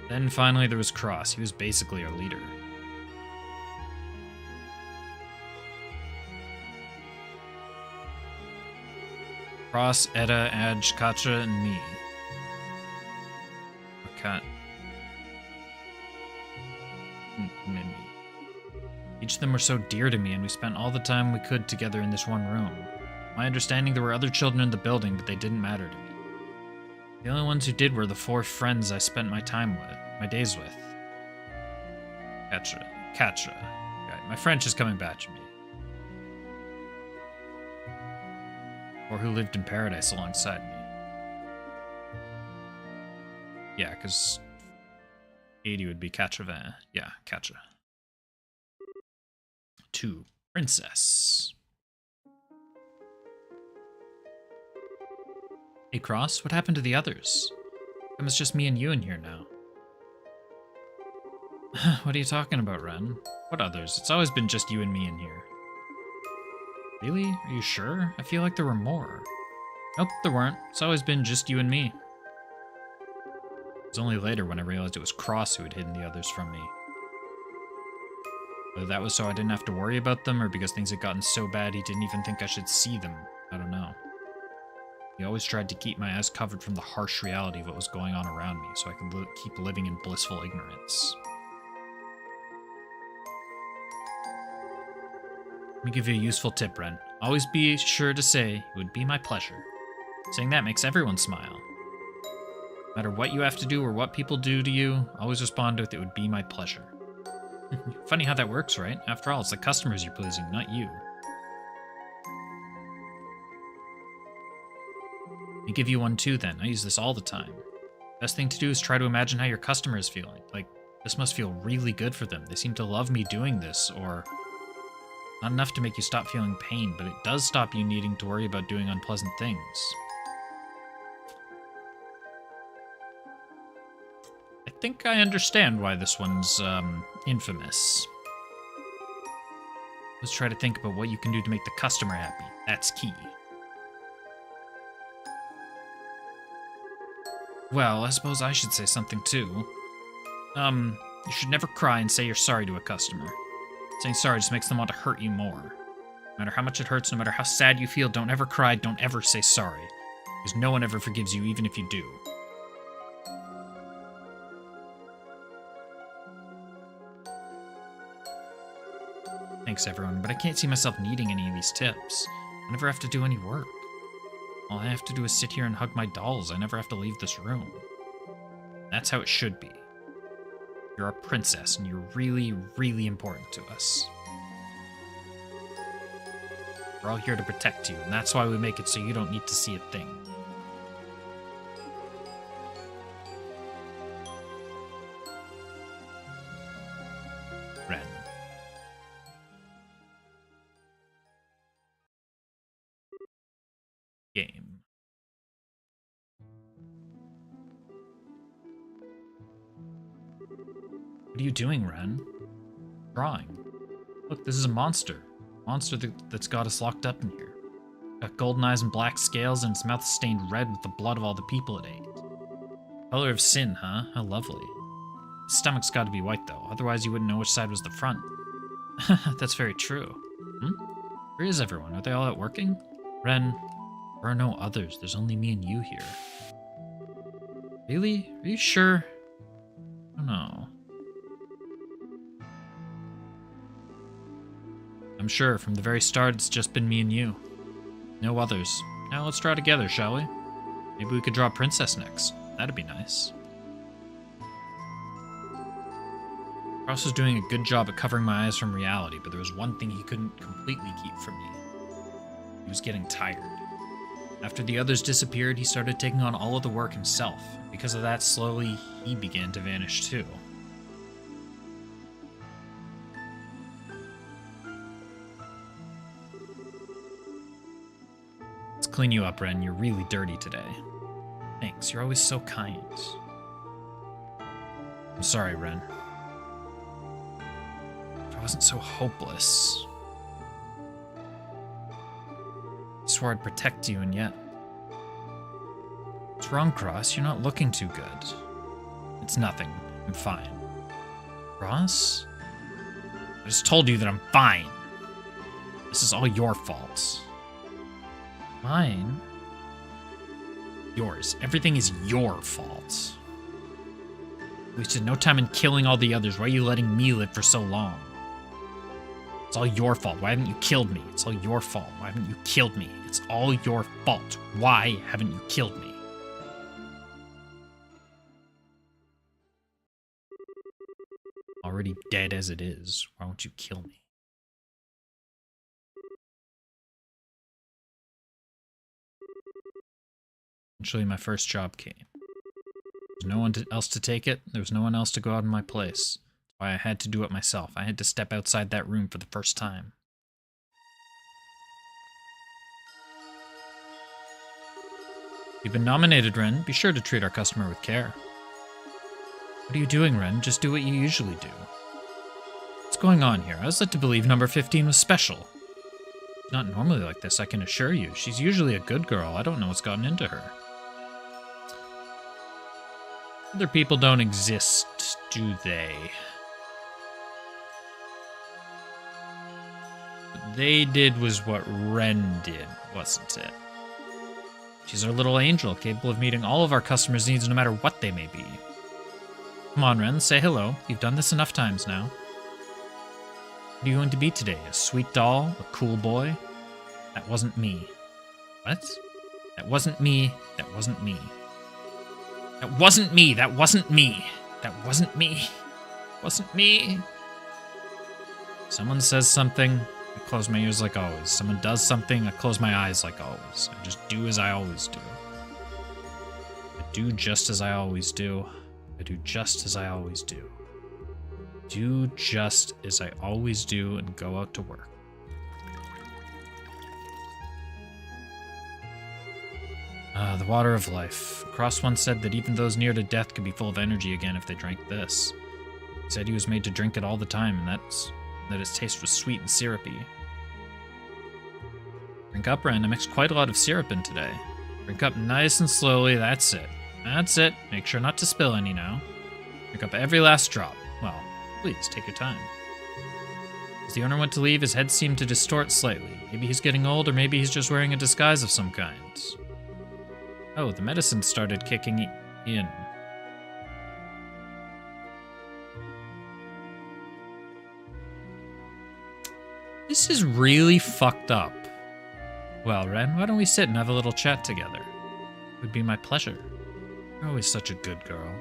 Then finally there was Cross. He was basically our leader. Cross, Edda, Adge, Katja, and me. Kat. Mimi. Each of them were so dear to me, and we spent all the time we could together in this one room. My understanding, there were other children in the building, but they didn't matter to me. The only ones who did were the 4 friends I spent my days with. Katja. Okay, my French is coming back to me. Or who lived in paradise alongside me. Yeah, because 80 would be Katja. Yeah, Katja. 2. Princess. Hey, Cross, what happened to the others? It's just me and you in here now. What are you talking about, Ren? What others? It's always been just you and me in here. Really? Are you sure? I feel like there were more. Nope, there weren't. It's always been just you and me. It was only later when I realized it was Cross who had hidden the others from me. Whether that was so I didn't have to worry about them, or because things had gotten so bad he didn't even think I should see them, I don't know. He always tried to keep my eyes covered from the harsh reality of what was going on around me, so I could keep living in blissful ignorance. Let me give you a useful tip, Ren. Always be sure to say, it would be my pleasure. Saying that makes everyone smile. No matter what you have to do or what people do to you, always respond with, it would be my pleasure. Funny how that works, right? After all, it's the customers you're pleasing, not you. Let me give you one too, then. I use this all the time. Best thing to do is try to imagine how your customer is feeling. Like, this must feel really good for them. They seem to love me doing this, or... Not enough to make you stop feeling pain, but it does stop you needing to worry about doing unpleasant things. I think I understand why this one's, infamous. Let's try to think about what you can do to make the customer happy. That's key. Well, I suppose I should say something too. You should never cry and say you're sorry to a customer. Saying sorry just makes them want to hurt you more. No matter how much it hurts, no matter how sad you feel, don't ever cry, don't ever say sorry. Because no one ever forgives you, even if you do. Thanks, everyone, but I can't see myself needing any of these tips. I never have to do any work. All I have to do is sit here and hug my dolls. I never have to leave this room. That's how it should be. You're a princess, and you're really, really important to us. We're all here to protect you, and that's why we make it so you don't need to see a thing. Ren. Game. What are you doing, Ren? Drawing. Look, this is a monster. A monster that's got us locked up in here. Got golden eyes and black scales, and its mouth stained red with the blood of all the people it ate. Color of sin, huh? How lovely. Its stomach's gotta be white, though. Otherwise, you wouldn't know which side was the front. That's very true. Where is everyone? Are they all out working? Ren, there are no others. There's only me and you here. Really? Are you sure? I don't know. I'm sure, from the very start, it's just been me and you. No others. Now let's draw together, shall we? Maybe we could draw a princess next. That'd be nice. Cross was doing a good job at covering my eyes from reality, but there was one thing he couldn't completely keep from me. He was getting tired. After the others disappeared, he started taking on all of the work himself. Because of that, slowly, he began to vanish too. Let's clean you up, Ren. You're really dirty today. Thanks, you're always so kind. I'm sorry, Ren. If I wasn't so hopeless. I swore I'd protect you, and yet... What's wrong, Cross? You're not looking too good. It's nothing. I'm fine. Cross? I just told you that I'm fine. This is all your fault. Mine? Yours. Everything is your fault. Wasted no time in killing all the others. Why are you letting me live for so long? It's all your fault. Why haven't you killed me? It's all your fault. Why haven't you killed me? It's all your fault. Why haven't you killed me? Already dead as it is. Why won't you kill me? Eventually, my first job came. There was no one else to take it. There was no one else to go out in my place. That's why I had to do it myself. I had to step outside that room for the first time. You've been nominated, Ren. Be sure to treat our customer with care. What are you doing, Ren? Just do what you usually do. What's going on here? I was led to believe number 15 was special. She's not normally like this, I can assure you. She's usually a good girl. I don't know what's gotten into her. Other people don't exist, do they? What they did was what Ren did, wasn't it? She's our little angel, capable of meeting all of our customers' needs no matter what they may be. Come on, Ren, say hello. You've done this enough times now. What are you going to be today? A sweet doll? A cool boy? That wasn't me. What? That wasn't me. That wasn't me. That wasn't me. That wasn't me. That wasn't me. Wasn't me. Someone says something, I close my ears like always. Someone does something, I close my eyes like always. I just do as I always do. I do just as I always do. I do just as I always do. Do just as I always do and go out to work. The water of life. Cross once said that even those near to death could be full of energy again if they drank this. He said he was made to drink it all the time, and that its taste was sweet and syrupy. Drink up, Ren. I mixed quite a lot of syrup in today. Drink up nice and slowly, that's it. That's it. Make sure not to spill any now. Drink up every last drop. Well, please, take your time. As the owner went to leave, his head seemed to distort slightly. Maybe he's getting old, or maybe he's just wearing a disguise of some kind. Oh, the medicine started kicking in. This is really fucked up. Well, Ren, why don't we sit and have a little chat together? It would be my pleasure. You're always such a good girl.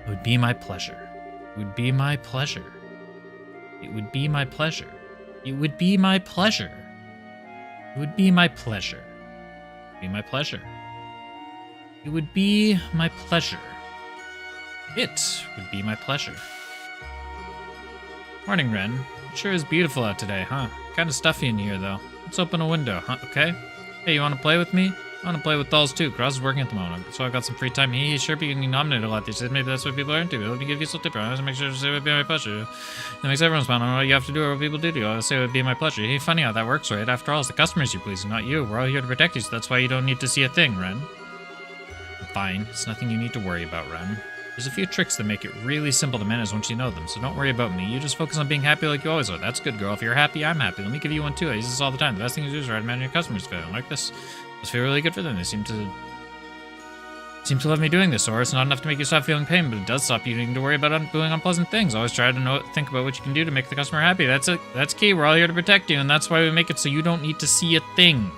It would be my pleasure. It would be my pleasure. It would be my pleasure. It would be my pleasure. It would be my pleasure. It would be my pleasure. It would be my pleasure. It would be my pleasure. Morning, Ren. It sure is beautiful out today, huh? Kind of stuffy in here, though. Let's open a window, huh? Okay? Hey, you want to play with me? I want to play with dolls, too. Cross is working at the moment, so I got some free time. He's sure being nominated a lot these days. Maybe that's what people are into. Let me give you some tip. I want to make sure to say it would be my pleasure. It makes everyone smile. I don't know what you have to do or what people do. I'll say it would be my pleasure. Hey, funny how that works, right? After all, it's the customers you're pleasing, not you. We're all here to protect you, so that's why you don't need to see a thing, Ren. Fine. It's nothing you need to worry about, Ren. There's a few tricks that make it really simple to manage once you know them, so don't worry about me. You just focus on being happy like you always are. That's good, girl. If you're happy, I'm happy. Let me give you one, too. I use this all the time. The best thing to do is try to manage your customers feeling like this. Must feel really good for them. They seem to love me doing this, or it's not enough to make you stop feeling pain, but it does stop you needing to worry about doing unpleasant things. Always try to think about what you can do to make the customer happy. That's it. That's key. We're all here to protect you, and that's why we make it so you don't need to see a thing.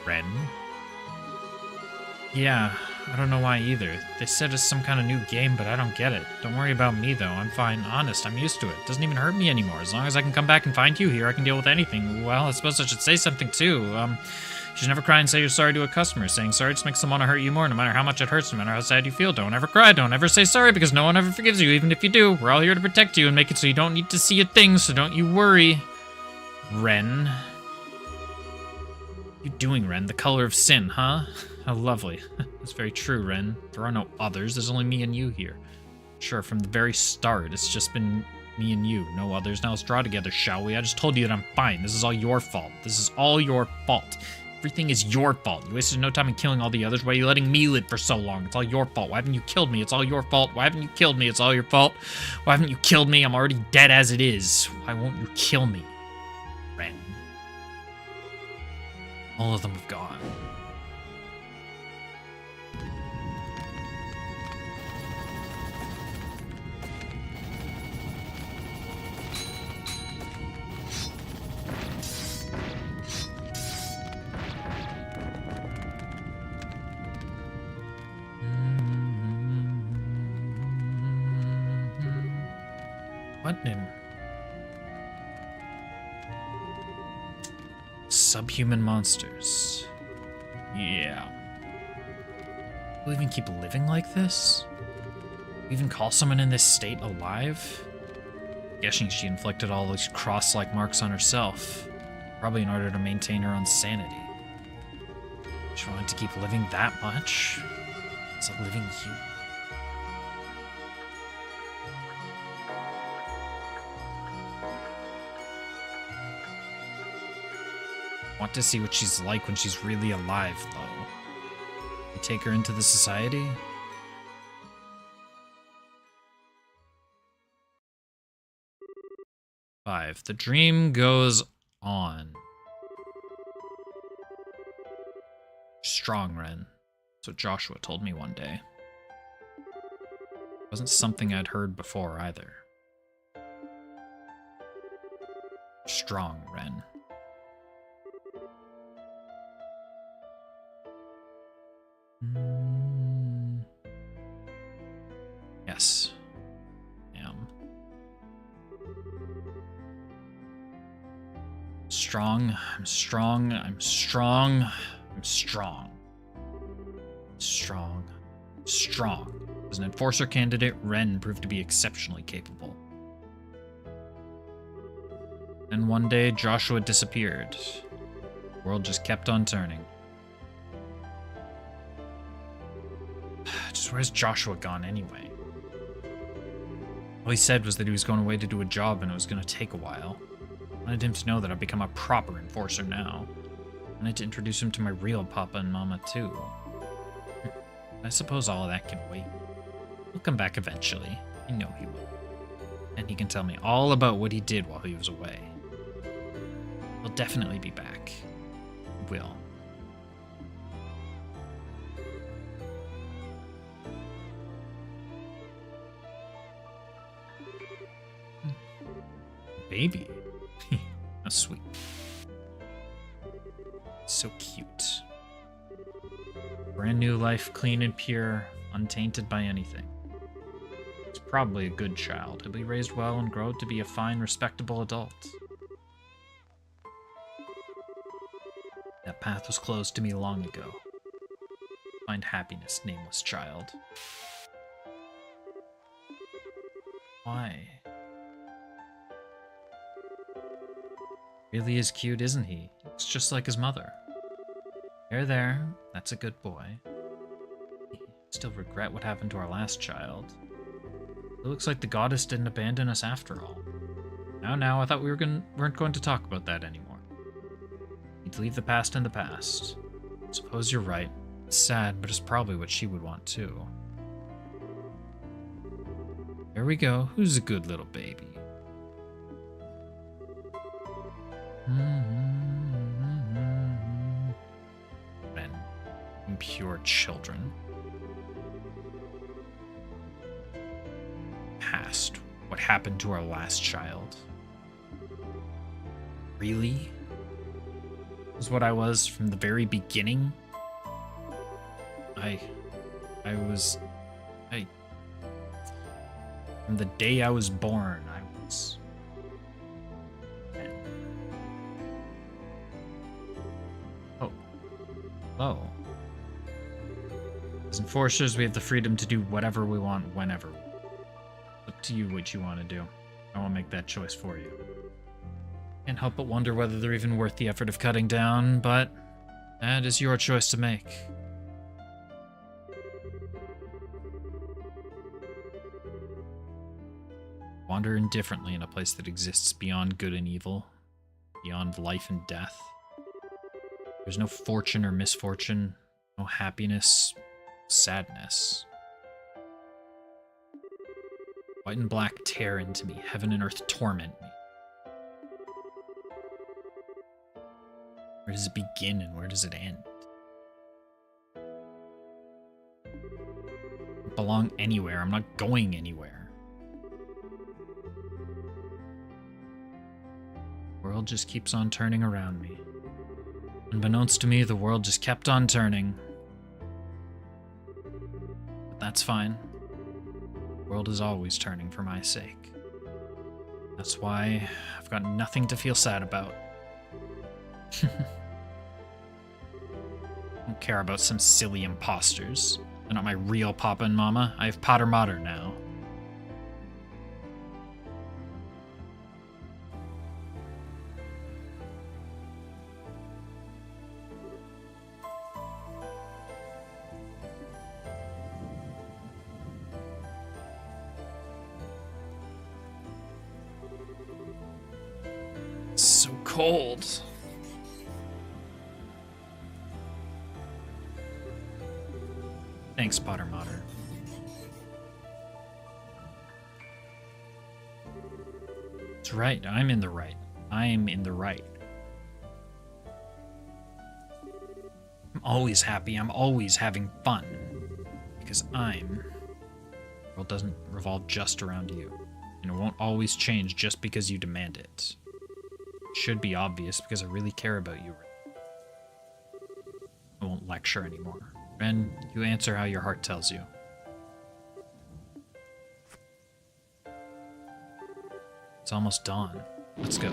Ren? Yeah, I don't know why either. They said it's some kind of new game, but I don't get it. Don't worry about me, though. I'm fine. Honest, I'm used to it. It doesn't even hurt me anymore. As long as I can come back and find you here, I can deal with anything. Well, I suppose I should say something, too. You should never cry and say you're sorry to a customer. Saying sorry just makes them want to hurt you more, no matter how much it hurts, no matter how sad you feel. Don't ever cry. Don't ever say sorry, because no one ever forgives you, even if you do. We're all here to protect you and make it so you don't need to see a thing, so don't you worry. Ren. What are you doing, Ren? The color of sin, huh? How lovely. That's very true, Ren. There are no others. There's only me and you here. Sure, from the very start, it's just been me and you. No others. Now let's draw together, shall we? I just told you that I'm fine. This is all your fault. This is all your fault. Everything is your fault. You wasted no time in killing all the others. Why are you letting me live for so long? It's all your fault. Why haven't you killed me? It's all your fault. Why haven't you killed me? It's all your fault. Why haven't you killed me? I'm already dead as it is. Why won't you kill me? Ren. All of them have gone. What in... Subhuman monsters. Yeah. Will even keep living like this? Will even call someone in this state alive? Guessing she inflicted all these cross-like marks on herself, probably in order to maintain her own sanity. She wanted to keep living that much? As a living human? Want to see what she's like when she's really alive, though. You take her into the society? Five. The dream goes on. Strong, Ren. That's what Joshua told me one day. It wasn't something I'd heard before, either. Strong, Ren. Yes. Am. Strong. I'm strong. I'm strong. I'm strong. Strong. Strong. As an enforcer candidate, Ren proved to be exceptionally capable. And one day, Joshua disappeared. The world just kept on turning. Just where's Joshua gone anyway? All he said was that he was going away to do a job and it was going to take a while. I wanted him to know that I've become a proper enforcer now. I wanted to introduce him to my real papa and mama too. I suppose all of that can wait. He'll come back eventually. I know he will. And he can tell me all about what he did while he was away. He'll definitely be back. He will. Baby. How sweet. So cute. Brand new life, clean and pure, untainted by anything. He's probably a good child. He'll be raised well and grow to be a fine, respectable adult. That path was closed to me long ago. Find happiness, nameless child. Why? Really is cute, isn't he? Looks just like his mother. There, that's a good boy. Still regret what happened to our last child. It looks like the goddess didn't abandon us after all. Now, I thought we weren't going to talk about that anymore. Need to leave the past in the past. Suppose you're right. It's sad, but it's probably what she would want too. There we go. Who's a good little baby? Men, impure children. Past. What happened to our last child? Really? Was what I was from the very beginning? From the day I was born, I was... Oh. Hello. As enforcers, we have the freedom to do whatever we want, whenever. Up to you what you want to do. I won't make that choice for you. Can't help but wonder whether they're even worth the effort of cutting down, but that is your choice to make. Wander indifferently in a place that exists beyond good and evil, beyond life and death. There's no fortune or misfortune, no happiness, sadness. White and black tear into me, heaven and earth torment me. Where does it begin and where does it end? I don't belong anywhere, I'm not going anywhere. The world just keeps on turning around me. Unbeknownst to me, the world just kept on turning. But that's fine. The world is always turning for my sake. That's why I've got nothing to feel sad about. I don't care about some silly imposters. They're not my real papa and mama. I have Pater Mater now. It's so cold. Thanks, Pater Mater. That's right, I'm in the right. I'm in the right. I'm always happy, I'm always having fun. Because the world doesn't revolve just around you. And it won't always change just because you demand it. It should be obvious because I really care about you. I won't lecture anymore. Ren, you answer how your heart tells you. It's almost dawn. Let's go.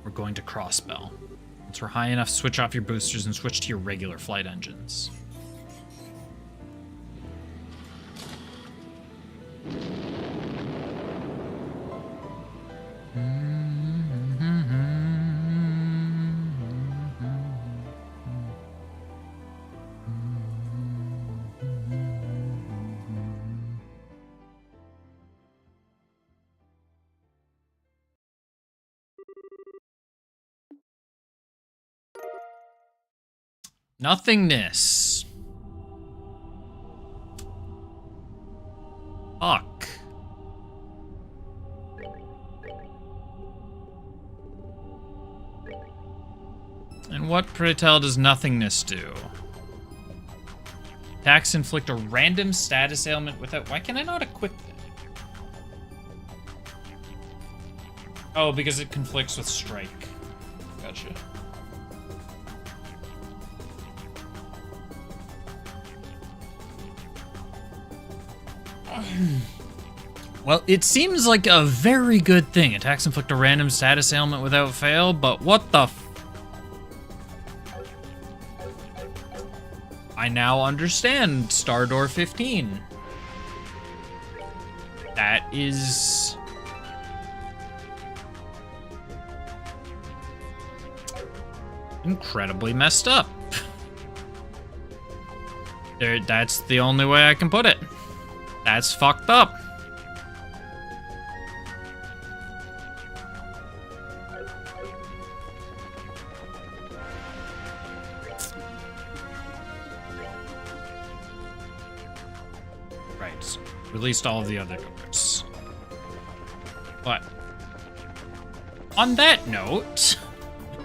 We're going to Crossbell. Once we're high enough, switch off your boosters and switch to your regular flight engines. Nothingness. Fuck. And what, pray tell, does nothingness do? Attacks inflict a random status ailment without... Why can I not equip it? Oh, because it conflicts with strike. Gotcha. Well, it seems like a very good thing. Attacks inflict a random status ailment without fail, but what the f... I now understand Stardoor 15. That is... incredibly messed up. That's the only way I can put it. That's fucked up. Right. Released all of the other doors. But on that note,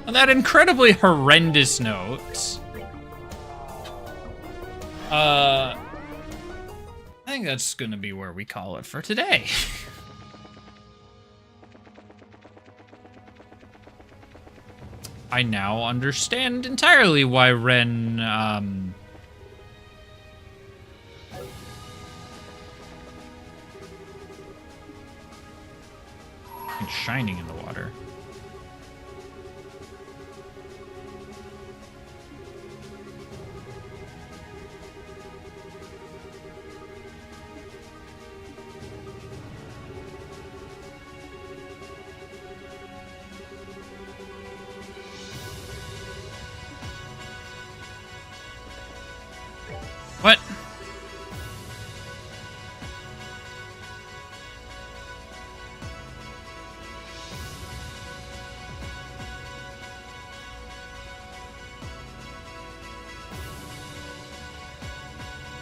on that incredibly horrendous note, I think that's gonna be where we call it for today. I now understand entirely why Ren, it's shining in the water. What?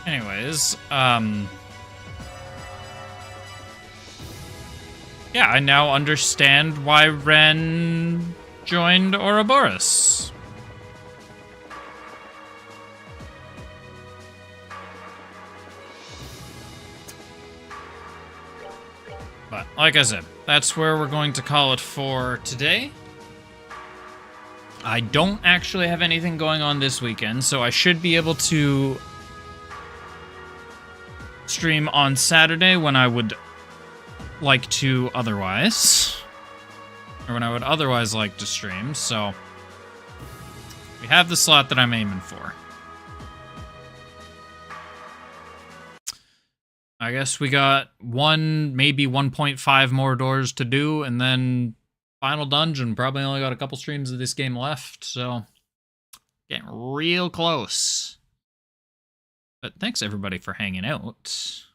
Anyways, yeah, I now understand why Ren joined Ouroboros. But like I said, that's where we're going to call it for today. I don't actually have anything going on this weekend, so I should be able to stream on Saturday when I would like to otherwise. Or when I would otherwise like to stream, so we have the slot that I'm aiming for. I guess we got maybe 1.5 more doors to do, and then final dungeon. Probably only got a couple streams of this game left, so getting real close. But thanks everybody for hanging out.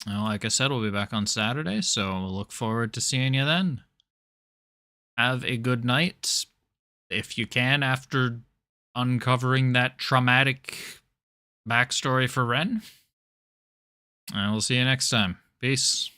Well, like I said, we'll be back on Saturday, so we'll look forward to seeing you then. Have a good night, if you can, after uncovering that traumatic backstory for Ren. And we'll see you next time. Peace.